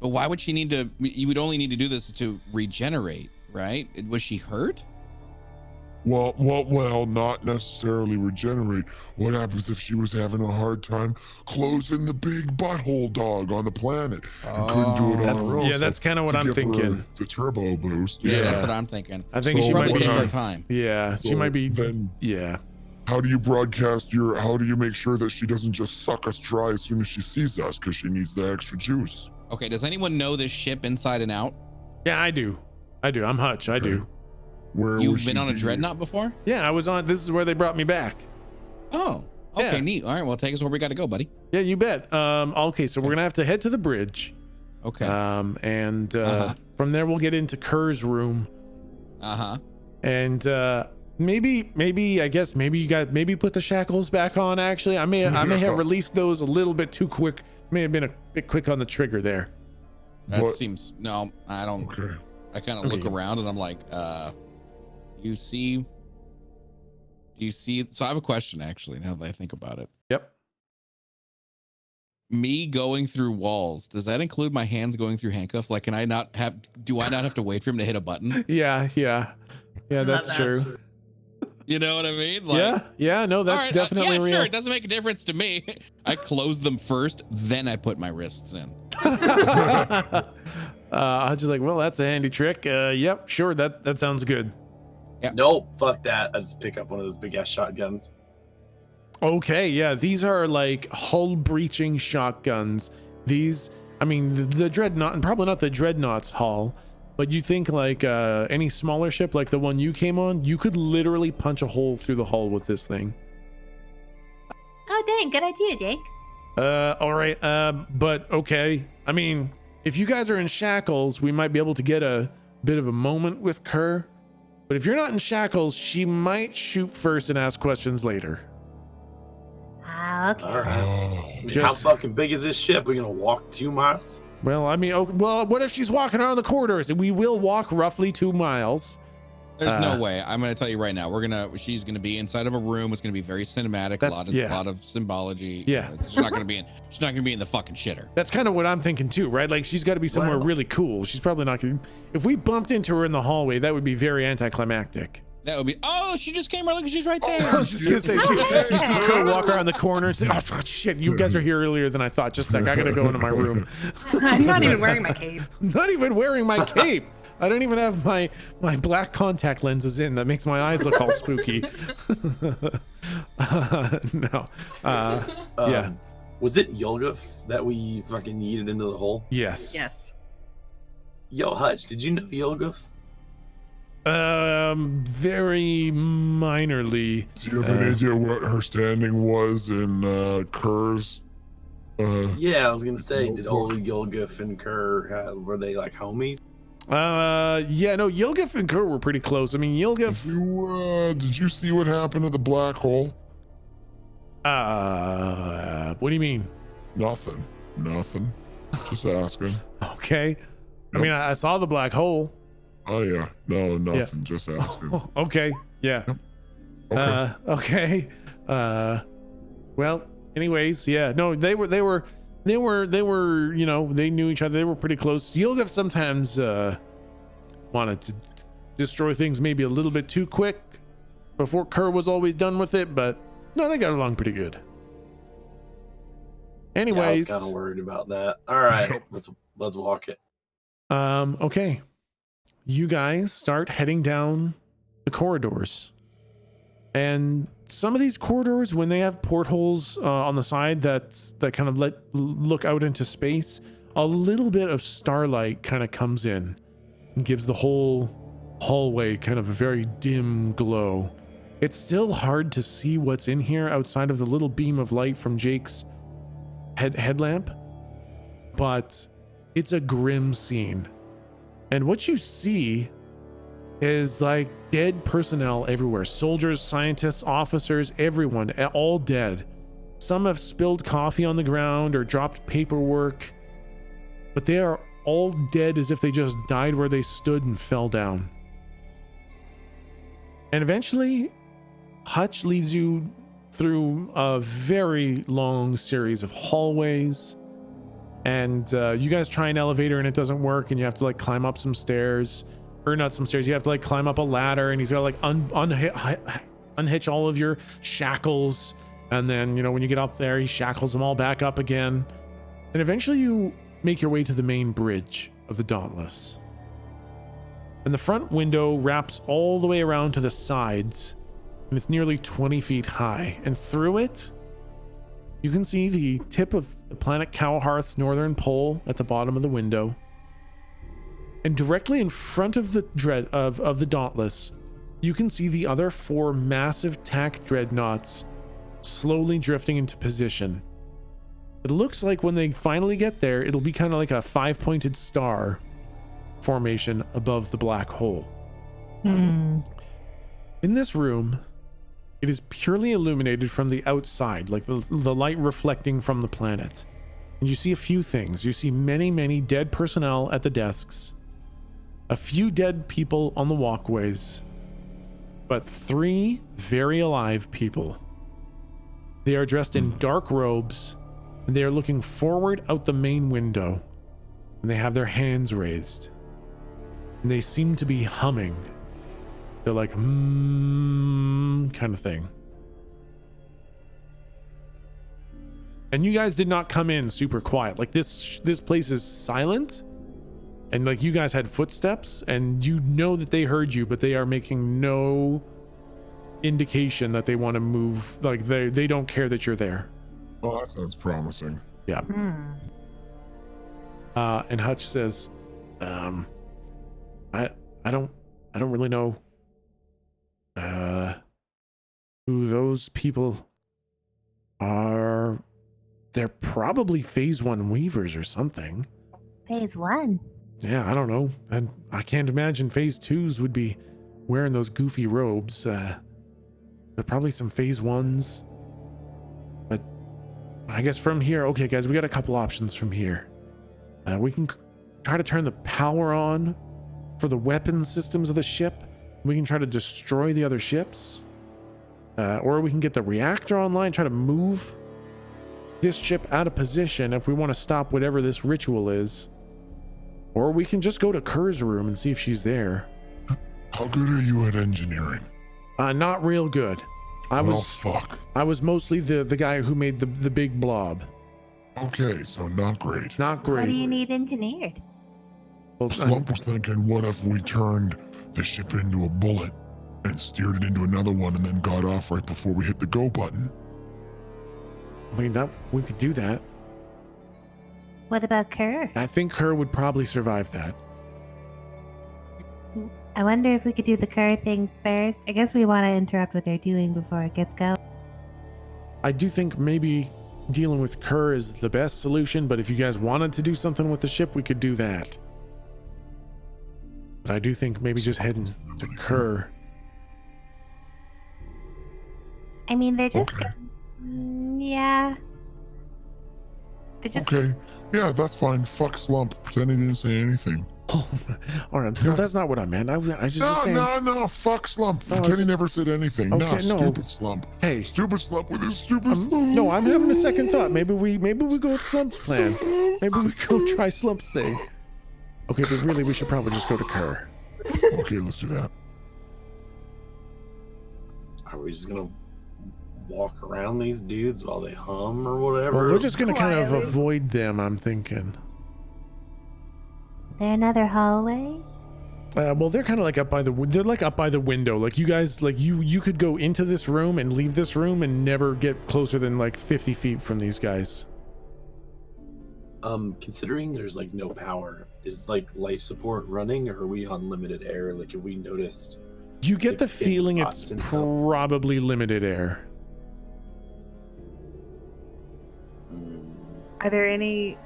But why would she need to? You would only need to do this to regenerate, right? Was she hurt? Well, not necessarily regenerate. What happens if she was having a hard time closing the big butthole dog on the planet and couldn't do it on her own? Yeah, that's kind of what to I'm give her thinking. The turbo boost. Yeah, Yeah. that's what I'm thinking. I think So she might Probably be. take her time. Yeah, she So might be. then- Yeah. How do you how do you make sure that she doesn't just suck us dry as soon as she sees us because she needs the extra juice? Okay, does anyone know this ship inside and out? Yeah, I do. I'm Hutch. I do. Where You've would been she on a be? dreadnought before? Yeah, I was on. This is where they brought me back. Oh, okay, Yeah. neat. All right, well, take us where we got to go, buddy. Yeah, you bet. Okay, so we're gonna have to head to the bridge. Okay. And Uh-huh. from there we'll get into Kerr's room. And maybe you guys put the shackles back on. Actually, I may have released those a little bit too quick. May have been a bit quick on the trigger there. That What? seems no. I don't. Okay. I kind of look Okay. around and I'm like, you see Do you see? So I have a question actually. Now that I think about it. Yep. Me going through walls, does that include my hands going through handcuffs? Like, do I not have to wait for him to hit a button? Yeah, that's true. You know what I mean? Like, yeah, no, that's definitely real. Sure, it doesn't make a difference to me. I close them first, then I put my wrists in. I was just like, well, that's a handy trick. Yep, sure, that sounds good. Yep. Nope, fuck that. I just pick up one of those big ass shotguns. Okay, yeah, these are like hull breaching shotguns. These, I mean, the dreadnought, and probably not the dreadnought's hull, but you think like any smaller ship like the one you came on, you could literally punch a hole through the hull with this thing. Oh, dang, good idea, Jake. All right, but okay. I mean, if you guys are in shackles, we might be able to get a bit of a moment with Kerr. But if you're not in shackles, she might shoot first and ask questions later. Ah, okay. All right. How fucking big is this ship? We're gonna walk 2 miles? Well, I mean, well, what if she's walking around the corridors? We will walk roughly 2 miles. There's no way. I'm gonna tell you right now. She's gonna be inside of a room. It's gonna be very cinematic. A lot of symbology. Yeah. She's not gonna be in the fucking shitter. That's kind of what I'm thinking too, right? Like she's got to be somewhere really cool. She's probably not gonna. If we bumped into her in the hallway, that would be very anticlimactic. That would be. Oh, she just came early. She's right there. I was just gonna say, you see Kerr walk around the corner and say, "Oh shit, you guys are here earlier than I thought." Just a sec, I gotta go into my room. I'm not even wearing my cape. Not even wearing my cape. I don't even have my black contact lenses in. That makes my eyes look all spooky. No. Yeah. Was it Yolguf that we fucking yeeted into the hole? Yes. Yes. Yo, Hutch, did you know Yolguf? Very minorly. Do you have an idea what her standing was in Kerr's? Yeah, I was gonna say, did old Yolguf and Kerr were they like homies? Yeah, no, Yilgif and Kerr were pretty close. I mean, Yilgif. Did you see what happened at the black hole? What do you mean? Nothing. Just asking. Okay. Yep. I mean, I saw the black hole. Oh yeah. No, nothing. Yeah. Just asking. Okay. Yeah. Yep. Okay. Well, anyways, yeah. No, they were, you know, they knew each other. They were pretty close. Yilgif sometimes wanted to destroy things maybe a little bit too quick before Kerr was always done with it, but no, they got along pretty good. Anyways, yeah, I was kind of worried about that. All right, let's walk it. Okay. You guys start heading down the corridors. And some of these corridors, when they have portholes on the side that kind of look out into space, a little bit of starlight kind of comes in and gives the whole hallway kind of a very dim glow. It's still hard to see what's in here outside of the little beam of light from Jake's headlamp, but it's a grim scene. And what you see is like dead personnel everywhere. Soldiers, scientists, officers, everyone, all dead. Some have spilled coffee on the ground or dropped paperwork, but they are all dead as if they just died where they stood and fell down. And eventually, Hutch leads you through a very long series of hallways, and you guys try an elevator and it doesn't work, and you have to like climb up some stairs. Or not some stairs, you have to like climb up a ladder, and he's got to like unhitch all of your shackles, and then, you know, when you get up there, he shackles them all back up again. And eventually you make your way to the main bridge of the Dauntless. And the front window wraps all the way around to the sides, and it's nearly 20 feet high. And through it, you can see the tip of the planet Cowhearth's northern pole at the bottom of the window. And directly in front of the the Dauntless, you can see the other 4 massive tack dreadnoughts slowly drifting into position. It looks like when they finally get there, it'll be kind of like a 5-pointed star formation above the black hole. In this room, it is purely illuminated from the outside, like the light reflecting from the planet. And you see a few things. You see many, many dead personnel at the desks, a few dead people on the walkways, but 3 very alive people. They are dressed in dark robes, and they are looking forward out the main window, and they have their hands raised, and they seem to be humming. They're like, kind of thing. And you guys did not come in super quiet. Like this place is silent, and like you guys had footsteps, and you know that they heard you, but they are making no indication that they want to move. Like they don't care that you're there. Oh, that sounds promising. Yeah. And Hutch says, I don't really know who those people are. They're probably phase 1 weavers or something. Phase 1. Yeah, I don't know. And I can't imagine phase 2s would be wearing those goofy robes. They're probably some phase 1s. But I guess from here, okay guys, we got a couple options from here. We can try to turn the power on for the weapon systems of the ship. We can try to destroy the other ships. Or we can get the reactor online, try to move this ship out of position if we want to stop whatever this ritual is. Or we can just go to Kerr's room and see if she's there. How good are you at engineering? Not real good. I was mostly the guy who made the big blob. Okay, so not great. Not great. What do you need engineered? Well, Slump was thinking, what if we turned the ship into a bullet and steered it into another one and then got off right before we hit the go button? I mean, we could do that. What about Kerr? I think Kerr would probably survive that. I wonder if we could do the Kerr thing first. I guess we want to interrupt what they're doing before it gets going. I do think maybe dealing with Kerr is the best solution, but if you guys wanted to do something with the ship, we could do that. But I do think maybe just heading to Kerr. I mean, they're just... Okay. Yeah. They're just... Okay, yeah, that's fine. Fuck Slump. Pretend he didn't say anything. Oh, all right. So that's not what I meant. I just was saying. No. Fuck Slump. No, Pretend he never said anything. Okay, no. Stupid Slump. Hey. Stupid Slump with his stupid Slump. No, I'm having a second thought. Maybe we go with Slump's plan. Maybe we go try Slump's thing. Okay, but really, we should probably just go to Kerr. Okay, let's do that. Are we just gonna walk around these dudes while they hum or whatever? Well, we're just gonna kind of avoid them, I'm thinking. There another hallway? Well, they're kind of like up by the window. Like you guys, like you could go into this room and leave this room and never get closer than like 50 feet from these guys. Considering there's like no power, is like life support running, or are we on limited air? Like, have we noticed? You get the feeling it's probably limited air. Are there any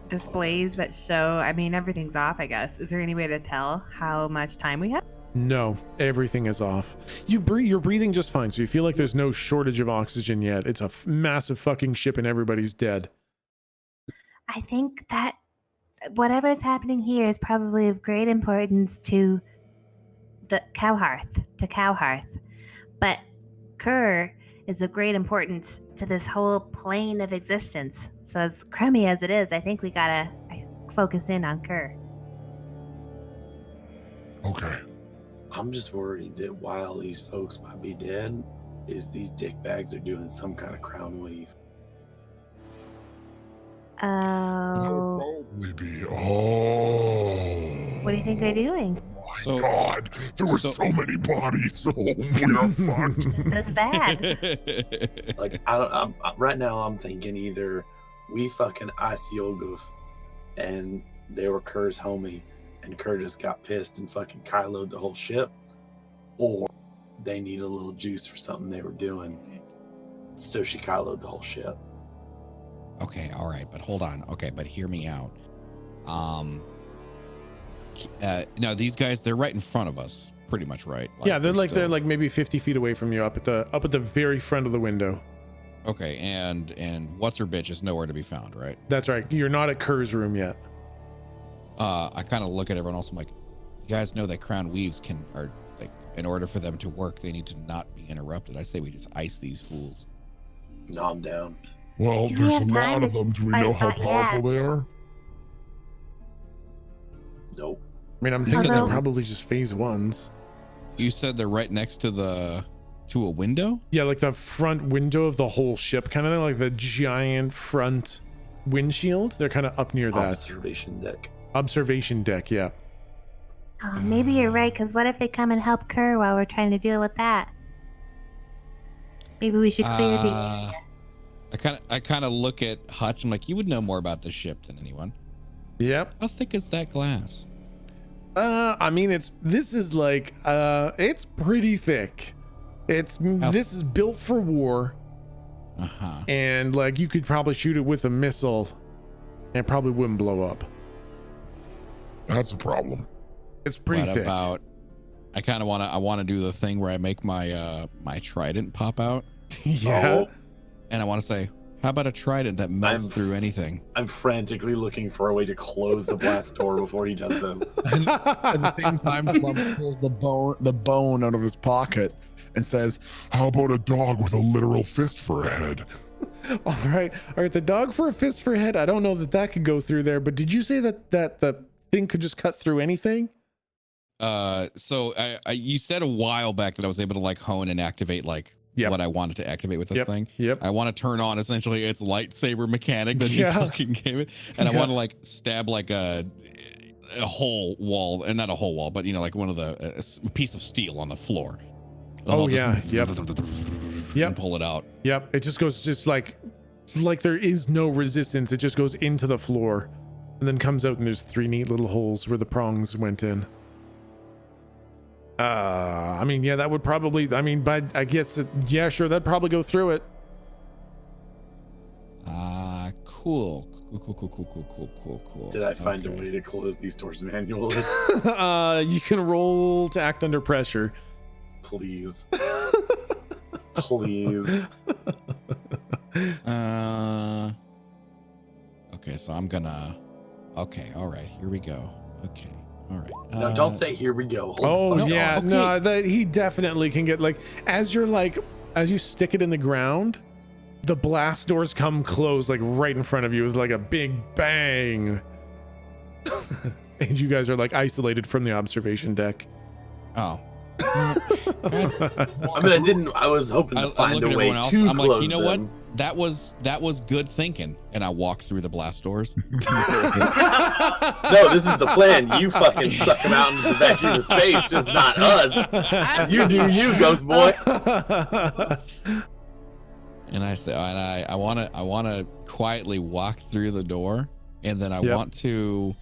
displays that show? I mean, everything's off, I guess. Is there any way to tell how much time we have? No, everything is off. You're breathing just fine, so you feel like there's no shortage of oxygen yet. It's a massive fucking ship and everybody's dead. I think that whatever is happening here is probably of great importance to the Cowhearth, but Kerr is of great importance to this whole plane of existence. So as crummy as it is, I think we gotta focus in on Kerr. Okay. I'm just worried that while these folks might be dead, is these dickbags are doing some kind of crown weave. Oh. Probably be. What do you think they're doing? My God, there were so many bodies. Oh, we are fucked. That's bad. Like, I'm right now I'm thinking either we fucking ice Yoguf and they were Kerr's homie and Kerr just got pissed and fucking Kylo'd the whole ship, or they need a little juice for something they were doing, so she Kylo'd the whole ship. Okay, all right, but hold on. Okay, but hear me out. No, these guys, they're right in front of us, pretty much, right? Like, yeah, they're like maybe 50 feet away from you, up at the very front of the window. Okay, and what's her bitch is nowhere to be found, right? That's right. You're not at Kerr's room yet. I kind of look at everyone else. I'm like, you guys know that crown weaves are like in order for them to work, they need to not be interrupted. I say we just ice these fools. Nom down. Well, Do we there's a have lot time of to them. Do we fight know how that? powerful they are? Nope. I mean, I'm thinking they're Although- probably just phase ones. You said they're right next to a window? Yeah, like the front window of the whole ship, kind of like the giant front windshield. They're kind of up near that Observation deck. observation deck. Yeah. Oh, maybe you're right, because what if they come and help Kerr while we're trying to deal with that? Maybe we should clear the area. I kind of look at Hutch. I'm like, you would know more about this ship than anyone. Yep. How thick is that glass? I mean, this is like it's pretty thick. This is built for war. Uh-huh. And like you could probably shoot it with a missile and it probably wouldn't blow up. That's a problem. It's pretty What thick. about? I want to do the thing where I make my my trident pop out, Yeah. Oh, and I want to say, how about a trident that melts I'm- through anything? I'm frantically looking for a way to close the blast door before he does this. And at the same time, Slump pulls the bone out of his pocket and says, How about a dog with a literal fist for a head? All right. The dog for a fist for a head. I don't know that could go through there, but did you say that the thing could just cut through anything? So you said a while back that I was able to like hone and activate like Yep. what I wanted to activate with this thing. Yep. I want to turn on essentially its lightsaber mechanic that you Yeah. fucking gave it, and I Yeah. want to like stab like a whole wall, and not a whole wall, but you know, like one of a piece of steel on the floor. And Oh, I'll just yeah. Yep. and Yep. pull it out. Yep. It just goes like there is no resistance. It just goes into the floor and then comes out and there's 3 neat little holes where the prongs went in. I mean, yeah, that would probably, but I guess, yeah, sure, that'd probably go through it. Cool. Did I find a way to close these doors manually? You can roll to act under pressure. Please. Please. Okay, so I'm gonna. Okay, all right, here we go. Okay, all right. No, don't say here we go. Hold Oh the fuck yeah, on. no, he definitely can get like as you stick it in the ground, the blast doors come close like right in front of you with like a big bang, and you guys are like isolated from the observation deck. Oh. I mean, I was hoping to find a way to close I'm like, you know them. what? That was good thinking. And I walked through the blast doors. No, this is the plan. You fucking suck them out into the vacuum of space, just not us. You do you, ghost boy. And I say, and I want to quietly walk through the door, and then I Yep. want to.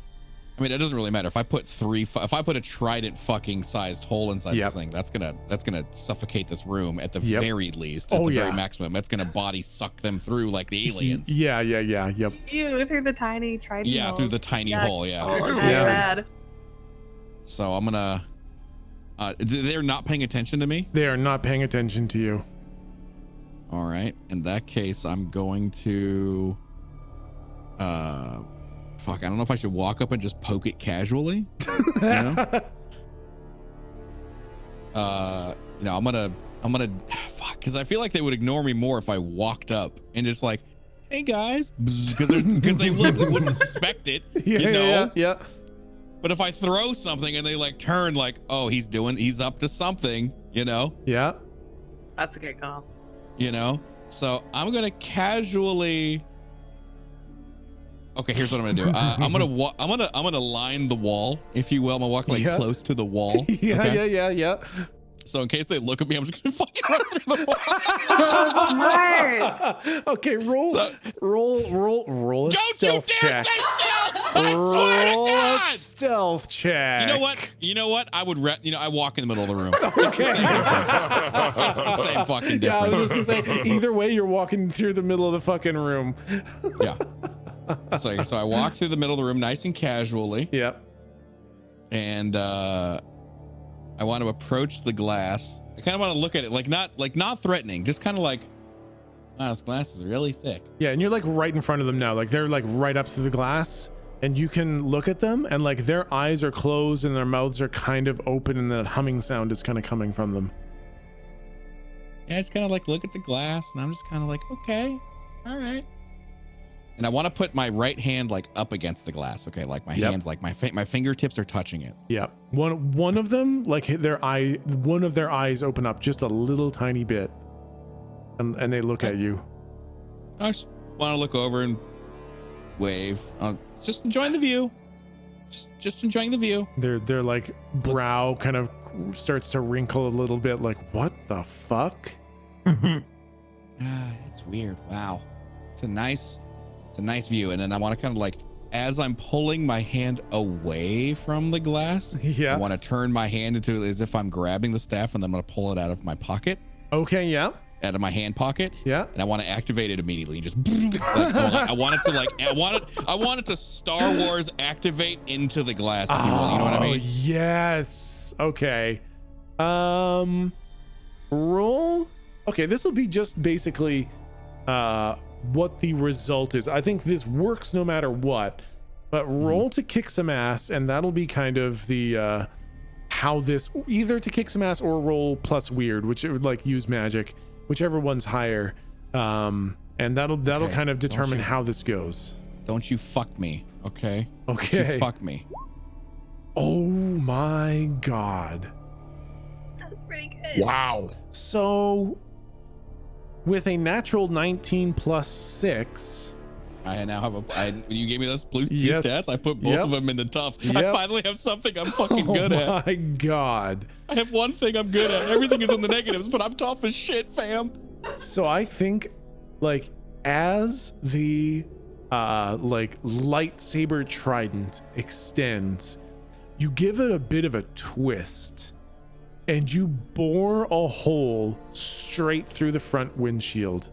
I mean, it doesn't really matter if I put if I put a trident fucking sized hole inside Yep. this thing. That's gonna suffocate this room at the Yep. very least, at Oh, the very yeah. maximum. That's gonna body suck them through like the aliens. Yeah, yep. You through the tiny trident. Yeah, through the tiny Yuck. hole. Yeah. Oh, Yeah. Bad. So I'm gonna. They're not paying attention to me. They are not paying attention to you. All right. In that case, I'm going to. Fuck. I don't know if I should walk up and just poke it casually. You know? I'm gonna. Fuck. Because I feel like they would ignore me more if I walked up and just like, hey guys, because they wouldn't suspect it. Yeah, you know. yeah. But if I throw something and they like turn like, oh, he's up to something, you know. Yeah. That's a good call. You know, so I'm gonna casually. Okay, here's what I'm gonna do. I'm gonna line the wall, if you will. I'm gonna walk like Yeah. close to the wall. Yeah, okay? yeah. So in case they look at me, I'm just gonna fucking run through the wall. Oh, smart. Okay, roll So- a Don't stealth you dare check. say stealth! I swear to Roll a God! stealth check. You know what? I would. I walk in the middle of the room. It's the same difference. It's the same fucking Yeah, I was difference. just gonna say, either way, you're walking through the middle of the fucking room. Yeah. So I walk through the middle of the room, nice and casually. Yep. And I want to approach the glass. I kind of want to look at it like not threatening, just kind of like, wow, this glass is really thick. Yeah, and you're like right in front of them now. Like they're like right up to the glass, and you can look at them, and like their eyes are closed and their mouths are kind of open, and that humming sound is kind of coming from them. Yeah, I just kind of like look at the glass, and I'm just kind of like, okay, all right. And I want to put my right hand like up against the glass. Okay, like my hands, like my fingertips are touching it. Yeah. One of them, like one of their eyes open up just a little tiny bit, and they look at you. I just want to look over and wave. Just enjoying the view. Just enjoying the view. Their like brow kind of starts to wrinkle a little bit. Like, what the fuck? It's weird. Wow, it's a nice view. And then I want to kind of like, as I'm pulling my hand away from the glass, I want to turn my hand into as if I'm grabbing the staff, and then I'm going to pull it out of my pocket. Okay, yeah. Out of my hand pocket. Yeah. And I want to activate it immediately. Just like, I want it to like, I want it to Star Wars activate into the glass, if you will. You know what I mean? Yes. Okay. Roll. Okay, this will be just basically what the result is. I think this works no matter what, but roll to kick some ass, and that'll be kind of the how this, either to kick some ass or roll plus weird, which it would like use magic, whichever one's higher, and that'll kind of determine how this goes. Don't you fuck me, okay? Okay. Don't you fuck me. Oh my god. That's pretty good. Wow. So with a natural 19 plus 6, I now have you gave me those blue two Yes. stats. I put both of them into tough. I Yep. finally have something I'm fucking good at. Oh my god. I have one thing I'm good at. Everything is in the negatives, but I'm tough as shit, fam. So I think like as the like lightsaber trident extends, you give it a bit of a twist, and you bore a hole straight through the front windshield.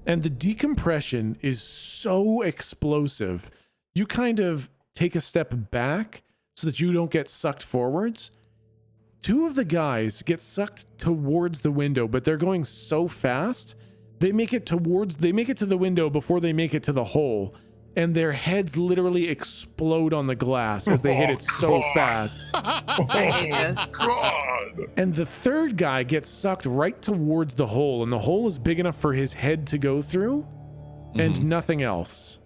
And the decompression is so explosive, you kind of take a step back so that you don't get sucked forwards. Two of the guys get sucked towards the window, but they're going so fast, they make it to the window before they make it to the hole. And their heads literally explode on the glass as they hit it so fast. I hate this. God. And the third guy gets sucked right towards the hole, and the hole is big enough for his head to go through, and nothing else.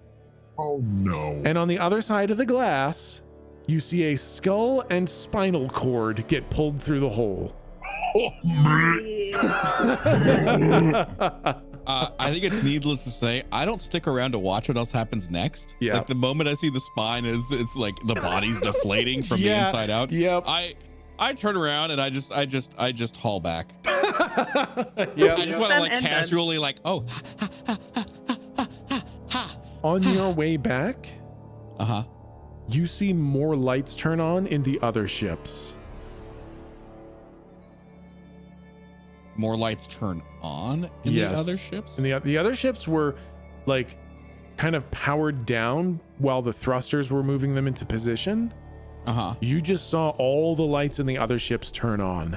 Oh no. And on the other side of the glass, you see a skull and spinal cord get pulled through the hole. I think it's needless to say, I don't stick around to watch what else happens next. Yeah. Like the moment I see the spine it's like the body's deflating from the inside out. Yep. I turn around and I just haul back. Yep. I just want to like casually like, oh. On your way back, you see more lights turn on in the other ships. More lights turn on in the other ships? And the other ships were like kind of powered down while the thrusters were moving them into position. You just saw all the lights in the other ships turn on.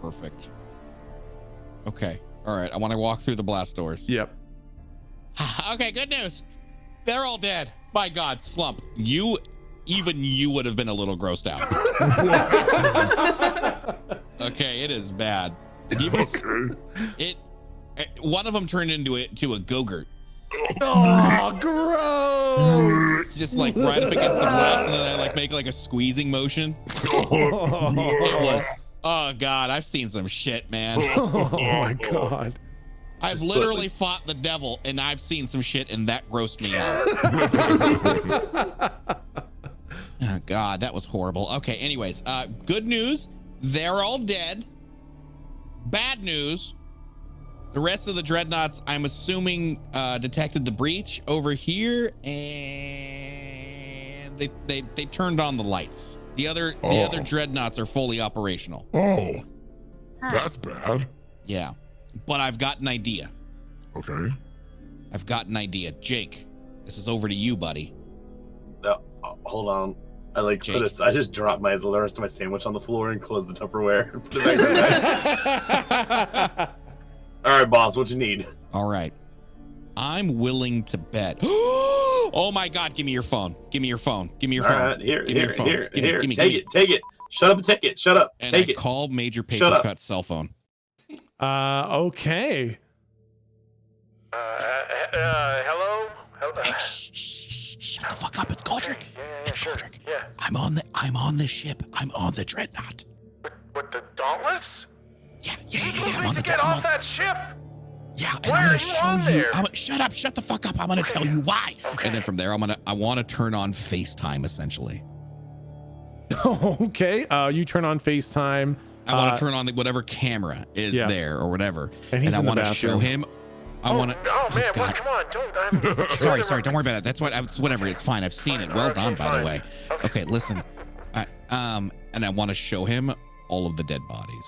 Perfect. Okay. All right. I want to walk through the blast doors. Yep. Okay. Good news. They're all dead. My God, Slump. Even you would have been a little grossed out. Okay. It is bad. One of them turned into a go-gurt. Oh, gross! Just like right up against the glass, and then I like make like a squeezing motion. It was, oh God, I've seen some shit, man. Oh my God. I've literally fought the devil, and I've seen some shit, and that grossed me out. Oh God, that was horrible. Okay, anyways, good news, they're all dead. Bad news, the rest of the dreadnoughts, I'm assuming, detected the breach over here, and they turned on the lights. The other dreadnoughts are fully operational. Oh, that's bad. Yeah, but I've got an idea. Okay. I've got an idea. Jake, this is over to you, buddy. Hold on. I like Jake. I just dropped the rest of my sandwich on the floor and closed the Tupperware. Put it back in the bag. All right, boss, what you need? All right. I'm willing to bet. Oh my God, give me your phone. Give me your phone. Give me your All phone. right, here, Give me your here, phone. here, Give me- here. give me- Take give it, take it. Shut up and take it. Shut up. And Take I it. call Major Shut up. Papercut's cell phone. Okay. Hello? Hey, shut the fuck up. It's Goldrick. Yeah, It's sure. Goldrick. Yeah. I'm on the ship. I'm on the Dreadnought. With the Dauntless? Yeah. You I'm need on to the get off that ship. Yeah, and Why I'm are gonna you show on you. there? Shut up. Shut the fuck up. I'm gonna tell you why. Okay. And then from there, I want to turn on FaceTime essentially. Okay. You turn on FaceTime. I want to turn on whatever camera is yeah. there or whatever, And he's I in the want to show bathroom. him. I want to. Oh man, God. what? Come on, don't. Sorry. Don't worry about it. That's what. It's whatever. It's fine. I've seen it. Well Okay, done, by the fine. way. Okay, listen. And I want to show him all of the dead bodies.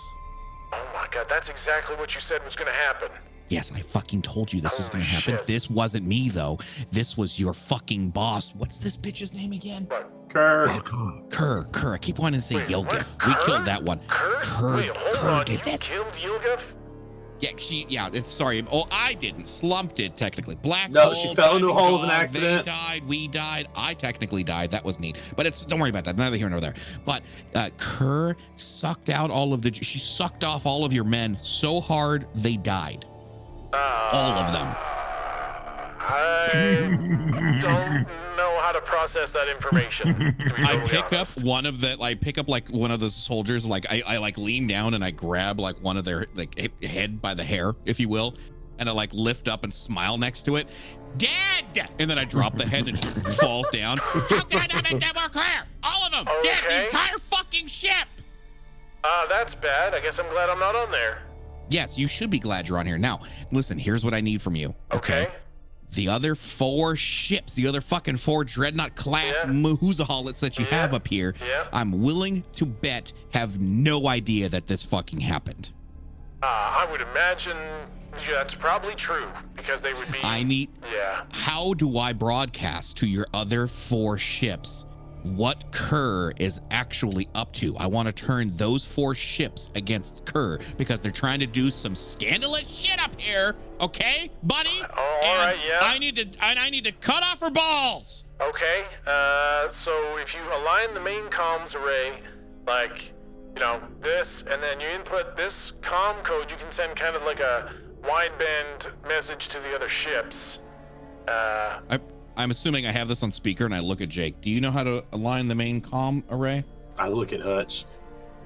Oh my God, that's exactly what you said was gonna happen. Yes, I fucking told you this was Holy gonna happen. shit. This wasn't me though. This was your fucking boss. What's this bitch's name again? Kerr. Kerr. I keep wanting to say Wait, Yilgif. what? We Kerr? killed that one. Kerr? Wait, hold on. did You this. killed Yilgif? Yeah, sorry. Oh, I didn't. Slump did, technically. Black No, hole, she fell into a hole as an dog, accident. They died, we died. I technically died. That was neat. But don't worry about that. Neither here nor there. But Kerr sucked out she sucked off all of your men so hard they died. All of them. I don't know how to process that information. To be I totally pick honest. up one of the soldiers, like I like lean down and I grab like one of their like head by the hair, if you will, and I like lift up and smile next to it. Dead! And then I drop the head and it falls down. How can I not make that more clear? All of them! Dead! The Okay. entire fucking ship! That's bad. I guess I'm glad I'm not on there. Yes, you should be glad you're on here. Now, listen, here's what I need from you. Okay. The other 4 ships, the other fucking 4 Dreadnought class Yeah. Mahuzaholics that you Yeah. have up here, Yeah. I'm willing to bet have no idea that this fucking happened. I would imagine that's probably true because they would be. Yeah. How do I broadcast to your other 4 ships what Kerr is actually up to? I want to turn those 4 ships against Kerr because they're trying to do some scandalous shit up here. Okay, buddy? All right, yeah. I need to cut off her balls. Okay. So if you align the main comms array, like, this, and then you input this comm code, you can send kind of like a wideband message to the other ships. I'm assuming I have this on speaker and I look at Jake. Do you know how to align the main comm array? I look at Hutch.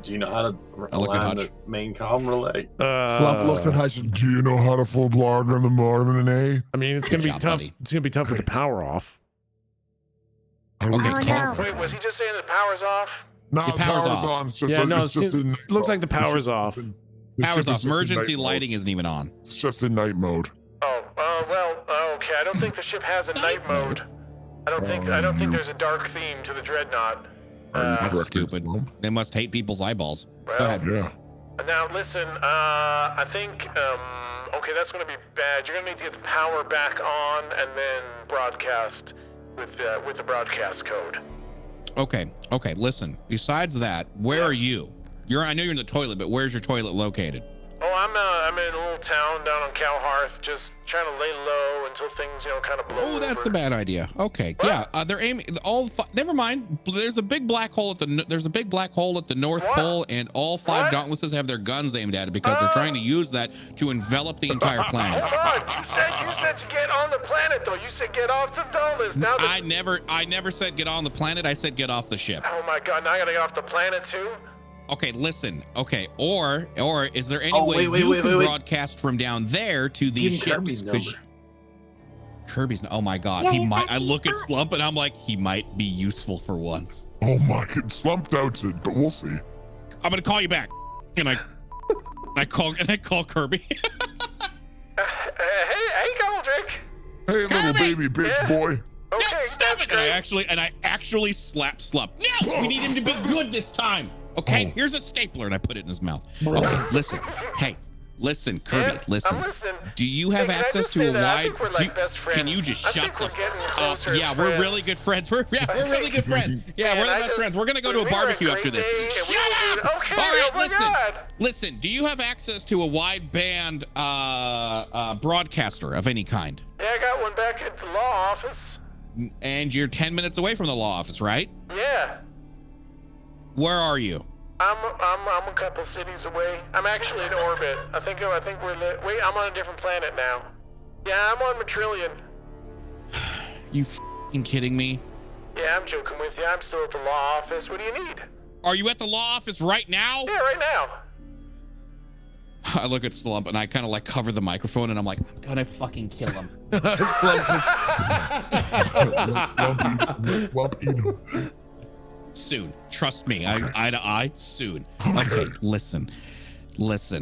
Do you know how to I look at align the Hutch. main comm relay? Slump looks at Hutch. Do you know how to full blog on the morning, eh? I mean, it's gonna be job, tough. buddy. It's gonna be tough with the power off. Okay, Oh, call- no. Wait, was he just saying the power's off? No, The power's off. on. It's just Yeah, no, it's just in, looks like the power's off. Power's off. It's just in Emergency night mode. lighting isn't even on. It's just in night mode. Okay. I don't think the ship has a night mode. I don't think there's a dark theme to the Dreadnought. That's correct, stupid. Mom? They must hate people's eyeballs. Well, Go ahead. Yeah. Now listen, I think, okay, that's gonna be bad. You're gonna need to get the power back on and then broadcast with the broadcast code. Okay. Listen. Besides that, where are you? I know you're in the toilet, but where's your toilet located? Oh, I'm in a little town down on Cowhearth, just trying to lay low until things, kind of blow Oh, that's over. a bad idea. Okay. What? Yeah. They're aiming never mind. There's a big black hole at the North What? Pole, and all 5 What? Dauntlesses have their guns aimed at it because they're trying to use that to envelop the entire planet. Hold on, you said to get on the planet though. You said get off the Dauntless. Now I never said get on the planet. I said get off the ship. Oh my God, now I gotta get off the planet too? Okay, listen. Okay, or is there any Oh, way wait, you wait, can wait. broadcast from down there to Give these him ships? Kirby's 'Cause number. Kirby's. Oh my God, Yeah, he he's might. I actually look at fine. Slump and I'm like, he might be useful for once. Oh my God, Slump doubts it, but we'll see. I'm gonna call you back. And I call Kirby. Hey, Goldrick. Hey, little Kirby! baby bitch Yeah. boy. Okay, No, stop that's it! great. And I actually slap Slump. No, we need him to be good this time. Okay, Oh. here's a stapler, and I put it in his mouth. Okay, listen. Hey, listen, Kirby. Yeah, listen. I'm listening. Do you have Hey, can I access just to say a that? I wide? think we're like best Can you friends. just I shut think the? we're getting closer as Yeah, we're friends. really good friends. We're really good friends. Yeah, Man, we're the I best just- friends. We're gonna go to a we were barbecue great after this. day, and we Shut were up! doing- Okay, All right, oh my listen. God. Listen. Do you have access to a wideband broadcaster of any kind? Yeah, I got one back at the law office. And you're 10 minutes away from the law office, right? Yeah. Where are you? I'm a couple cities away. I'm actually in orbit. I think we're wait, I'm on a different planet now. Yeah, I'm on Matrillion. You f***ing kidding me? Yeah, I'm joking with you. I'm still at the law office. What do you need? Are you at the law office right now? Yeah, right now. I look at Slump and I kind of like cover the microphone and I'm like, I'm gonna fucking kill him. Slump says, Soon. Trust me. Eye to eye, soon. Okay, listen.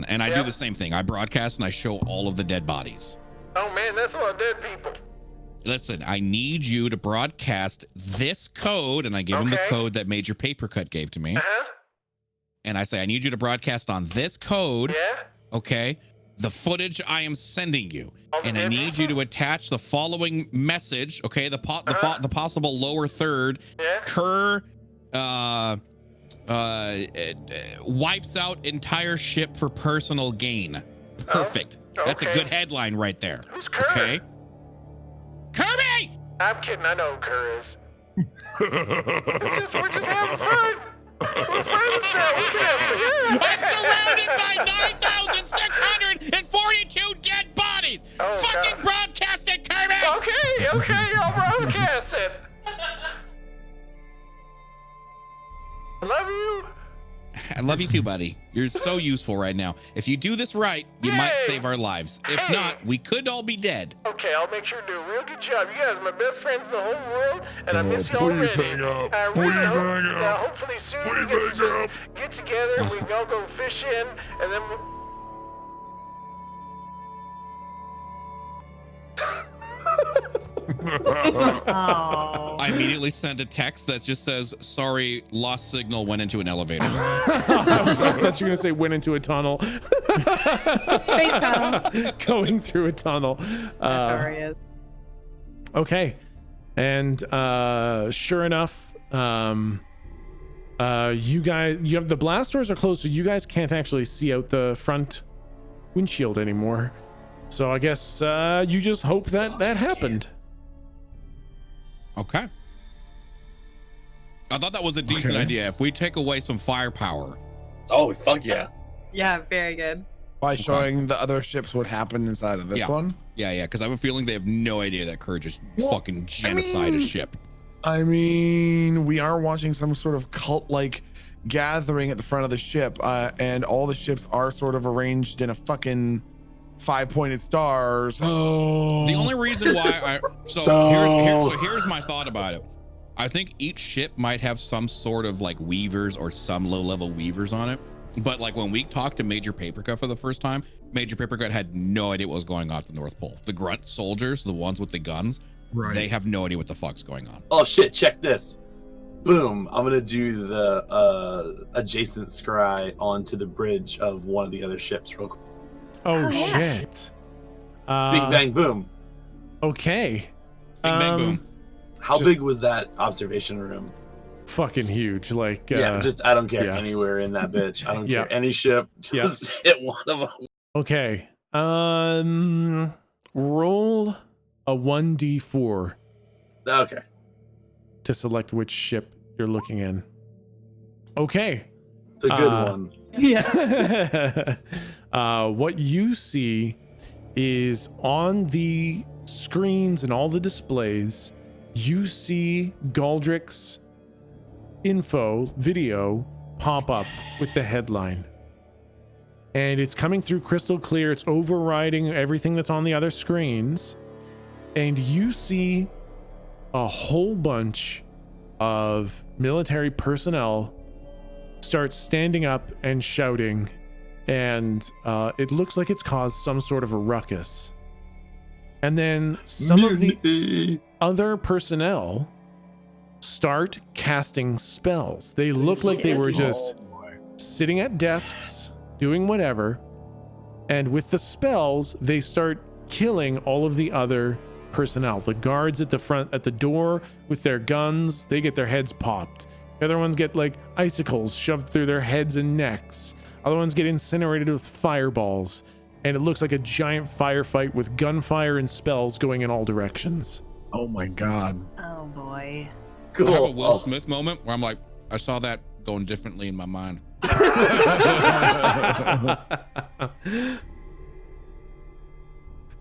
And I do the same thing. I broadcast and I show all of the dead bodies. Oh man, that's a lot of dead people. Listen, I need you to broadcast this code, and I give him the code that Major Papercut gave to me. And I say, I need you to broadcast on this code. Yeah. Okay. The footage I am sending you, and I need you to attach the following message. Okay. The possible lower third. Yeah. Kerr wipes out entire ship for personal gain. Perfect. That's a good headline right there. Who's Kerr? Okay. Kirby! I'm kidding. I know who Kerr is. We're just having fun. We're friends now. We can have fun. I'm surrounded by 9,642 dead bodies. Fucking God. broadcast it, Kirby! Okay, I'll broadcast it. I love you. I love you too, buddy. You're so useful right now. If you do this right, you might save our lives. If not, we could all be dead. Okay, I'll make sure to do a real good job. You guys are my best friends in the whole world, and I miss you already. Hang up. I Please really hope hang that up. hopefully soon Please we get to hang just up. get together and we can all go fishing, and then Oh. I immediately send a text that just says, sorry, lost signal, went into an elevator. I thought you were going to say went into a tunnel. Space tunnel. Going through a tunnel. Notorious. Okay. And sure enough, you have the blast doors are closed, so you guys can't actually see out the front windshield anymore. So I guess you just hope that happened. Okay. I thought that was a decent idea. If we take away some firepower. Oh, fuck yeah. Yeah, very good. by showing the other ships what happened inside of this one. Yeah, because I have a feeling they have no idea that Kerr just fucking genocide a ship. I mean, we are watching some sort of cult-like gathering at the front of the ship, and all the ships are sort of arranged in a fucking five-pointed stars. Oh. The only reason why here's my thought about it. I think each ship might have some sort of like weavers or some low-level weavers on it. But like when we talked to Major Papercut for the first time, Major Papercut had no idea what was going on at the North Pole. The grunt soldiers, the ones with the guns, they have no idea what the fuck's going on. Oh shit, check this. Boom. I'm gonna do the adjacent scry onto the bridge of one of the other ships real quick. Oh shit. Big bang boom. Okay. Big bang boom. How big was that observation room? Fucking huge. Like I don't care anywhere in that bitch. I don't care any ship. Just hit one of them. Okay. Roll a 1d4. Okay. To select which ship you're looking in. Okay. The good one. Yeah. What you see is on the screens and all the displays, you see Galdrick's video pop up with the headline. And it's coming through crystal clear. It's overriding everything that's on the other screens. And you see a whole bunch of military personnel start standing up and shouting. And it looks like it's caused some sort of a ruckus. And then some of the other personnel start casting spells. They look like they were just sitting at desks doing whatever, and with the spells they start killing all of the other personnel. The guards at the front at the door with their guns, they get their heads popped. The other ones get like icicles shoved through their heads and necks. Other ones get incinerated with fireballs, and it looks like a giant firefight with gunfire and spells going in all directions. Oh my god. Oh boy. Cool. I have a Will Oh, Smith moment where I'm like, I saw that going differently in my mind.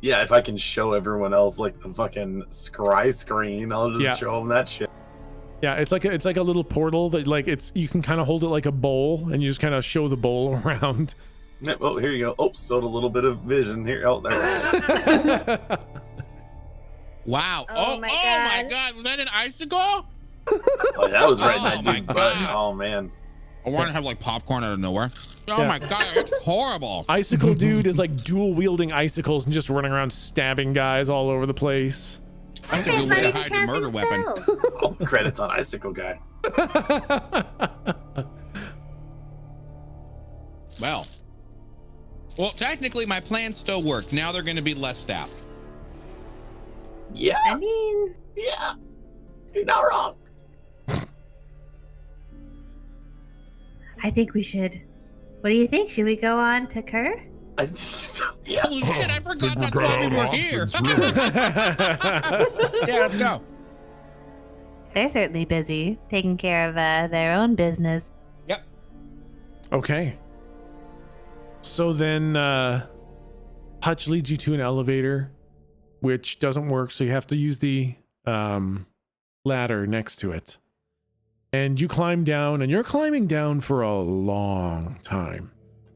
yeah, if I can show everyone else like the fucking scry screen, I'll just Yeah. show them that shit. Yeah, it's like a little portal that like you can kind of hold it like a bowl and you just kind of show the bowl around. Yeah, oh, here you go. Oh, spilled a little bit of vision here. Oh, there. Wow. Oh Oh my my God. God. Was that an icicle? Oh, that was right in Oh that my dude's butt. God. Oh man. I want to have like popcorn out of nowhere. Oh Yeah. my God. It's horrible. Icicle dude is like dual wielding icicles and just running around stabbing guys all over the place. That's a good way to hide your murder weapon. All the credits on Icicle Guy. Well, technically my plan still worked. Now they're going to be less staffed. Yeah, I mean, yeah. You're not wrong. I think we should. What do you think? Should we go on to Kerr? I think so. Yeah. Holy shit, I forgot that's Figure why we out were here. options, really. Yeah, let's go. They're certainly busy taking care of their own business. Yep. Okay. So then Hutch leads you to an elevator, which doesn't work, so you have to use the ladder next to it. And you climb down, and you're climbing down for a long time.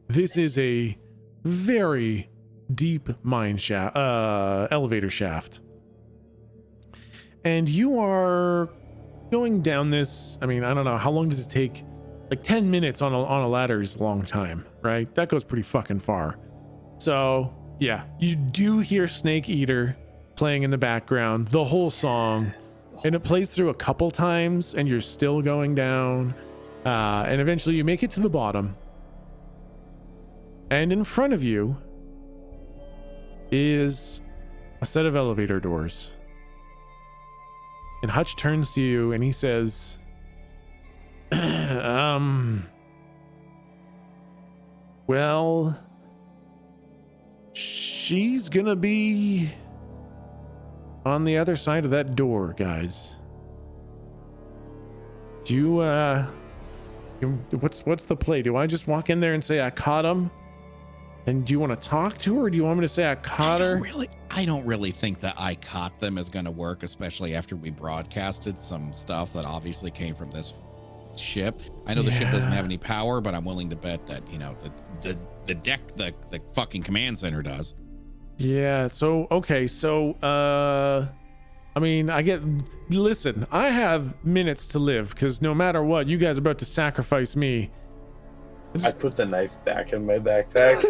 This is a very deep mine shaft, elevator shaft. And you are going down this, I mean, I don't know, how long does it take? Like 10 minutes on a ladder is a long time, right? That goes pretty fucking far. So, yeah, you do hear Snake Eater playing in the background, the whole song. And it plays through a couple times, and you're still going down. And eventually you make it to the bottom. And in front of you is a set of elevator doors. And Hutch turns to you and he says, well, she's gonna be on the other side of that door, guys. Do you, what's the play? Do I just walk in there and say I caught him? And do you want to talk to her, or do you want me to say I caught her? I don't really think that I caught them is going to work, especially after we broadcasted some stuff that obviously came from this ship. I know the ship doesn't have any power, but I'm willing to bet that, you know, the deck, the fucking command center does. Yeah, so, okay, so, I mean, listen, I have minutes to live, because no matter what, you guys are about to sacrifice me. I put the knife back in my backpack.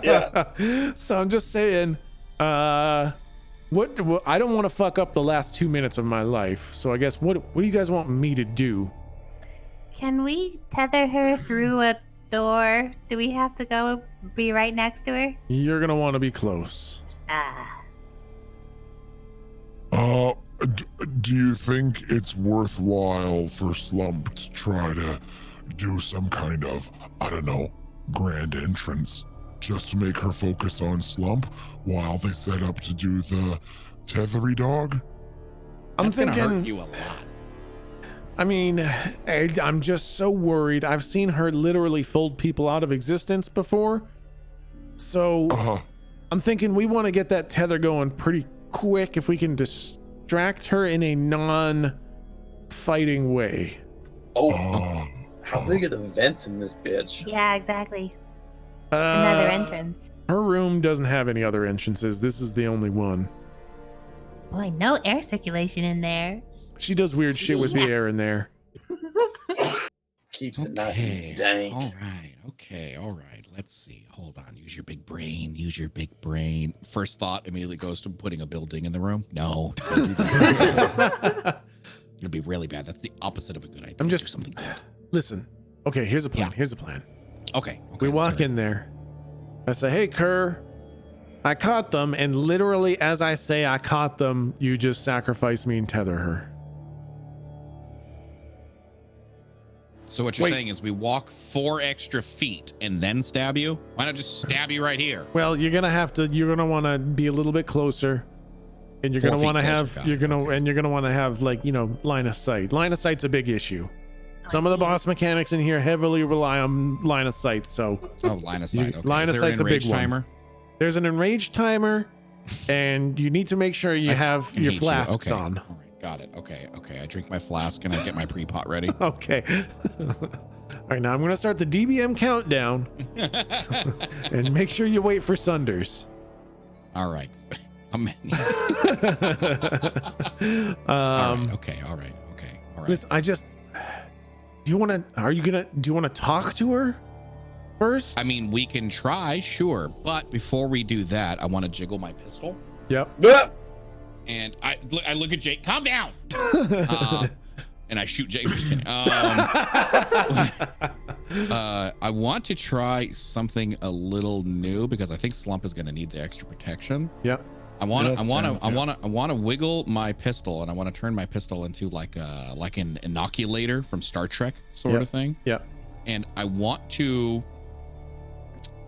yeah. So I'm just saying, what I don't want to fuck up the last 2 minutes of my life. So I guess what do you guys want me to do? Can we tether her through a door? Do we have to go be right next to her? You're gonna want to be close. Do you think it's worthwhile for Slump to try to do some kind of, I don't know, grand entrance just to make her focus on Slump while they set up to do the tethery dog? I'm That's gonna thinking hurt you a lot. I mean, I'm just so worried. I've seen her literally fold people out of existence before. So I'm thinking we want to get that tether going pretty quick if we can distract her in a non-fighting way. How big are the vents in this bitch? Yeah, exactly. Another Uh, entrance. Her room doesn't have any other entrances. This is the only one. Boy, no air circulation in there. She does weird shit with the air in there. Keeps it nice and dank. All right. Let's see. Hold on. Use your big brain. First thought immediately goes to putting a building in the room. No. Don't do that. It'd be really bad. That's the opposite of a good idea. I'm Do just something good. Listen. Okay, here's a plan. Yeah. Here's a plan. Okay. We walk in there. I say, "Hey, Kerr, I caught them," and literally as I say I caught them, you just sacrifice me and tether her. So what you're Wait. saying is we walk 4 extra feet and then stab you? Why not just stab you right here? Well, you're gonna want to be a little bit closer. And you're 4 gonna feet want to closer, have got you're it, gonna okay. and you're gonna want to have like, you know, line of sight. Line of sight's a big issue. Some of the boss mechanics in here heavily rely on line of sight. So Oh, line of sight. Okay. line Is of there an sight's a big enrage one. timer? There's an enraged timer, and you need to make sure you I have fucking your hate you. flasks Okay. on. All right, got it. Okay. I drink my flask and I get my pre-pot ready. Okay. All right, now I'm gonna start the DBM countdown, and make sure you wait for Sunders. All right. How many? Okay. All right. Listen, do you want to talk to her first? I mean, we can try, sure. But before we do that, I want to jiggle my pistol. Yep. And I look at Jake. Calm down. And I shoot Jake. Just kidding. I want to try something a little new because I think Slump is going to need the extra protection. Yep. I want to wiggle my pistol, and I want to turn my pistol into like an inoculator from Star Trek sort of thing. Yep. And I want to,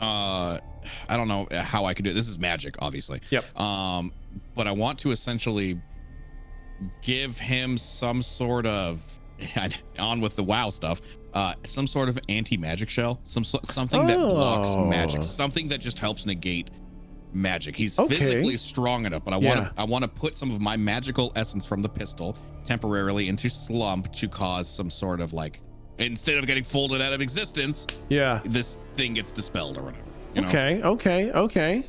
I don't know how I could do it. This is magic, obviously. Yep. But I want to essentially give him some sort of, on with the WoW stuff, some sort of anti-magic shell, something that blocks magic, something that just helps negate magic. He's physically strong enough, but I want to put some of my magical essence from the pistol temporarily into Slump to cause some sort of like, instead of getting folded out of existence, this thing gets dispelled or whatever. You know? Okay.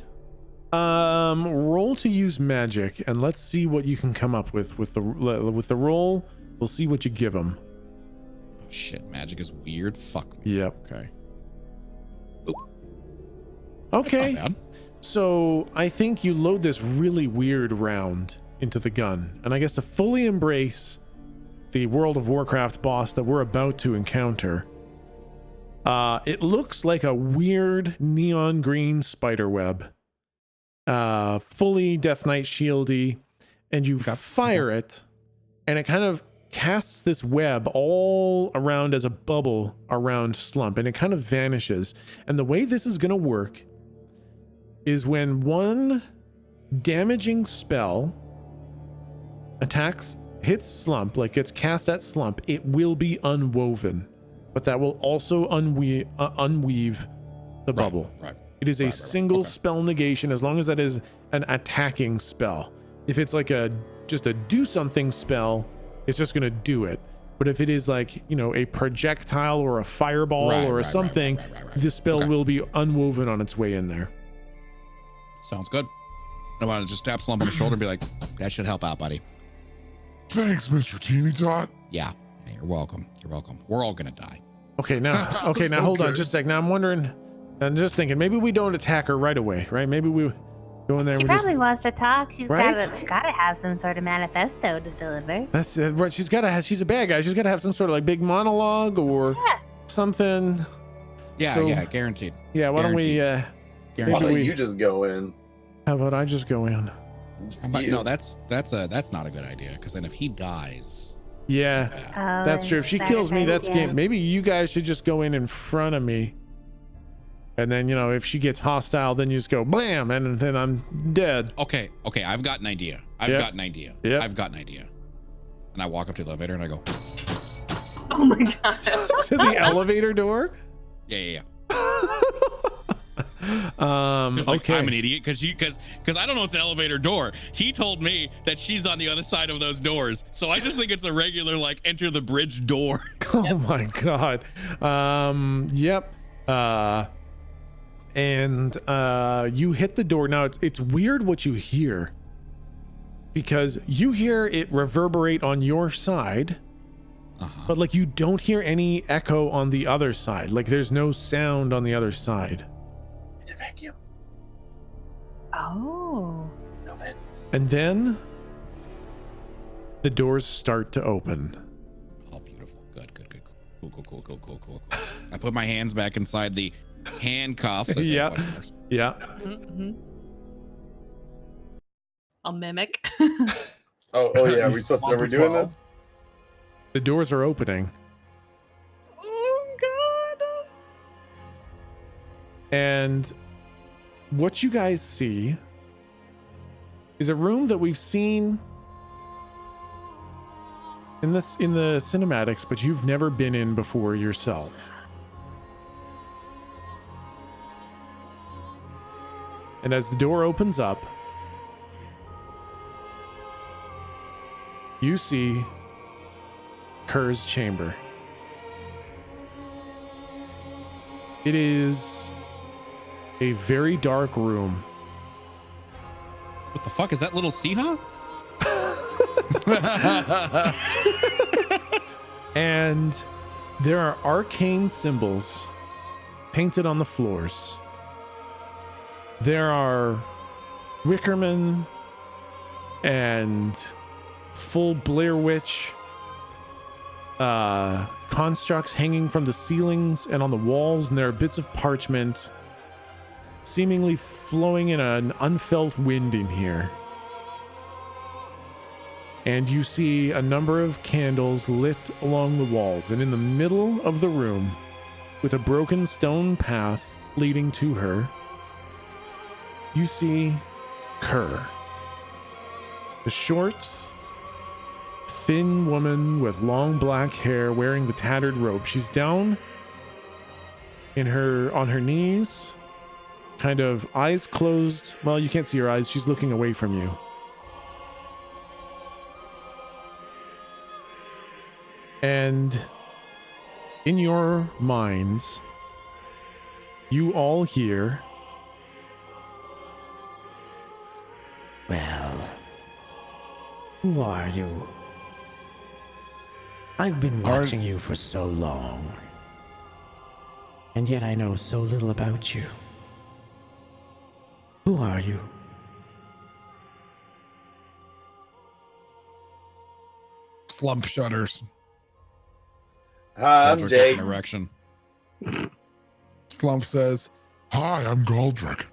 Roll to use magic, and let's see what you can come up with the roll. We'll see what you give him. Oh, shit, magic is weird. Fuck me. Yep. Okay. Okay. That's not bad. So I think you load this really weird round into the gun, and I guess to fully embrace the World of Warcraft boss that we're about to encounter, it looks like a weird neon green spider web, fully Death Knight shieldy, and you fire it, and it kind of casts this web all around as a bubble around Slump, and it kind of vanishes. And the way this is going to work is when one damaging spell hits Slump, like gets cast at Slump, it will be unwoven, but that will also unweave the bubble. Right. It is a single spell negation as long as that is an attacking spell. If it's like just a do something spell, it's just gonna do it. But if it is like, you know, a projectile or a fireball or something, the spell will be unwoven on its way in there. Sounds good. I want to just tap Slump on the shoulder and be like, that should help out, buddy. Thanks, Mr. Teeny Tot. Yeah, you're welcome. You're welcome. We're all gonna die. Okay, now hold on just a sec. Now I'm just thinking, maybe we don't attack her right away, right? Maybe we go in there. She probably wants to talk. She's Right? gotta have some sort of manifesto to deliver. That's right. She's a bad guy. She's got to have some sort of like big monologue or something. Yeah, guaranteed. Yeah, why don't we? Why don't you just go in? How about I just go in? No, that's not a good idea, because then if he dies, Yeah, that's true. If she kills me, that's game. Maybe you guys should just go in front of me, and then, you know, if she gets hostile, then you just go blam, and then I'm dead. Okay, I've got an idea. I've got an idea. And I walk up to the elevator and I go, Oh my god. To the elevator door. yeah. Okay. I'm an idiot because I don't know it's an elevator door. He told me that she's on the other side of those doors, so I just think it's a regular like enter the bridge door. Oh my god. Yep. And you hit the door. Now it's weird what you hear, because you hear it reverberate on your side, but like you don't hear any echo on the other side. Like there's no sound on the other side. It's a vacuum. Oh. No vents. And then the doors start to open. Oh, beautiful. Good. Cool. I put my hands back inside the handcuffs. Yeah. Mm-hmm. I'll mimic. Oh yeah. Are we doing this? The doors are opening. Oh god. And what you guys see is a room that we've seen in the cinematics, but you've never been in before yourself. And as the door opens up, you see Kerr's chamber. It is a very dark room. What the fuck is that little Seehaw? And there are arcane symbols painted on the floors. There are Wickerman and full Blair Witch constructs hanging from the ceilings and on the walls, and there are bits of parchment seemingly flowing in an unfelt wind in here. And you see a number of candles lit along the walls, and in the middle of the room, with a broken stone path leading to her, you see Kerr. The short, thin woman with long black hair wearing the tattered robe. She's down on her knees, kind of eyes closed. Well, you can't see her eyes. She's looking away from you. And in your minds, you all hear, "Well, who are you? I've been watching you for so long, and yet I know so little about you. Who are you?" Slump shudders. Hi, I'm Galdrick gets Jake. an erection. Slump says, Hi, I'm Galdrick.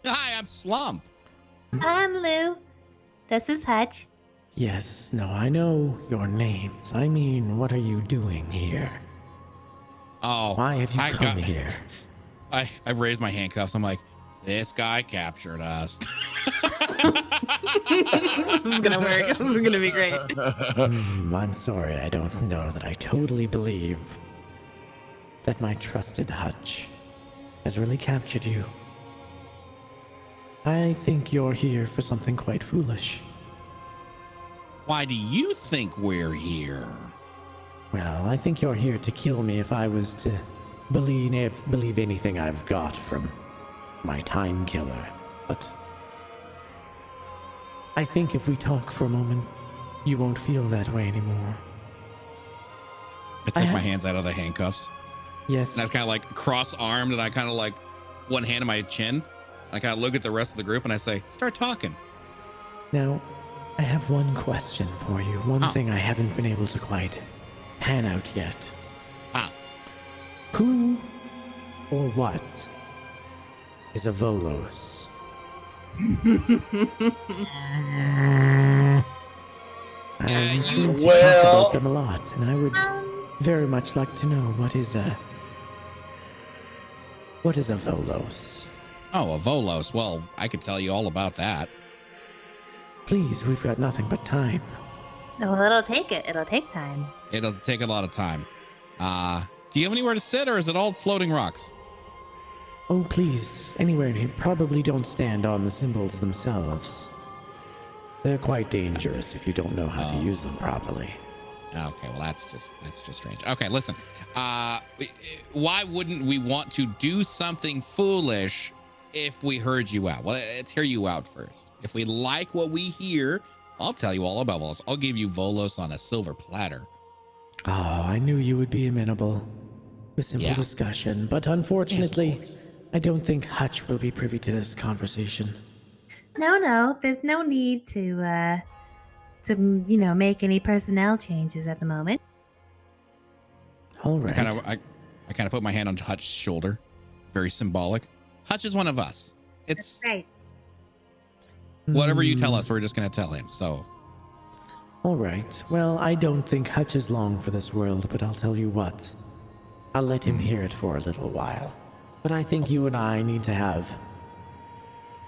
Hi, I'm Slump. I'm Lou. This is Hutch. Yes, no, I know your names. I mean, what are you doing here? Oh, Why have you come here? I raised my handcuffs. I'm like, this guy captured us. This is gonna work. This is gonna be great. I'm sorry, I don't know that I totally believe that my trusted Hutch has really captured you. I think you're here for something quite foolish. Why do you think we're here? Well, I think you're here to kill me if I was to believe anything I've got from my time killer. But I think if we talk for a moment, you won't feel that way anymore. I take my hands out of the handcuffs. Yes. And I was kind of like cross-armed, and I kind of like one hand on my chin. I kind of look at the rest of the group and I say, start talking. Now, I have one question for you. One thing I haven't been able to quite pan out yet. Who or what is a Volos? You seem to talk about them a lot, and I would very much like to know what is a Volos. Oh, a Volos. Well, I could tell you all about that. Please, we've got nothing but time. Well, it'll take it. It'll take time. It'll take a lot of time. Do you have anywhere to sit, or is it all floating rocks? Oh, please, anywhere in here. Probably don't stand on the symbols themselves. They're quite dangerous if you don't know how to use them properly. Okay, well, that's just strange. Okay, listen. Why wouldn't we want to do something foolish if we heard you out? Well, let's hear you out first. If we like what we hear, I'll tell you all about Volos. I'll give you Volos on a silver platter. Oh, I knew you would be amenable to simple discussion, but unfortunately, I don't think Hutch will be privy to this conversation. No, there's no need to make any personnel changes at the moment. All right. I kind of put my hand on Hutch's shoulder. Very symbolic. Hutch is one of us. It's right. Whatever you tell us, we're just going to tell him. So. All right. Well, I don't think Hutch is long for this world, but I'll tell you what. I'll let him hear it for a little while. But I think you and I need to have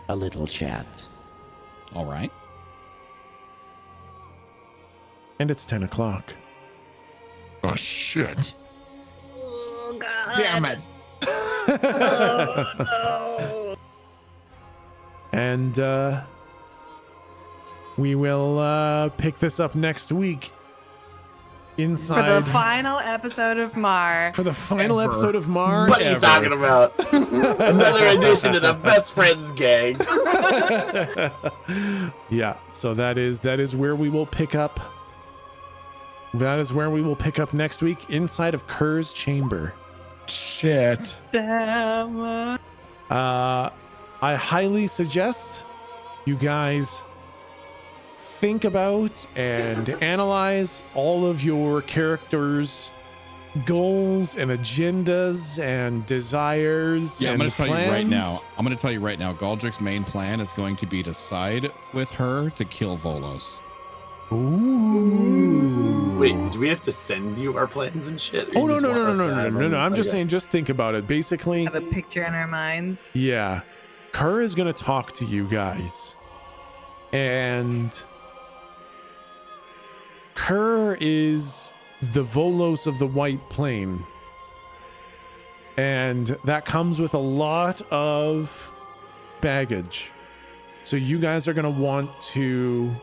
a little chat. All right. And it's 10 o'clock. Oh, shit. Oh, God. Damn it. And we will pick this up next week inside For the final episode of Mar. for the final Ever. episode of Mar. What are you ever. talking about? Another addition to the best friends gang. Yeah, so that is where we will pick up. That is where we will pick up next week inside of Kerr's chamber. Shit. Damn. I highly suggest you guys think about and analyze all of your characters' goals and agendas and desires. Yeah, I'm and going to tell plans. you right now. I'm going to tell you right now. Galdrick's main plan is going to be to side with her to kill Volos. Ooh. Wait, do we have to send you our plans and shit? Or Oh you no just no want no no us to no no have no them? no! I'm just Okay. saying, just think about it. Basically, Have a picture in our minds. yeah, Kerr is gonna talk to you guys, and Kerr is the Volos of the White Plane, and that comes with a lot of baggage. So you guys are gonna want to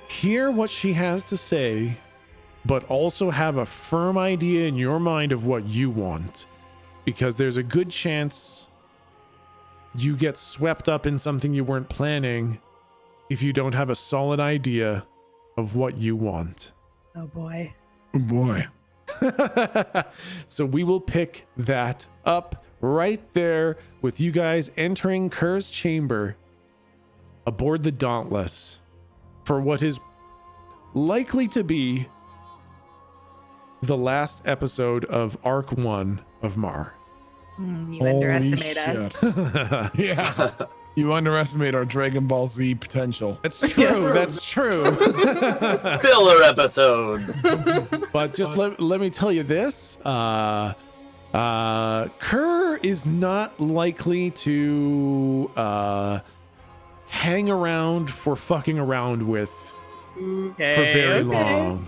hear what she has to say, but also have a firm idea in your mind of what you want, because there's a good chance you get swept up in something you weren't planning if you don't have a solid idea of what you want. Oh boy. Oh boy. So we will pick that up right there with you guys entering Kerr's chamber aboard the Dauntless for what is likely to be the last episode of Arc 1 of Mar. You underestimate us. Yeah. You underestimate our Dragon Ball Z potential. That's true. That's true. Filler episodes. But just let me tell you this. Kerr is not likely to hang around for fucking around with for very long.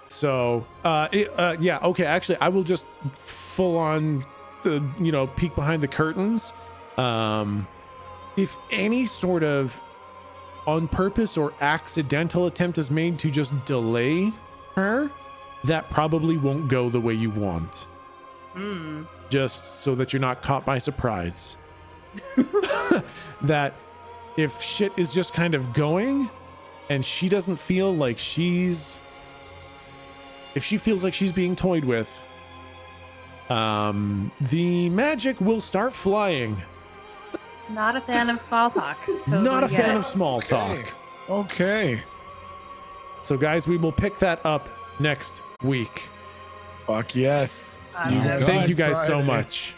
So, yeah, okay. Actually, I will just full on, peek behind the curtains. If any sort of on purpose or accidental attempt is made to just delay her, that probably won't go the way you want. Just so that you're not caught by surprise. That if shit is just kind of going and she doesn't feel like if she feels like she's being toyed with, the magic will start flying. Not a fan of small talk. Totally Not a get fan it. of small talk. Okay. So guys, we will pick that up next week. Fuck yes. See you Thank you guys so Friday. much.